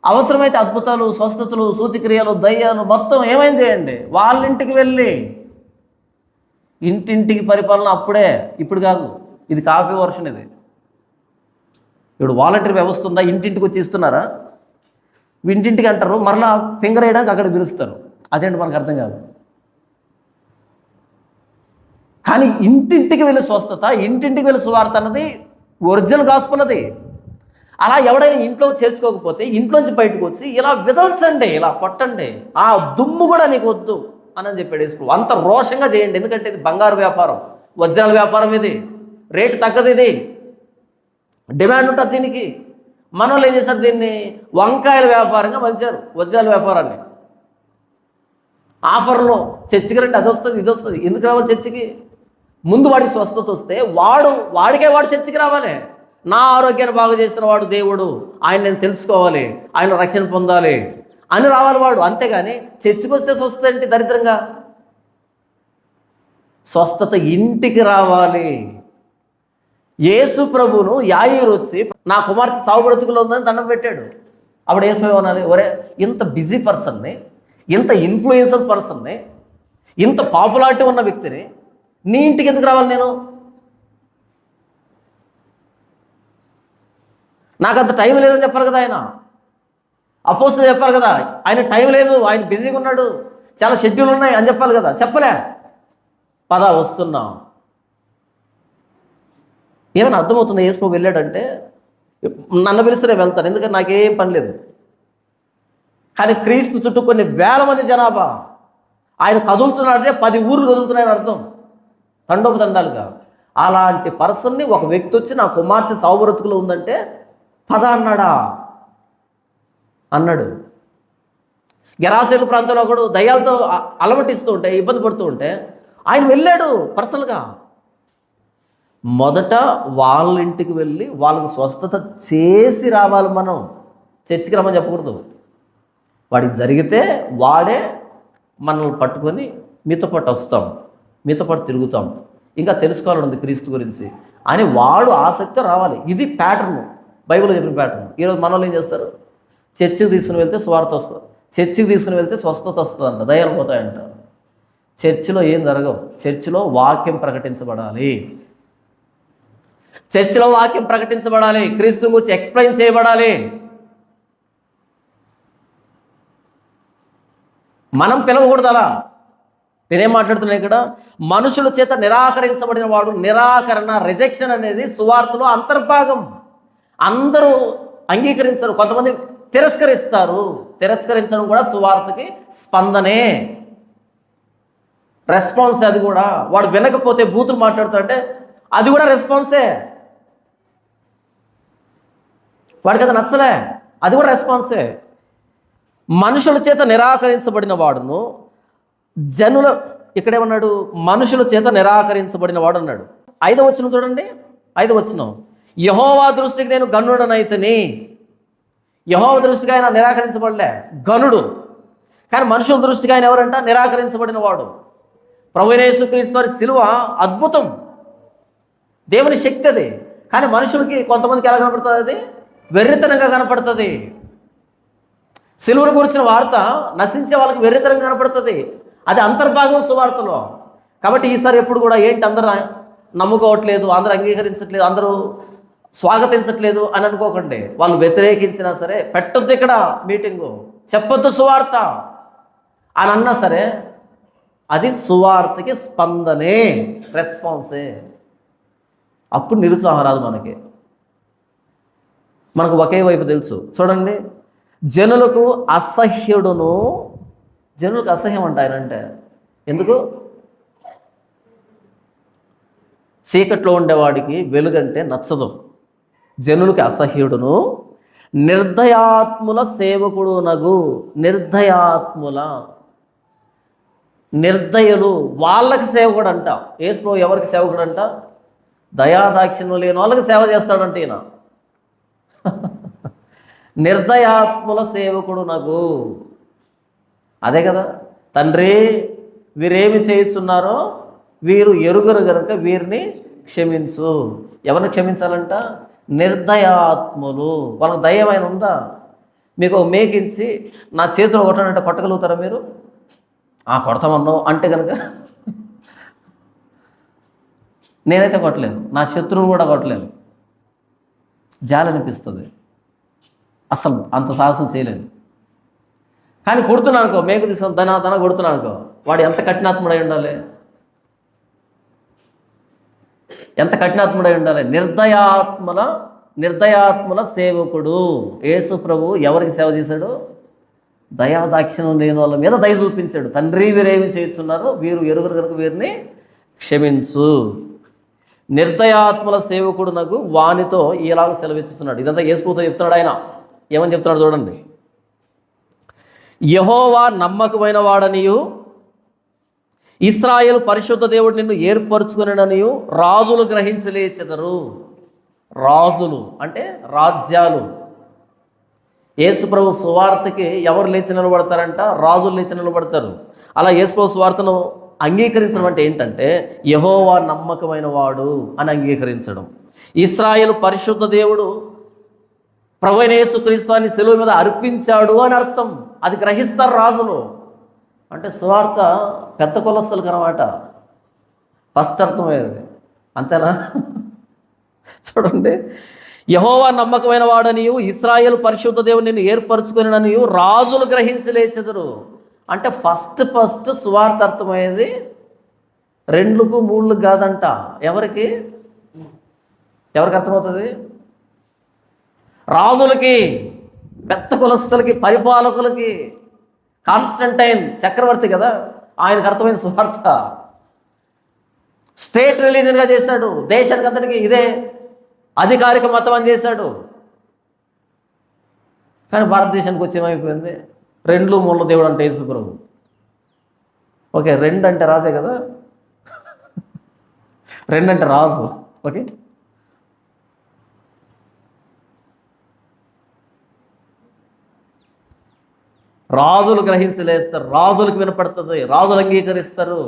అవసరమైతే అద్భుతాలు, స్వస్థతలు, సూచక్రియలు, దయ్యాలు మొత్తం ఏమైనా చేయండి. వాళ్ళ ఇంటికి వెళ్ళి ఇంటింటికి పరిపాలన అప్పుడే, ఇప్పుడు కాదు. ఇది కాపీ వర్షన్. ఇది ఇప్పుడు వాలంటీర్ వ్యవస్థ ఉందా? ఇంటింటికి వచ్చి ఇస్తున్నారా? ఇంటింటికి అంటారు, మరలా ఫింగర్ వేయడానికి అక్కడ పిలుస్తారు. అదేంటి మనకు అర్థం కాదు. కానీ ఇంటింటికి వెళ్ళి స్వస్థత, ఇంటింటికి వెళ్ళి సువార్త అన్నది ఒరిజినల్ గాస్పెల్. అది అలా ఎవడైనా ఇంట్లో చేర్చుకోకపోతే ఇంట్లోంచి బయటకు వచ్చి ఇలా విదల్చండి, ఇలా కొట్టండి, ఆ దుమ్ము కూడా నీకు వద్దు అని చెప్పాడు యేసు. అంత రోషంగా చేయండి. ఎందుకంటే ఇది బంగారు వ్యాపారం, వజ్రాల వ్యాపారం. ఇది రేటు తగ్గదు, ఇది డిమాండ్ ఉంటుంది దీనికి. మన వాళ్ళు ఏం చేశారు? దీన్ని వంకాయల వ్యాపారంగా మలిచారు, వజ్రాల వ్యాపారాన్ని. ఆఫర్లో చర్చికి రండి, అది వస్తుంది, ఇది వస్తుంది. ఎందుకు రావాలి చర్చికి? ముందు వాడికి స్వస్థత వస్తే వాడికే చర్చికి రావాలి. నా ఆరోగ్యాన్ని బాగు చేసిన వాడు దేవుడు, ఆయన నేను తెలుసుకోవాలి, ఆయన రక్షణ పొందాలి అని రావాలి వాడు. అంతేగాని చర్చికి వస్తే స్వస్థత ఏంటి? దరిద్రంగా. స్వస్థత ఇంటికి రావాలి. యేసు ప్రభువును యాయీరు వచ్చి నా కుమార్తె సావు బ్రతుకులో ఉందని దండం పెట్టాడు. అప్పుడు యేసు ప్రభు అనాలి, ఒరే ఇంత బిజీ పర్సన్ని, ఇంత ఇన్ఫ్లుయెన్సర్ పర్సన్ని, ఇంత పాపులారిటీ ఉన్న వ్యక్తిని నీ ఇంటికి ఎందుకు రావాలి నేను? నాకు అంత టైం లేదని చెప్పాలి కదా ఆయన. అపోస్తులు చెప్పాలి కదా, ఆయన టైం లేదు, ఆయన బిజీగా ఉన్నాడు, చాలా షెడ్యూల్ ఉన్నాయి అని చెప్పాలి కదా. చెప్పలే. పద వస్తున్నా. ఏమైనా అర్థమవుతుంది? యేసు ప్రభు వెళ్ళాడంటే నన్ను పిలిస్తే వెళ్తాను, ఎందుకంటే నాకేం పని లేదు. కానీ క్రీస్తు చుట్టూ కొన్ని వేల మంది జనాభా. ఆయన కదులుతున్నాడంటే 10 ఊర్లు కదులుతున్నాయని అర్థం, తండోపతండాలుగా. అలాంటి పర్సన్ని ఒక వ్యక్తి వచ్చి నా కుమార్తె సావు బ్రతుకులో ఉందంటే పద అన్నాడు. గెరాసేను ప్రాంతంలో ఒకడు దయ్యాలతో అలమటిస్తూ ఉంటే, ఇబ్బంది పడుతూ ఉంటే ఆయన వెళ్ళాడు పర్సనల్గా. మొదట వాళ్ళ ఇంటికి వెళ్ళి వాళ్ళకు స్వస్థత చేసి రావాలి. మనం చర్చికి రమ్మని చెప్పకూడదు. వాడికి జరిగితే వాడే మనల్ని పట్టుకొని మీతో పాటు వస్తాం, మీతో పాటు తిరుగుతాం, ఇంకా తెలుసుకోవాలని ఉంది క్రీస్తు గురించి అని వాడు ఆసక్తి రావాలి. ఇది ప్యాటర్న్, బైబిల్లో చెప్పిన ప్యాటర్న్. ఈరోజు మన వాళ్ళు ఏం చేస్తారు? చర్చికి తీసుకుని వెళ్తే స్వార్థ వస్తుంది, చర్చికి తీసుకుని వెళ్తే స్వస్థత వస్తుందంట, దయ్యాలు పోతాయంట. చర్చిలో ఏం జరగవు. చర్చిలో వాక్యం ప్రకటించబడాలి, చర్చిలో వాక్యం ప్రకటించబడాలి, క్రీస్తు గురించి ఎక్స్ప్లెయిన్ చేయబడాలి. మనం పిలవకూడదు అలా. నేనేం మాట్లాడుతున్నాను ఇక్కడ? మనుషుల చేత నిరాకరించబడిన వాడు, నిరాకరణ, రిజెక్షన్ అనేది సువార్తలో అంతర్భాగం. అందరూ అంగీకరించరు, కొంతమంది తిరస్కరిస్తారు. తిరస్కరించడం కూడా సువార్తకి స్పందనే, రెస్పాన్స్. అది కూడా వాడు వినకపోతే బూతులు మాట్లాడుతాడంటే అది కూడా రెస్పాన్సే. వాడికి అది నచ్చలే, అది కూడా రెస్పాన్సే. మనుషుల చేత నిరాకరించబడిన వాడును జనుల, ఇక్కడేమన్నాడు? మనుషుల చేత నిరాకరించబడిన వాడు అన్నాడు. 5వ వచనం చూడండి, 5వ వచనం. యెహోవా దృష్టికి నేను గనుడనైతిని. యెహోవా దృష్టికి ఆయన నిరాకరించబడలే, గనుడు. కానీ మనుషుల దృష్టికి ఆయన ఎవరంట? నిరాకరించబడిన వాడు. ప్రభువైన యేసుక్రీస్తు వారి సిలువ అద్భుతం, దేవుని శక్తి అది. కానీ మనుషులకి కొంతమందికి ఎలా కనపడుతుంది? అది వెర్రితనంగా కనపడుతుంది. సిలువను గురించిన వార్త నశించే వాళ్ళకి వెర్రితనంగా కనపడుతుంది. అది అంతర్భాగం సువార్తలో. కాబట్టి ఈసారి ఎప్పుడు కూడా ఏంటి అందరూ నమ్ముకోవట్లేదు, అందరూ అంగీకరించట్లేదు, అందరూ స్వాగతించట్లేదు అని అనుకోకండి. వాళ్ళు వ్యతిరేకించినా సరే, పెట్టొద్దు ఇక్కడ మీటింగు, చెప్పొద్దు సువార్త అని అన్నా సరే, అది సువార్తకి స్పందనే, రెస్పాన్సే. అప్పుడు నిరుత్సాహం రాదు మనకు ఒకే వైపు తెలుసు. చూడండి, జనులకు అసహ్యుడును. జనులకు అసహ్యం అంట ఆయన అంటే. ఎందుకు? చీకట్లో ఉండేవాడికి వెలుగంటే నచ్చదు. జనులకి అసహ్యుడును, నిర్దయాత్ముల సేవకుడు నగు. నిర్దయులు, వాళ్ళకి సేవకుడు అంట. యేసు ఎవరికి సేవకుడు అంట? దయాదాక్షిణ్యం లేని వాళ్ళకి సేవ చేస్తాడంట ఈయన. నిర్దయాత్ముల సేవకుడు నగు. అదే కదా, తండ్రి వీరేమి చేయుచున్నారో వీరు ఎరుగరు గనుక వీరిని క్షమించు. ఎవరిని క్షమించాలంట? నిర్దయాత్ములు. వాళ్ళకి దయమైన ఉందా? మీకు మేకించి నా చేతిలో కొట్టానంటే కొట్టగలుగుతారా మీరు? కొడతామన్నావు అంటే కనుక నేనైతే కొట్టలేను, నా శత్రువును కూడా కొట్టలేను. జాలి అనిపిస్తుంది, అసలు అంత సాహసం చేయలేను. కానీ కొడుతున్నాను అనుకో, మేకు తీసుకొని తన కొడుతున్నాను అనుకో, వాడు ఎంత కఠినాత్ముడై ఉండాలి, ఎంత కఠినాత్ముడై ఉండాలి. నిర్దయాత్ముల సేవకుడు. యేసు ప్రభు ఎవరికి సేవ చేశాడు? దయాదాక్షిణ్యం లేని వాళ్ళ మీద దయ చూపించాడు. తండ్రి వీరేమి చేస్తున్నారు, వీరు ఎరుగురు కనుక వీరిని క్షమించు. నిర్దయాత్ముల సేవకుడు నాకు వానితో ఇలాగ సెలవిస్తున్నాడు. ఇదంతా యేసుతో చెప్తున్నాడు. ఆయన ఏమని చెప్తున్నాడు చూడండి. యెహోవా నమ్మకమైన వాడనియు ఇశ్రాయేలు పరిశుద్ధ దేవుడు నిన్ను ఏర్పరచుకుననియు రాజులు గ్రహించలేచెదరు. రాజులు అంటే రాజ్యాలు. యేసు ప్రభు సువార్తకి ఎవరు లేచి నిలబడతారంట? రాజులు లేచి నిలబడతారు. అలా యేసు ప్రభు సువార్తను అంగీకరించడం అంటే ఏంటంటే యెహోవా నమ్మకమైన వాడు అని అంగీకరించడం. ఇశ్రాయేలు పరిశుద్ధ దేవుడు ప్రభువైన యేసుక్రీస్తుని శిలువ మీద అర్పించాడు అని అర్థం. అది గ్రహిస్తారు రాజులు. అంటే సువార్త పెద్ద కులస్తులకు అన్నమాట. ఫస్ట్ అర్థమయ్యేది అంతేనా? చూడండి, యెహోవా నమ్మకమైన వాడనియు ఇశ్రాయేలు పరిశుద్ధ దేవుడు నిన్ను ఏర్పరచుకుననియు రాజులు గ్రహించలేచెదరు. అంటే ఫస్ట్ సువార్త అర్థమయ్యేది 2కు 3కు కాదంట. ఎవరికి అర్థమవుతుంది? రాజులకి, పెద్ద కులస్తులకి, పరిపాలకులకి. కాన్స్టంటైన్ చక్రవర్తి కదా, ఆయనకు అర్థమైన సువార్త. స్టేట్ రిలీజన్గా చేశాడు, దేశానికి అంతటికి ఇదే అధికారిక మతం అని చేశాడు. కానీ భారతదేశానికి వచ్చి ఏమైపోయింది? 2 3 దేవుడు అంటే యేసు ప్రభు. ఓకే, 2 అంటే రాజే కదా, 2 అంటే రాజు. ఓకే, రాజులు గ్రహించలేస్తారు, రాజులకు వినపడుతుంది, రాజులు అంగీకరిస్తారు.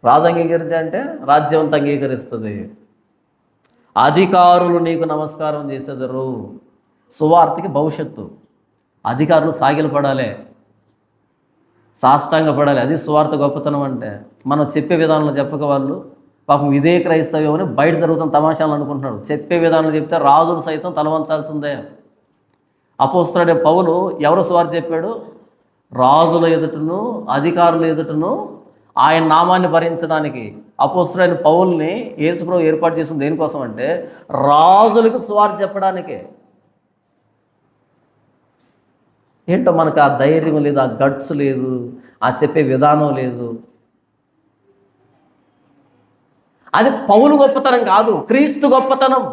రాజు అంగీకరించాలంటే రాజ్యం అంతా అంగీకరిస్తుంది. అధికారులు నీకు నమస్కారం చేసేదరు. సువార్తకి భవిష్యత్తు. అధికారులు సాగిలపడాలి, సాష్టాంగపడాలి. అది సువార్త గొప్పతనం అంటే. మనం చెప్పే విధానంలో చెప్పక వాళ్ళు పాపం ఇదే క్రైస్తవ్యం అని బయట జరుగుతున్న తమాషాలు అనుకుంటున్నాడు. చెప్పే విధానంలో చెప్తే రాజులు సైతం తలవంచాల్సిందే. అపోస్తలుడైన పౌలు ఎవరు సువార్త చెప్పాడు? రాజుల ఎదుటను అధికారుల ఎదుటను ఆయన నామాన్ని భరించడానికి అపోస్తలుడైన పౌల్ని యేసుప్రభు ఏర్పాటు చేసింది దేనికోసం అంటే రాజులకు సువార్త చెప్పడానికే. ఏంటో మనకు ఆ ధైర్యం లేదు, ఆ గట్స్ లేదు, ఆ చెప్పే విధానం లేదు. అది పౌలు గొప్పతనం కాదు, క్రీస్తు గొప్పతనం.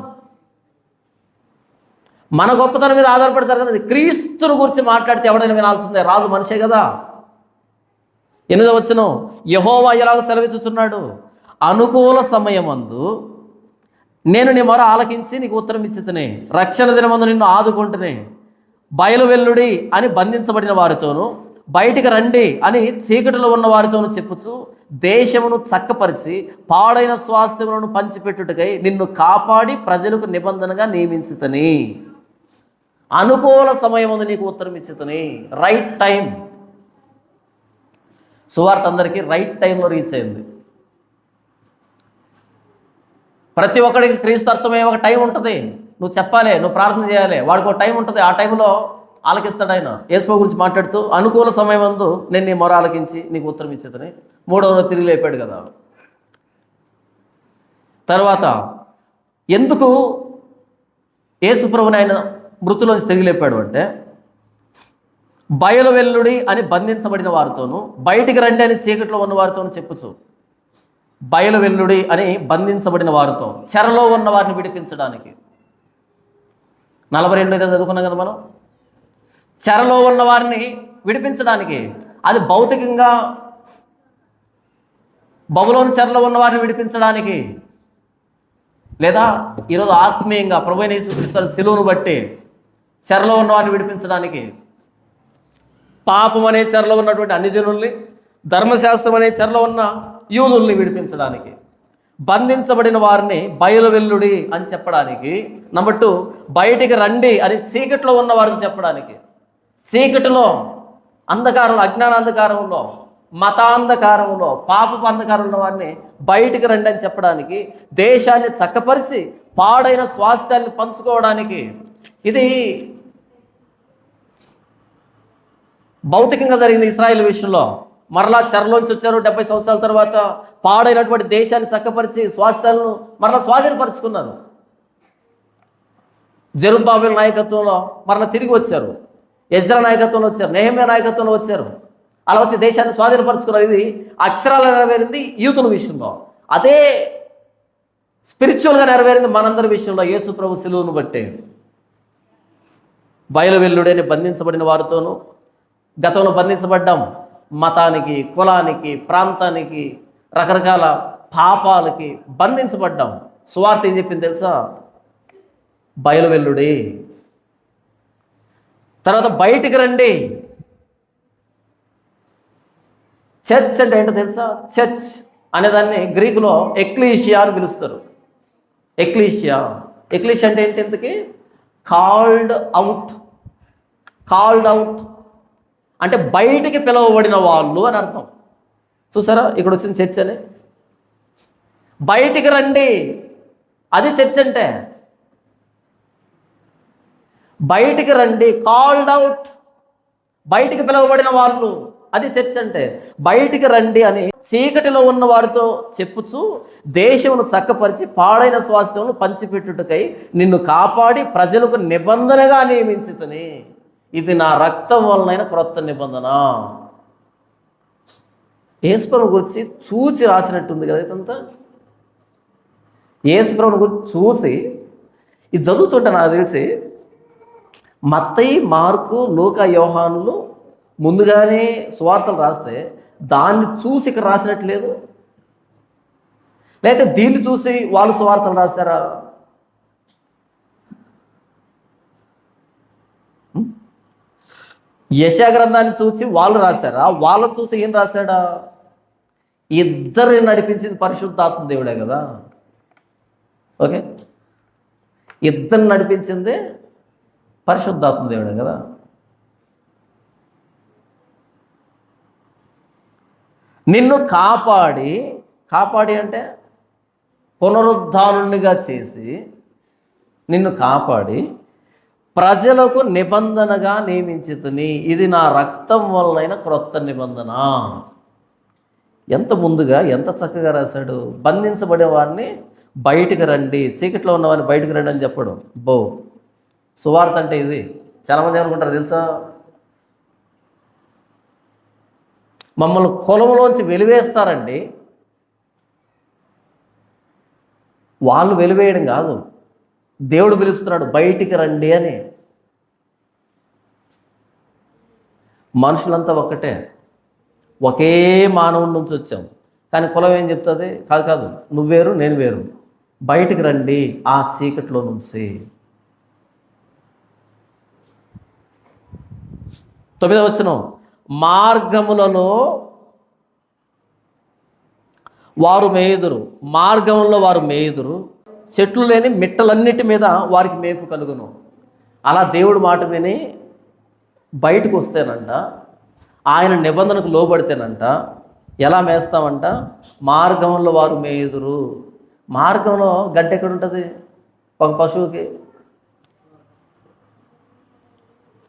మన గొప్పతనం మీద ఆధారపడతారు కదా. క్రీస్తుని గురించి మాట్లాడితే ఎవడైనా వినాల్సిందే. రాజు మనిషే కదా. 8వ వచనం, యెహోవా ఇలాగ సెలవిచ్చుచున్నాడు, అనుకూల సమయమందు నేను నీ మొర ఆలకించి నీకు ఉత్తరం ఇచ్చితిని, రక్షణ దినమందు నిన్ను ఆదుకుంటునే, బయలు వెల్లుడి అని బంధించబడిన వారితోనూ బయటికి రండి అని చీకటిలో ఉన్న వారితోనూ చెప్పుచు దేశమును చక్కపరిచి పాడైన స్వాస్థ్యములను పంచిపెట్టుటకై నిన్ను కాపాడి ప్రజలకు నిబంధనగా నియమించుతని. అనుకూల సమయమందు నీకు ఉత్తరం ఇచ్చితని. Right time. సువార్త అందరికీ రైట్ టైంలో రీచ్ అయింది. ప్రతి ఒక్కడికి క్రీస్తు అర్థమయ్యే ఒక టైం ఉంటుంది. నువ్వు చెప్పాలి, నువ్వు ప్రార్థన చేయాలి, వాడికి ఒక టైం ఉంటుంది. ఆ టైంలో ఆలకిస్తాడు ఆయన. యేసుప్రభు గురించి మాట్లాడుతూ అనుకూల సమయమందు నేను నీ మొర ఆలకించి నీకు ఉత్తరం ఇచ్చేదని 3వ రోజు తిరిగి లేపాడు కదా. తర్వాత ఎందుకు యేసుప్రభుని ఆయన మృతులోంచి తిరిగి లేపాడు అంటే బయలు వెల్లుడి అని బంధించబడిన వారితోనూ బయటికి రండి అని చీకట్లో ఉన్న వారితోనూ చెప్పుచు. బయలు వెల్లుడి అని బంధించబడిన వారితో, చెరలో ఉన్న వారిని విడిపించడానికి. 42 చదువుకున్నాం కదా మనం. చెరలో ఉన్న వారిని విడిపించడానికి. అది భౌతికంగా బబులోను చెరలో ఉన్న వారిని విడిపించడానికి, లేదా ఈరోజు ఆత్మీయంగా ప్రభువైన యేసుక్రీస్తు శిలువను బట్టి చెరలో ఉన్న వారిని విడిపించడానికి, పాపం అనే చెరలో ఉన్నటువంటి అన్ని జనుల్ని, ధర్మశాస్త్రం అనే చెరలో ఉన్న యూదుల్ని విడిపించడానికి, బంధించబడిన వారిని బయలు వెల్లుడి అని చెప్పడానికి, నంబర్ 2 బయటికి రండి అని చీకట్లో ఉన్న వారిని చెప్పడానికి. చీకటిలో, అంధకారంలో, అజ్ఞానాంధకారంలో, మతాంధకారంలో, పాపపు అంధకారంలో వారిని బయటికి రండి అని చెప్పడానికి, దేశాన్ని చక్కపరిచి పాడైన స్వాస్థ్యాన్ని పంచుకోవడానికి. ఇది భౌతికంగా జరిగింది ఇశ్రాయేలు విషయంలో. మరలా చెరలోంచి వచ్చారు 70 సంవత్సరాల తర్వాత, పాడైనటువంటి దేశాన్ని చక్కపరిచి స్వాస్థ్యాలను మరలా స్వాధీనపరుచుకున్నారు. జెరుబ్బాబెలు నాయకత్వంలో మరలా తిరిగి వచ్చారు, ఎజ్రా నాయకత్వంలో వచ్చారు, నెహెమ్యా నాయకత్వంలో వచ్చారు. అలా వచ్చి దేశాన్ని స్వాధీనపరుచుకున్నారు. ఇది అక్షరాలు నెరవేరింది యూతుల విషయంలో. అదే స్పిరిచువల్గా నెరవేరింది మనందరి విషయంలో యేసు ప్రభు శిలువను బట్టే. బయలు వెల్లుడని బంధించబడిన వారితోనూ, గతంలో బంధించబడ్డాం మతానికి, కులానికి, ప్రాంతానికి, రకరకాల పాపాలకి బంధించబడ్డాం. సువార్త ఏం చెప్పింది తెలుసా? బయలు వెల్లుడి. తర్వాత బయటికి రండి. చర్చ్ అంటే ఏంటో తెలుసా? చర్చ్ అనేదాన్ని గ్రీకులో ఎక్లీషియా అని పిలుస్తారు. ఎక్లీషియా అంటే ఏంటి? ఇంతకీ కాల్డ్ అవుట్. కాల్డ్ అవుట్ అంటే బయటికి పిలువబడిన వాళ్ళు అని అర్థం. చూసారా ఇక్కడ వచ్చిన చర్చ్ అని? బయటికి రండి, అది చర్చ్ అంటే. బయటికి రండి, కాల్డ్ అవుట్, బయటికి పిలువబడిన వాళ్ళు, అది చర్చ్ అంటే. బయటికి రండి అని చీకటిలో ఉన్న వారితో చెప్పుచు దేశమును చక్కపరిచి పాడైన స్వాస్థ్యమును పంచిపెట్టుటకై నిన్ను కాపాడి ప్రజలకు నిబంధనగా నియమించితిని. ఇది నా రక్తం వలనైన క్రొత్త నిబంధన. యేసుప్రభుని గురించి చూసి రాసినట్టుంది కదా ఇదంతా. యేసుప్రభుని గురించి చూసి ఇది చదువుతుంటే నాకు తెలిసి మత్తయి, మార్కు, లూకా, యోహానులు ముందుగానే సువార్తలు రాస్తే దాన్ని చూసి ఇక్కడ రాసినట్లేదు. లేకపోతే దీన్ని చూసి వాళ్ళు సువార్తలు రాశారా? యెషయా గ్రంథాన్ని చూసి వాళ్ళు రాశారా? వాళ్ళని చూసి ఏం రాశాడా? ఇద్దరిని నడిపించింది పరిశుద్ధాత్మ దేవుడే కదా. ఓకే, ఇద్దరిని నడిపించింది పరిశుద్ధాత్మ దేవుడే కదా. నిన్ను కాపాడి అంటే పునరుద్ధానునిగా చేసి నిన్ను కాపాడి ప్రజలకు నిబంధనగా నియమించితిని, ఇది నా రక్తం వలన క్రొత్త నిబంధన. ఎంత ముందుగా ఎంత చక్కగా రాశాడు. బంధించబడే వారిని బయటికి రండి, చీకట్లో ఉన్న వారిని బయటికి రండి అని చెప్పడం. సువార్త అంటే ఇది. చాలామంది ఏమనుకుంటారు తెలుసా, మమ్మల్ని కులంలోంచి వెలివేస్తారండి. వాళ్ళు వెలివేయడం కాదు, దేవుడు పిలుస్తున్నాడు బయటికి రండి అని. మనుషులంతా ఒక్కటే, ఒకే మానవుడి నుంచి వచ్చాం. కానీ కులం ఏం చెప్తుంది? కాదు కాదు, నువ్వు వేరు నేను వేరు, బయటికి రండి ఆ చీకట్లో నుంచి. 9వ వచనం, మార్గములలో వారు మేయుదురు, మార్గంలో వారు మేయుదురు, చెట్లు లేని మిట్టలన్నిటి మీద వారికి మేపు కలుగును. అలా దేవుడు మాట విని బయటకు వస్తేనంట, ఆయన నిబంధనకు లోబడితేనంట ఎలా మేస్తామంట, మార్గంలో వారు మేయుదురు. మార్గంలో గడ్డి ఎక్కడ ఉంటుంది ఒక పశువుకి?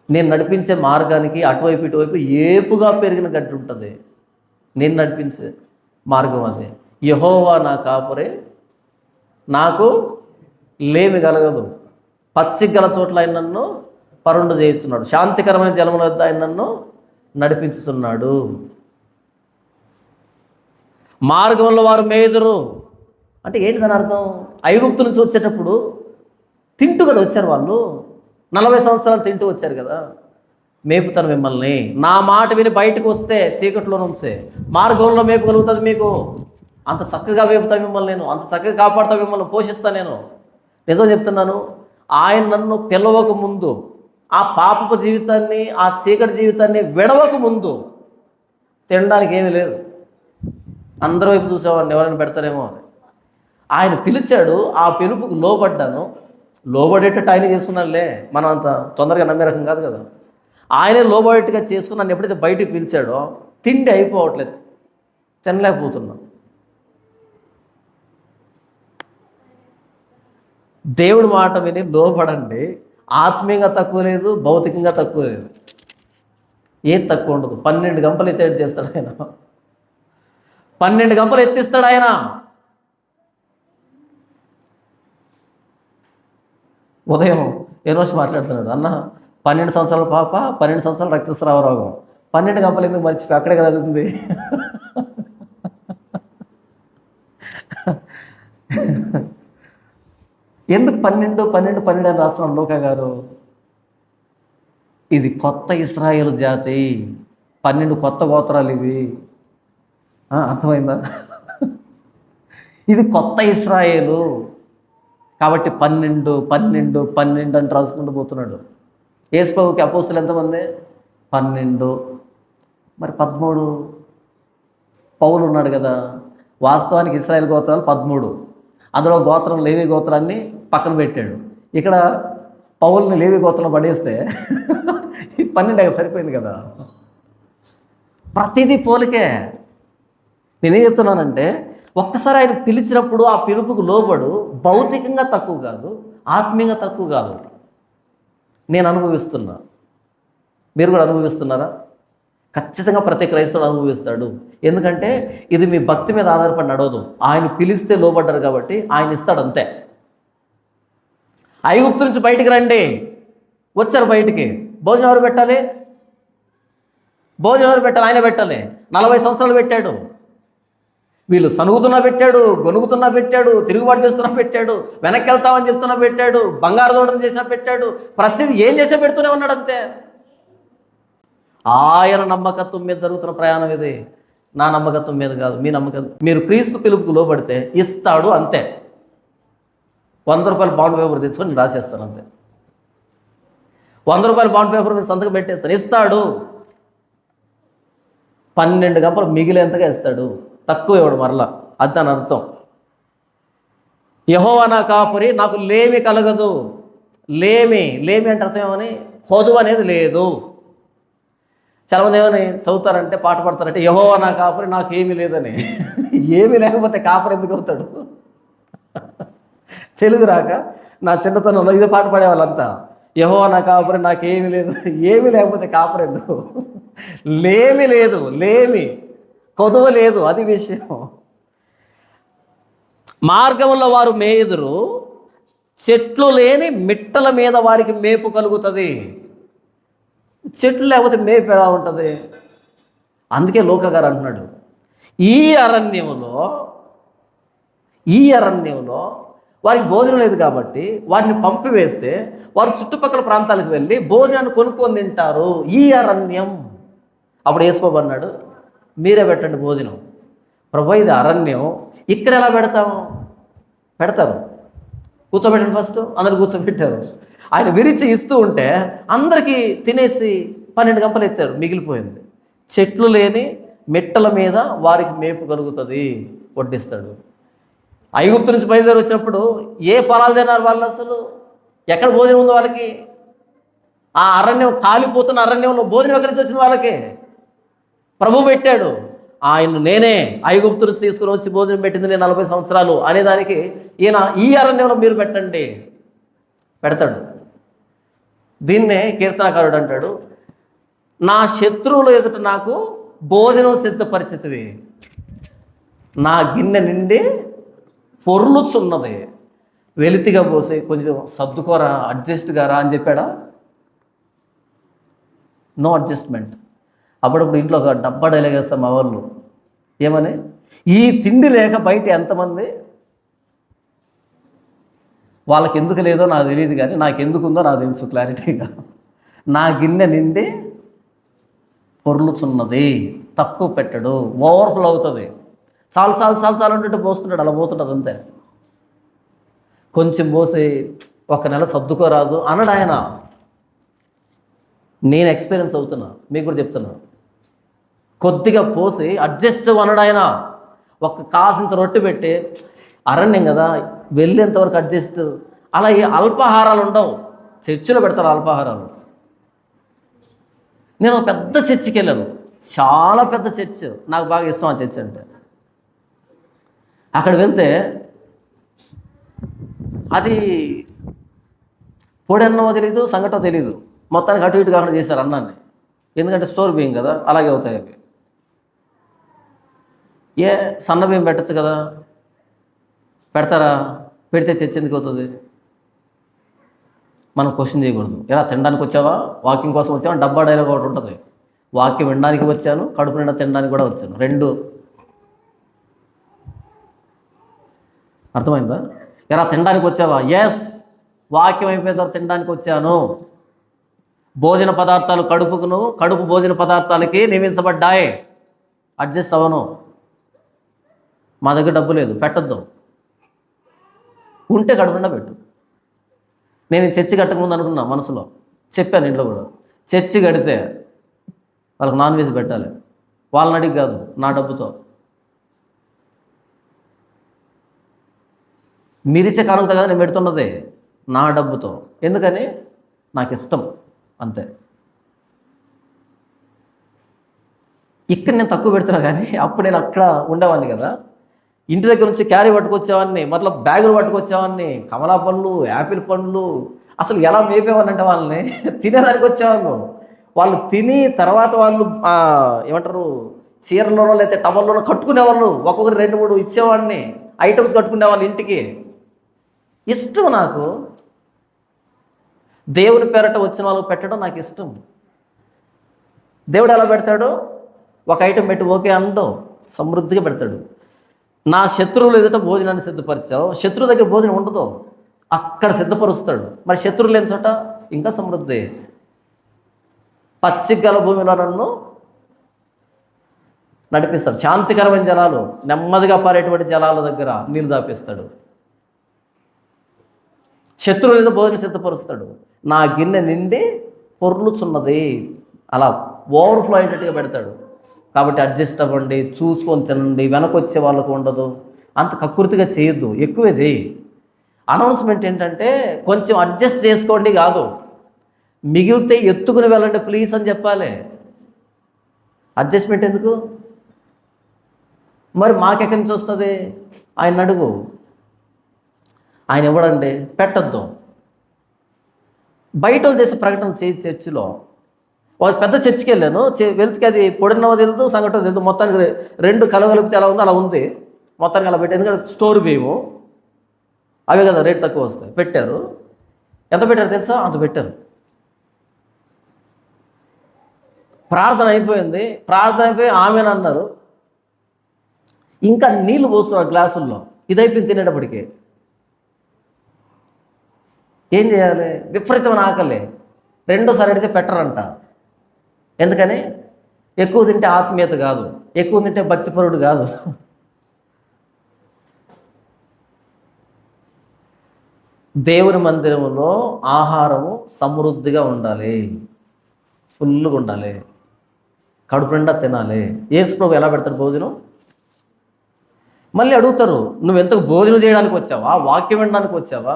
నేను నడిపించే మార్గానికి అటువైపు ఇటువైపు ఏపుగా పెరిగిన గడ్డి ఉంటుంది. నేను నడిపించే మార్గం అదే. యెహోవా నా కాపరే, నాకు లేమి కలగదు. పచ్చిక గల చోట్ల ఆయన నన్ను పరుండు చేయించున్నాడు, శాంతికరమైన జలముల వద్ద ఆయన నన్ను నడిపించుతున్నాడు. మార్గంలో వారు మేయుదురు అంటే ఏంటి దాని అర్థం? ఐగుప్తు నుంచి వచ్చేటప్పుడు తింటూ కదా వచ్చారు వాళ్ళు, 40 సంవత్సరాలు తింటూ వచ్చారు కదా. మేపుతాను మిమ్మల్ని, నా మాట విని బయటకు వస్తే చీకట్లో నుంచే మార్గంలో మేపగలుగుతుంది మీకు. అంత చక్కగా మేపుతా మిమ్మల్ని నేను, అంత చక్కగా కాపాడుతా మిమ్మల్ని, పోషిస్తా నేను. నిజం చెప్తున్నాను, ఆయన నన్ను పిలవక ముందు, ఆ పాపపు జీవితాన్ని ఆ చీకటి జీవితాన్ని విడవక ముందు తినడానికి ఏమీ లేదు. అందరి వైపు చూసేవాడిని, ఎవరైనా పెడతారేమో అని. ఆయన పిలిచాడు, ఆ పిలుపుకు లోబడ్డాను. లోబడేటట్టు ఆయన చేసుకున్నాడులే, మనం అంత తొందరగా నమ్మే రకం కాదు కదా. ఆయనే లోబడేట్టుగా చేసుకుని నన్ను ఎప్పుడైతే బయటికి పిలిచాడో తిండి అయిపోవట్లేదు, తినలేకపోతున్నాను. దేవుడి మాట విని లోబడండి. ఆత్మీయంగా తక్కువ లేదు, భౌతికంగా తక్కువ లేదు, ఏది తక్కువ ఉండదు. 12 గంపలు ఎత్తేడు చేస్తాడు ఆయన, 12 గంపలు ఎత్తిస్తాడు ఆయన. ఉదయం ఏనోసి మాట్లాడుతున్నాడు, అన్న 12 సంవత్సరాల పాప, 12 సంవత్సరాల రక్తస్రావ రోగం, 12 గంపలు ఎందుకు మర్చిపోయి అక్కడే కదా ఉంది. ఎందుకు 12 అని రాస్తున్నాడు లోకా గారు? ఇది కొత్త ఇశ్రాయేలు జాతి, 12 కొత్త గోత్రాలు ఇవి. అర్థమైందా? ఇది కొత్త ఇశ్రాయేలు కాబట్టి 12 అని రాసుకుంటూ పోతున్నాడు. యేసుప్రభువుకి అపోస్తులు ఎంతమంది? 12. మరి 13 పౌలు ఉన్నాడు కదా. వాస్తవానికి ఇశ్రాయేల్ గోత్రాలు 13, అందులో గోత్రం లేవి గోత్రాన్ని పక్కన పెట్టాడు. ఇక్కడ పౌల్ని లేవి గోత్రం పడేస్తే 12 సరిపోయింది కదా. ప్రతిదీ పోలికే. నేనేం చెప్తున్నానంటే, ఒక్కసారి ఆయన పిలిచినప్పుడు ఆ పిలుపుకు లోబడు. భౌతికంగా తక్కువ కాదు, ఆత్మీయంగా తక్కువ కాదు. నేను అనుభవిస్తున్నా, మీరు కూడా అనుభవిస్తున్నారా? ఖచ్చితంగా ప్రతి క్రైస్తవుడు అనుభవిస్తాడు. ఎందుకంటే ఇది మీ భక్తి మీద ఆధారపడి నడవదు. ఆయన పిలిస్తే లోబడ్డారు కాబట్టి ఆయన ఇస్తాడు అంతే. ఐగుప్తు నుంచి బయటికి రండి, వచ్చారు బయటికి. భోజనం ఎవరు పెట్టాలి? భోజనం ఎవరు పెట్టాలి? ఆయన పెట్టాలి. 40 సంవత్సరాలు పెట్టాడు. వీళ్ళు సనుగుతున్నా పెట్టాడు, గొనుగుతున్నా పెట్టాడు, తిరుగుబాటు చేస్తున్నా పెట్టాడు, వెనక్కి వెళ్తామని చెప్తున్నా పెట్టాడు, బంగారు దూడని చేసినా పెట్టాడు. ప్రతిదీ ఏం చేసే పెడుతూనే ఉన్నాడు అంతే. ఆయన నమ్మకత్వం మీద జరుగుతున్న ప్రయాణం ఇది, నా నమ్మకత్వం మీద కాదు, మీ నమ్మకత్వం. మీరు క్రీస్తు పిలుపుకు లోబడితే ఇస్తాడు అంతే. 100 రూపాయల బాండ్ పేపర్ తెచ్చుకొని నేను రాసేస్తాను అంతే. 100 రూపాయల బాండ్ పేపర్ మీద సంతకం పెట్టేస్తాను, ఇస్తాడు. 12 గంపలు మిగిలేంతగా ఇస్తాడు, తక్కువ ఇవ్వడు మరలా. అది దాని అర్థం. యెహోవా నా కాపరి, నాకు లేమి కలగదు. లేమి అంటే అర్థం ఏమని? కొదువు అనేది లేదు. చాలామంది ఏమని చదువుతారంటే, పాట పడతారంటే, యెహోవా నా కాపరి నాకు ఏమీ లేదని. ఏమీ లేకపోతే కాపరి ఎందుకు అవుతాడు? తెలుగు రాక నా చిన్నతనంలో ఇదే పాట పాడేవాళ్ళంతా. యెహోవా నా కాపురం, నాకేమీ లేదు. ఏమీ లేకపోతే కాపురం ఎందుకు? లేమి లేదు, లేమి కొదువ లేదు, అది విషయం. మార్గంలో వారు మేయుదురు, చెట్లు లేని మిట్టల మీద వారికి మేపు కలుగుతుంది. చెట్లు లేకపోతే మేపు ఎలా ఉంటుంది? అందుకే లోక గారు అంటున్నాడు, ఈ అరణ్యంలో వారికి భోజనం లేదు కాబట్టి వారిని పంపివేస్తే వారు చుట్టుపక్కల ప్రాంతాలకు వెళ్ళి భోజనాన్ని కొనుక్కొని తింటారు. ఈ అరణ్యం. అప్పుడు యేసుప్రభు అన్నాడు, మీరే పెట్టండి భోజనం. ప్రభు, ఇది అరణ్యం, ఇక్కడ ఎలా పెడతారు? కూర్చోబెట్టండి ఫస్ట్. అందరు కూర్చోబెట్టారు. ఆయన విరిచి ఇస్తూ ఉంటే అందరికీ తినేసి 12 గంపలు ఎత్తారు, మిగిలిపోయింది. చెట్లు లేని మిట్టల మీద వారికి మేపు కలుగుతుంది, వడ్డిస్తాడు. ఐగుప్తు నుంచి బయలుదేరి వచ్చినప్పుడు ఏ పొలాలు తిన్నారు వాళ్ళు? అసలు ఎక్కడ భోజనం ఉందో వాళ్ళకి? ఆ అరణ్యం, కాలిపోతున్న అరణ్యంలో భోజనం ఎక్కడి నుంచి వచ్చింది వాళ్ళకి? ప్రభు పెట్టాడు. నేనే ఐగుప్తు నుంచి తీసుకుని వచ్చి భోజనం పెట్టింది నేను 40 సంవత్సరాలు అనేదానికి ఈయన ఈ అరణ్యంలో మీరు పెట్టండి, పెడతాడు. దీన్నే కీర్తనకారుడు అంటాడు, నా శత్రువుల ఎదుట నాకు భోజనం సిద్ధపరిచితివి, నా గిన్నె నిండి పొర్లుచున్నది. వెలితిగా పోసి కొంచెం సర్దుకోరా, అడ్జస్ట్ గారా అని చెప్పాడా? No adjustment. అప్పుడప్పుడు ఇంట్లో ఒక డబ్బా డైలాగ్ వేస్తాం మా వాళ్ళు, ఏమని, ఈ తిండి లేక బయట ఎంతమంది, వాళ్ళకి ఎందుకు లేదో నాకు తెలియదు కానీ నాకు ఎందుకుందో నాకు తెలుసు క్లారిటీగా. నా గిన్నె నిండి పొర్లుచున్నది. తక్కువ పెట్టడు, ఓవర్ఫ్లో అవుతుంది. చాలు చాలు చాలు చాలు అంటుంటే పోస్తుంటాడు, అలా పోతుంటుంది అంతే. కొంచెం పోసి ఒక నెల సర్దుకోరాదు అన్నాడు ఆయన. నేను ఎక్స్పీరియన్స్ అవుతున్నా, మీకు కూడా చెప్తున్నా. కొద్దిగా పోసి అడ్జస్ట్ అన్నాడు ఆయన. ఒక కాసింత రొట్టె పెట్టి, అరణ్యం కదా వెళ్ళేంతవరకు అడ్జస్ట్. అలా ఏ అల్పాహారాలు ఉండవు, చర్చిలో పెడతారు అల్పాహారాలు. నేను ఒక పెద్ద చర్చికి వెళ్ళాను, చాలా పెద్ద చర్చ్, నాకు బాగా ఇష్టం ఆ చర్చ్ అంటే. అక్కడ వెళ్తే అది పొడి అన్నమో తెలీదు, సంగటో తెలీదు, మొత్తానికి అటు ఇటు కాకుండా చేశారు అన్నాన్ని. ఎందుకంటే స్టోర్ బియ్యం కదా, అలాగే అవుతాయి అవి. సన్న బియ్యం పెట్టచ్చు కదా, పెడతారా? పెడితే చర్చ్ ఎందుకు అవుతుంది? మనం క్వశ్చన్ చేయకూడదు. ఎలా తినడానికి వచ్చావా, వాకింగ్ కోసం వచ్చావా? డబ్బా డైలాగ్ ఒకటి ఉంటుంది, వాక్యం వినడానికి వచ్చాను, కడుపు నిండా తినడానికి కూడా వచ్చాను, రెండు. అర్థమైందా? ఎలా తినడానికి వచ్చావా? ఎస్, వాక్యం అయిపోయిన తర్వాత తినడానికి వచ్చాను. భోజన పదార్థాలు కడుపు భోజన పదార్థాలకి నియమించబడ్డాయి, అడ్జస్ట్ అవ్వను. మా దగ్గర డబ్బు లేదు, పెట్టద్దు. ఉంటే కడుపుండా పెట్టు. నేను చర్చి కట్టకముందు అనుకున్నా మనసులో, చెప్పాను ఇంట్లో కూడా, చర్చి కడితే వాళ్ళకి నాన్ వెజ్ పెట్టాలి. వాళ్ళని అడిగి కాదు, నా డబ్బుతో. మీరిచ్చే కానుకతో కదా నేను పెడుతున్నదే, నా డబ్బుతో. ఎందుకని? నాకు ఇష్టం, అంతే. ఇక్కడ నేను తక్కువ పెడుతున్నా కానీ అప్పుడు నేను అక్కడ ఉండేవాడిని కదా. ఇంటి దగ్గర నుంచి క్యారీ పట్టుకొచ్చేవాడిని, మరలా బ్యాగులు పట్టుకొచ్చేవాడిని, కమలా పండ్లు, యాపిల్ పండ్లు. అసలు ఎలా మేపేవాడిని అంటే వాళ్ళని తినేదానికి వచ్చేవాళ్ళు. వాళ్ళు తిని తర్వాత వాళ్ళు ఏమంటారు, చీరలోనో లేకపోతే టవల్లోనో కట్టుకునేవాళ్ళు. ఒక్కొక్కరు 2-3 ఇచ్చేవాడిని, ఐటమ్స్ కట్టుకునేవాళ్ళు ఇంటికి. ఇష్టం నాకు, దేవుని పేరట వచ్చిన వాళ్ళకి పెట్టడం నాకు ఇష్టం. దేవుడు ఎలా పెడతాడు? ఒక ఐటెం పెట్టి ఓకే అనడం, సమృద్ధిగా పెడతాడు. నా శత్రువులు ఎదుట భోజనాన్ని సిద్ధపరిచావు, శత్రువు దగ్గర భోజనం ఉండదు, అక్కడ సిద్ధపరుస్తాడు. మరి శత్రువులు లేని చోట ఇంకా సమృద్ధి. పచ్చిక గల భూమిలో నన్ను నడిపిస్తాడు, శాంతికరమైన జలాలు, నెమ్మదిగా పారేటువంటి జలాల దగ్గర నీళ్ళు దాపిస్తాడు. శత్రువులు ఏదో భోజనం సిద్ధపరుస్తాడు. నా గిన్నె నిండి పొర్లుచున్నది, అలా ఓవర్ఫ్లో అయ్యేటట్టుగా పెడతాడు. కాబట్టి అడ్జస్ట్ అవ్వండి, చూసుకొని తినండి, వెనకొచ్చే వాళ్ళకు ఉండదు, అంత కక్కుర్తిగా చేయొద్దు, ఎక్కువే చేయి. అనౌన్స్మెంట్ ఏంటంటే కొంచెం అడ్జస్ట్ చేసుకోండి కాదు, మిగిలితే ఎత్తుకుని వెళ్ళండి ప్లీజ్ అని చెప్పాలి. అడ్జస్ట్మెంట్ ఎందుకు? మరి మాకెక్కడి నుంచి వస్తుంది? ఆయన అడుగు. ఆయన ఇవ్వడండి, పెట్టద్దు. బయట వాళ్ళు చేసే ప్రకటన చేయి చర్చిలో. ఒక పెద్ద చర్చికి వెళ్ళాను, వెళ్తే అది పొడినవ తెలుదు, సంఘటన తెలుదు, మొత్తానికి రెండు కలగలిపితే ఎలా ఉందో అలా ఉంది, మొత్తానికి అలా పెట్టి. ఎందుకంటే స్టోర్ బియ్యము అవే కదా రేట్ తక్కువ వస్తాయి, పెట్టారు. ఎంత పెట్టారు తెలుసా? అంత పెట్టారు. ప్రార్థన అయిపోయింది, ప్రార్థన అయిపోయి ఆమెను అన్నారు, ఇంకా నీళ్లు పోస్తున్నారు గ్లాసుల్లో. ఇది అయిపోయింది తినేటప్పటికి. ఏం చేయాలి? విపరీతమైన ఆకలి. రెండోసారి అడిగితే పెట్టరంట. ఎందుకని? ఎక్కువ తింటే ఆత్మీయత కాదు, ఎక్కువ తింటే భక్తిపరుడు కాదు. దేవుని మందిరంలో ఆహారము సమృద్ధిగా ఉండాలి, ఫుల్గా ఉండాలి, కడుపు నిండా తినాలి. యేసు ప్రభు ఎలా పెడతాడు భోజనం? మళ్ళీ అడుగుతారు, నువ్వు ఎంతకు భోజనం చేయడానికి వచ్చావా, వాక్యం వినడానికి వచ్చావా?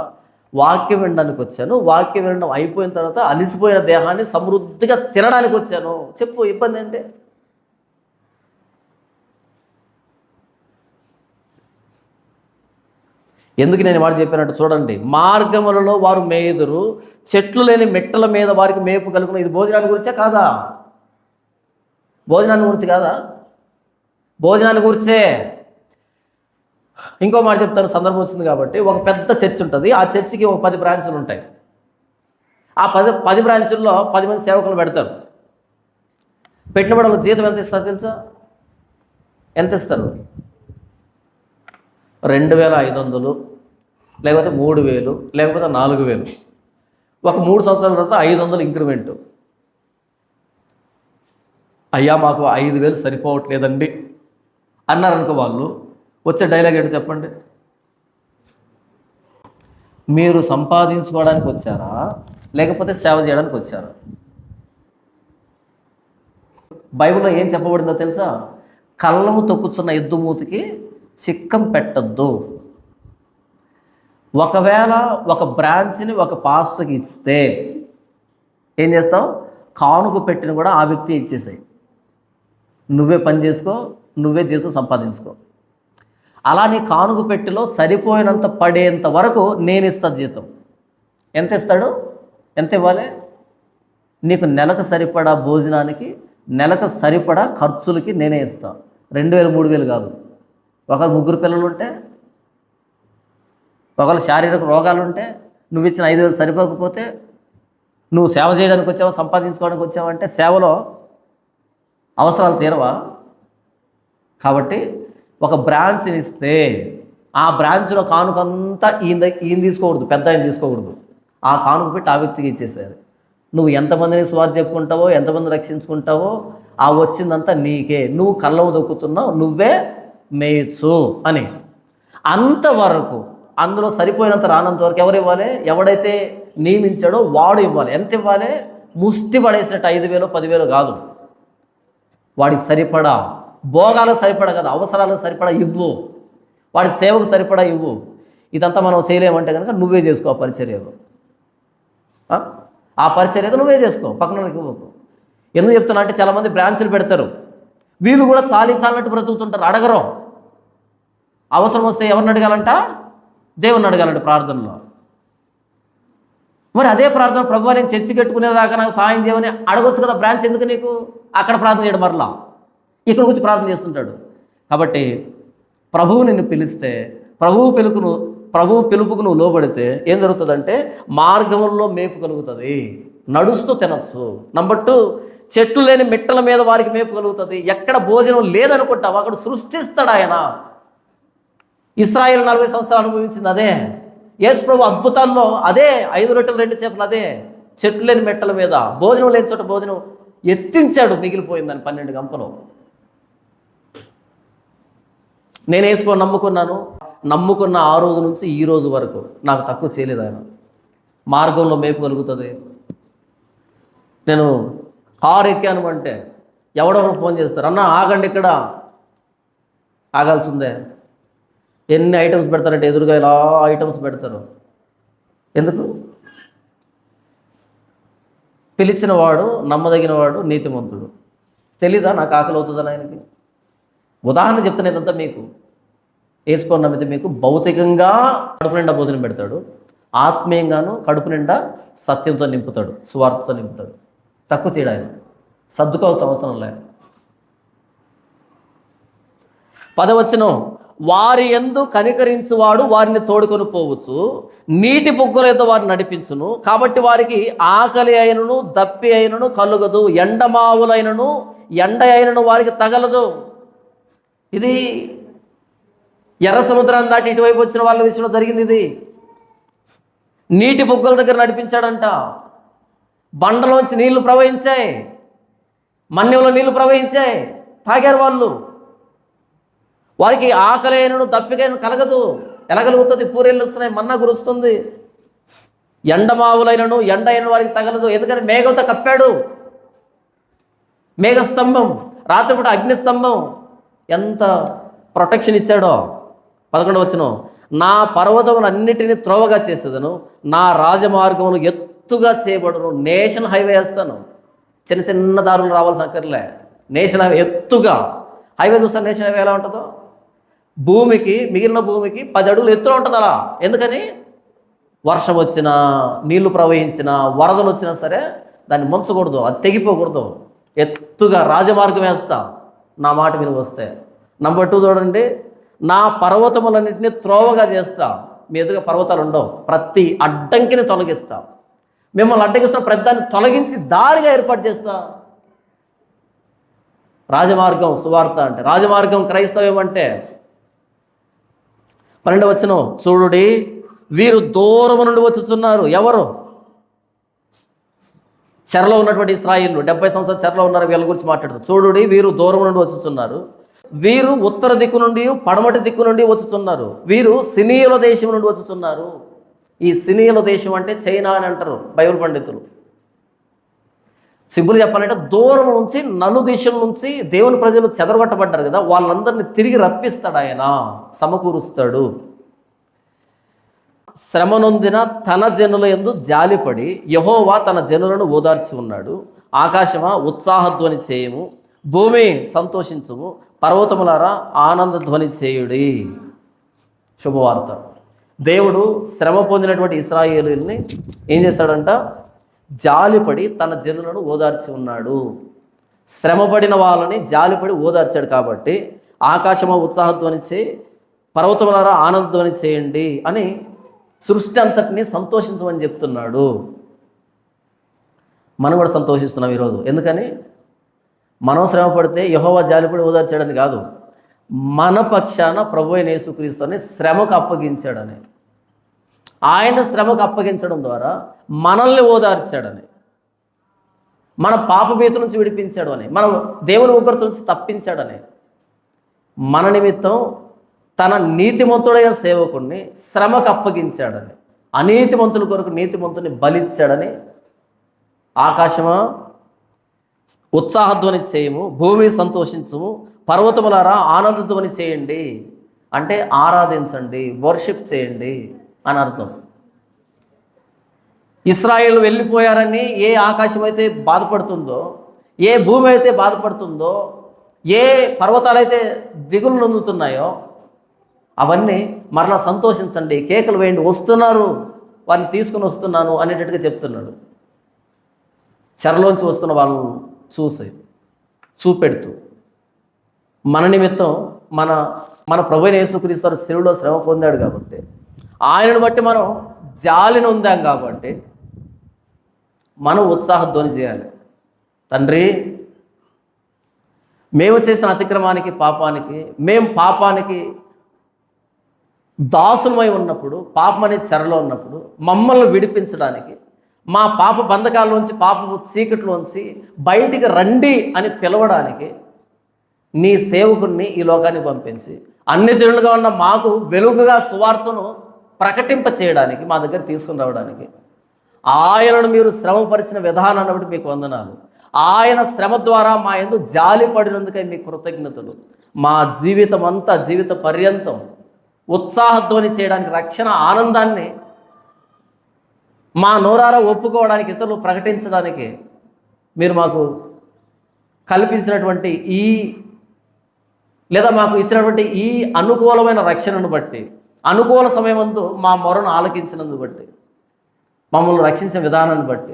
వాక్యం వినడానికి వచ్చాను, వాక్యం వినడం అయిపోయిన తర్వాత అలిసిపోయిన దేహాన్ని సమృద్ధిగా తినడానికి వచ్చాను. చెప్పు, ఇబ్బంది అంటే? ఎందుకు నేను మాట చెప్పినట్టు చూడండి, మార్గములలో వారు మేయుదురు, చెట్లు లేని మెట్టల మీద వారికి మేపు కలుగును. ఇది భోజనాన్ని గురించే కాదా? భోజనాన్ని గురించి కాదా? భోజనాన్ని గురించే. ఇంకో మాట చెప్తాను, సందర్భం వచ్చింది కాబట్టి. ఒక పెద్ద చర్చ్ ఉంటుంది, ఆ చర్చికి ఒక 10 బ్రాంచ్లు ఉంటాయి. ఆ 10 బ్రాంచుల్లో 10 మంది సేవకులు పెడతారు. పెట్టిన వాళ్ళకి జీతం ఎంత ఇస్తారు తెలుసా? ఎంత ఇస్తారు? 2500, లేకపోతే 3000, లేకపోతే 4000. ఒక 3 సంవత్సరాల తర్వాత 500 ఇంక్రిమెంటు. అయ్యా మాకు 5000 సరిపోవట్లేదండి అన్నారనుకో, వాళ్ళు వచ్చే డైలాగ్ ఏంటి చెప్పండి? మీరు సంపాదించుకోవడానికి వచ్చారా, లేకపోతే సేవ చేయడానికి వచ్చారా? బైబిల్లో ఏం చెప్పబడిందో తెలుసా? కళ్ళము తొక్కుతున్న ఎద్దు మూతికి చిక్కం పెట్టద్దు. ఒకవేళ ఒక బ్రాంచ్ని ఒక పాస్టర్కి ఇస్తే ఏం చేస్తావు? కానుక పెట్టిన కూడా ఆ వ్యక్తి ఇచ్చేసాయి. నువ్వే పని చేసుకో, నువ్వే జీతం సంపాదించుకో. అలా నీ కానుక పెట్టిలో సరిపోయినంత పడేంత వరకు నేను ఇస్తా జీతం. ఎంత ఇస్తాడు? ఎంత ఇవ్వాలి? నీకు నెలకు సరిపడా భోజనానికి, నెలకు సరిపడా ఖర్చులకి నేనే ఇస్తా. 2000 3000 కాదు. ఒకరు 3 పిల్లలు ఉంటే, ఒకళ్ళు శారీరక రోగాలు ఉంటే, నువ్వు ఇచ్చిన 5000 సరిపోకపోతే, నువ్వు సేవ చేయడానికి వచ్చావా, సంపాదించుకోవడానికి వచ్చావంటే సేవలో అవసరాలు తీరవా? కాబట్టి ఒక బ్రాంచ్ని ఇస్తే ఆ బ్రాంచ్లో కానుకంతా ఈయన తీసుకోకూడదు, పెద్ద ఆయన తీసుకోకూడదు. ఆ కానుక పెట్టి ఆ వ్యక్తికి ఇచ్చేసారు. నువ్వు ఎంతమందిని స్వార్థ చెప్పుకుంటావో, ఎంతమంది రక్షించుకుంటావో, ఆ వచ్చిందంతా నీకే. నువ్వు కళ్ళము దొక్కుతున్నావు, నువ్వే మేయచ్చు అని. అంతవరకు అందులో సరిపోయినంత రానంత వరకు ఎవరు ఇవ్వాలి? ఎవడైతే నియమించాడో వాడు ఇవ్వాలి. ఎంత ఇవ్వాలి? ముష్టి పడేసినట్టు 5000 10,000 కాదు. వాడికి సరిపడా, భోగాలకు సరిపడా కదా, అవసరాలకు సరిపడా ఇవ్వు, వాడి సేవకు సరిపడా ఇవ్వు. ఇదంతా మనం చేయలేమంటే కనుక నువ్వే చేసుకో ఆ పరిచర్యలో. ఆ పరిచర్యతో నువ్వే చేసుకో, పక్కన వాళ్ళకి ఇవ్వకు. ఎందుకు చెప్తున్నా అంటే, చాలామంది బ్రాంచ్లు పెడతారు, వీళ్ళు కూడా చాలినట్టు బ్రతుకుతుంటారు, అడగరు. అవసరం వస్తే ఎవరిని అడగాలంట? దేవుని అడగాలంట ప్రార్థనలో. మరి అదే ప్రార్థన, ప్రభువా నేను చర్చి కట్టుకునేదాకా నాకు సాయం చేయమని అడగొచ్చు కదా. బ్రాంచ్ ఎందుకు నీకు? అక్కడ ప్రార్థన చేయడం, మరలా ఇక్కడ వచ్చి ప్రార్థన చేస్తుంటాడు. కాబట్టి ప్రభువు నిన్ను పిలిస్తే, ప్రభువు పిలుపుకు నువ్వు లోబడితే ఏం జరుగుతుందంటే, మార్గంలో మేపు కలుగుతుంది, నడుస్తూ తినచ్చు. నంబర్ 2, చెట్లు లేని మిట్టల మీద వారికి మేపు కలుగుతుంది. ఎక్కడ భోజనం లేదనుకుంటావు అక్కడ సృష్టిస్తాడు ఆయన. ఇశ్రాయేలు 40 సంవత్సరాలు అనుభవించింది అదే. యేసు ప్రభు అద్భుతాల్లో అదే. 5 రొట్టెలు 2 చేపలు అదే. చెట్లు లేని మెట్టల మీద, భోజనం లేని చోట భోజనం ఎత్తించాడు, మిగిలిపోయిందని 12 గంపలు. నేను యేసు ప్రభు నమ్ముకున్న ఆ రోజు నుంచి ఈ రోజు వరకు నాకు తక్కువ చేయలేదు ఆయన. మార్గంలో మేపు కలుగుతుంది. నేను కారు ఎక్కాను అంటే ఎవడెవరు ఫోన్ చేస్తారు, అన్న ఆగండి, ఇక్కడ ఆగాల్సిందే. ఎన్ని ఐటమ్స్ పెడతారంటే ఎదురుగా ఇలా ఐటమ్స్ పెడతారు. ఎందుకు? పిలిచిన వాడు, నమ్మదగిన వాడు, నీతిమంతుడు. తెలీదా నాకు ఆకలి అవుతుందని ఆయనకి? ఉదాహరణ చెప్తాను ఇదంతా మీకు. యేసు నమ్మితే మీకు భౌతికంగా కడుపు నిండా భోజనం పెడతాడు, ఆత్మీయంగాను కడుపు నిండా సత్యంతో నింపుతాడు, సువార్తతో నింపుతాడు. తక్కువ చేయడు ఆయన, సర్దుకోవాల్సిన అవసరం లేదు. 10వ వచనం, వారి యందు కనికరించువాడు వారిని తోడుకొని పోవచ్చు, నీటి బుగ్గలతో వారిని నడిపించును, కాబట్టి వారికి ఆకలి అయినను దప్పి అయినను కలుగదు, ఎండమావులైనను ఎండ అయినను వారికి తగలదు. ఇది ఎర్ర సముద్రాన్ని దాటి ఇటువైపు వచ్చిన వాళ్ళ విషయంలో జరిగింది. ఇది నీటి బుగ్గల దగ్గర నడిపించాడంట. బండలోంచి నీళ్లు ప్రవహించాయి, మన్యంలో నీళ్లు ప్రవహించాయి, తాగారు వాళ్ళు. వారికి ఆకలి అయినను దప్పికైన కలగదు. ఎలా కలుగుతుంది? పూరేళ్ళు వస్తున్నాయి, మన్నా కురుస్తుంది. ఎండమావులైనను ఎండ అయిన వారికి తగలదు, ఎందుకని మేఘంతో కప్పాడు. మేఘస్తంభం, రాత్రిపూట అగ్నిస్తంభం, ఎంత ప్రొటెక్షన్ ఇచ్చాడో. 11వ వచనం, నా పర్వతములన్నిటినీ త్రోవగా చేసేదను, నా రాజమార్గములు ఎత్తుగా చేయబడును. నేషనల్ హైవే వేస్తాను, చిన్న చిన్న దారులు రావాల్సిన అక్కర్లే. నేషనల్ హైవే ఎత్తుగా. హైవే చూస్తాను, నేషనల్ హైవే ఎలా ఉంటుందో, భూమికి, మిగిలిన భూమికి 10 అడుగులు ఎత్తులో ఉంటుంది అలా. ఎందుకని? వర్షం వచ్చినా, నీళ్లు ప్రవహించినా, వరదలు వచ్చినా సరే దాన్ని ముంచకూడదు, అది తెగిపోకూడదు. ఎత్తుగా రాజమార్గం వేస్తా, నా మాట విని వస్తే. నంబర్ 2 చూడండి, నా పర్వతములన్నింటినీ త్రోవగా చేస్తా. మీ ఎదురుగా పర్వతాలు ఉండవు, ప్రతి అడ్డంకిని తొలగిస్తా. మిమ్మల్ని అడ్డగిస్తున్న ప్రతి దాన్ని తొలగించి దారిగా ఏర్పాటు చేస్తా. రాజమార్గం సువార్త అంటే, రాజమార్గం క్రైస్తవం అంటే. 12వ వచనం, చూడుడి వీరు దూరము నుండి వచ్చుచున్నారు. ఎవరు? చెరలో ఉన్నటువంటి ఇశ్రాయేలు, 70 సంవత్సరాలు చెరలో ఉన్నారు. వీళ్ళ గురించి మాట్లాడుతారు. చూడుడి వీరు దూరం నుండి వచ్చుచున్నారు, వీరు ఉత్తర దిక్కు నుండి పడమటి దిక్కు నుండి వచ్చుచున్నారు, వీరు సినీయుల దేశం నుండి వచ్చుచున్నారు. ఈ సినీయుల దేశం అంటే చైనా అని అంటారు బైబిల్ పండితులు. సింపుల్ చెప్పాలంటే దూరం నుంచి, నలుదిశల నుంచి దేవుని ప్రజలు చెదరగొట్టబడ్డారు కదా, వాళ్ళందరినీ తిరిగి రప్పిస్తాడు ఆయన, సమకూరుస్తాడు. శ్రమనొందిన తన జనుల యందు జాలిపడి యెహోవా తన జనులను ఓదార్చి ఉన్నాడు. ఆకాశమా ఉత్సాహధ్వని చేయము, భూమి సంతోషించుము, పర్వతములారా ఆనంద ధ్వని చేయుడి. శుభవార్త. దేవుడు శ్రమ పొందినటువంటి ఇశ్రాయేలుని ఏం చేశాడంట? జాలిపడి తన జనులను ఓదార్చి ఉన్నాడు. శ్రమపడిన వాళ్ళని జాలిపడి ఓదార్చాడు. కాబట్టి ఆకాశమా ఉత్సాహధ్వని చేయి, పర్వతములారా ఆనందధ్వని చేయండి అని సృష్టి అంతటిని సంతోషించమని చెప్తున్నాడు. మనం కూడా సంతోషిస్తున్నాం ఈరోజు. ఎందుకని? మనం శ్రమ పడితే యెహోవా జాలిపడి ఓదార్చాడని కాదు, మన పక్షాన ప్రభువైన యేసుక్రీస్తుని శ్రమకు అప్పగించాడని. ఆయన శ్రమకు అప్పగించడం ద్వారా మనల్ని ఓదార్చాడని, మన పాపభీతి నుంచి విడిపించాడు అని, మనం దేవుని ఉగ్రత నుంచి తప్పించాడని, మన నిమిత్తం తన నీతిమంతుడైన సేవకుడిని శ్రమకు అప్పగించాడని, అనీతిమంతుల కొరకు నీతిమంతుని బలిచ్చాడని. ఆకాశమా ఉత్సాహధ్వని చేయము, భూమి సంతోషించము, పర్వతములారా ఆనందధ్వని చేయండి అంటే ఆరాధించండి, వర్షిప్ చేయండి అని అర్థం. ఇశ్రాయేలు వెళ్ళిపోయారని ఏ ఆకాశం అయితే బాధపడుతుందో, ఏ భూమి అయితే బాధపడుతుందో, ఏ పర్వతాలైతే దిగులు నొందుతున్నాయో అవన్నీ మరలా సంతోషించండి, కేకలు వేయండి, వస్తున్నారు, వారిని తీసుకుని వస్తున్నాను అనేటట్టుగా చెప్తున్నాడు. చెరలోంచి వస్తున్న వాళ్ళను చూపెడుతూ మన నిమిత్తం మన ప్రభువైన యేసుక్రీస్తు శిలువలో శ్రమ పొందాడు కాబట్టి, ఆయనను బట్టి మనం జాలిని ఉందాం కాబట్టి మనం ఉత్సాహధ్వని చేయాలి. తండ్రి, మేము చేసిన అతిక్రమానికి, పాపానికి, మేము పాపానికి దాసులమై ఉన్నప్పుడు, పాపం అనే చెరలో ఉన్నప్పుడు మమ్మల్ని విడిపించడానికి, మా పాప బంధకాల్లోంచి, పాపపు చీకట్లోంచి బయటికి రండి అని పిలవడానికి నీ సేవకుడిని ఈ లోకానికి పంపించి అన్ని జనులుగా ఉన్న మాకు వెలుగుగా సువార్తను ప్రకటింప చేయడానికి, మా దగ్గర తీసుకుని రావడానికి ఆయనను మీరు శ్రమపరిచిన విధానాన్ని బట్టి మీకు వందనాలు. ఆయన శ్రమ ద్వారా మా యందు జాలి పడినందుకై మీ కృతజ్ఞతలు. మా జీవితం అంతా, జీవిత పర్యంతం ఉత్సాహధ్వని చేయడానికి, రక్షణ ఆనందాన్ని మా నోరారా ఒప్పుకోవడానికి, ఇతరులు ప్రకటించడానికి మీరు మాకు కల్పించినటువంటి లేదా మాకు ఇచ్చినటువంటి ఈ అనుకూలమైన రక్షణను బట్టి, అనుకూల సమయమందు మా మొరను ఆలకించినందుకు బట్టి మమ్మల్ని రక్షించే విధానాన్ని బట్టి,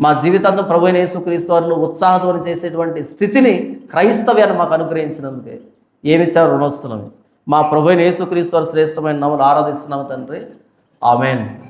మా జీవితాన్ని ప్రభువైన యేసుక్రీస్తు వారిని ఉత్సాహధ్వని చేసేటువంటి స్థితిని, క్రైస్తవ్యాన్ని మాకు అనుగ్రహించినందుకే ఏమిచ్చారు రుణస్తున్నవి. మా ప్రభువైన యేసుక్రీస్తు వారి శ్రేష్టమైన నామములో ఆరాధిస్తున్నాము తండ్రి. ఆమెన్.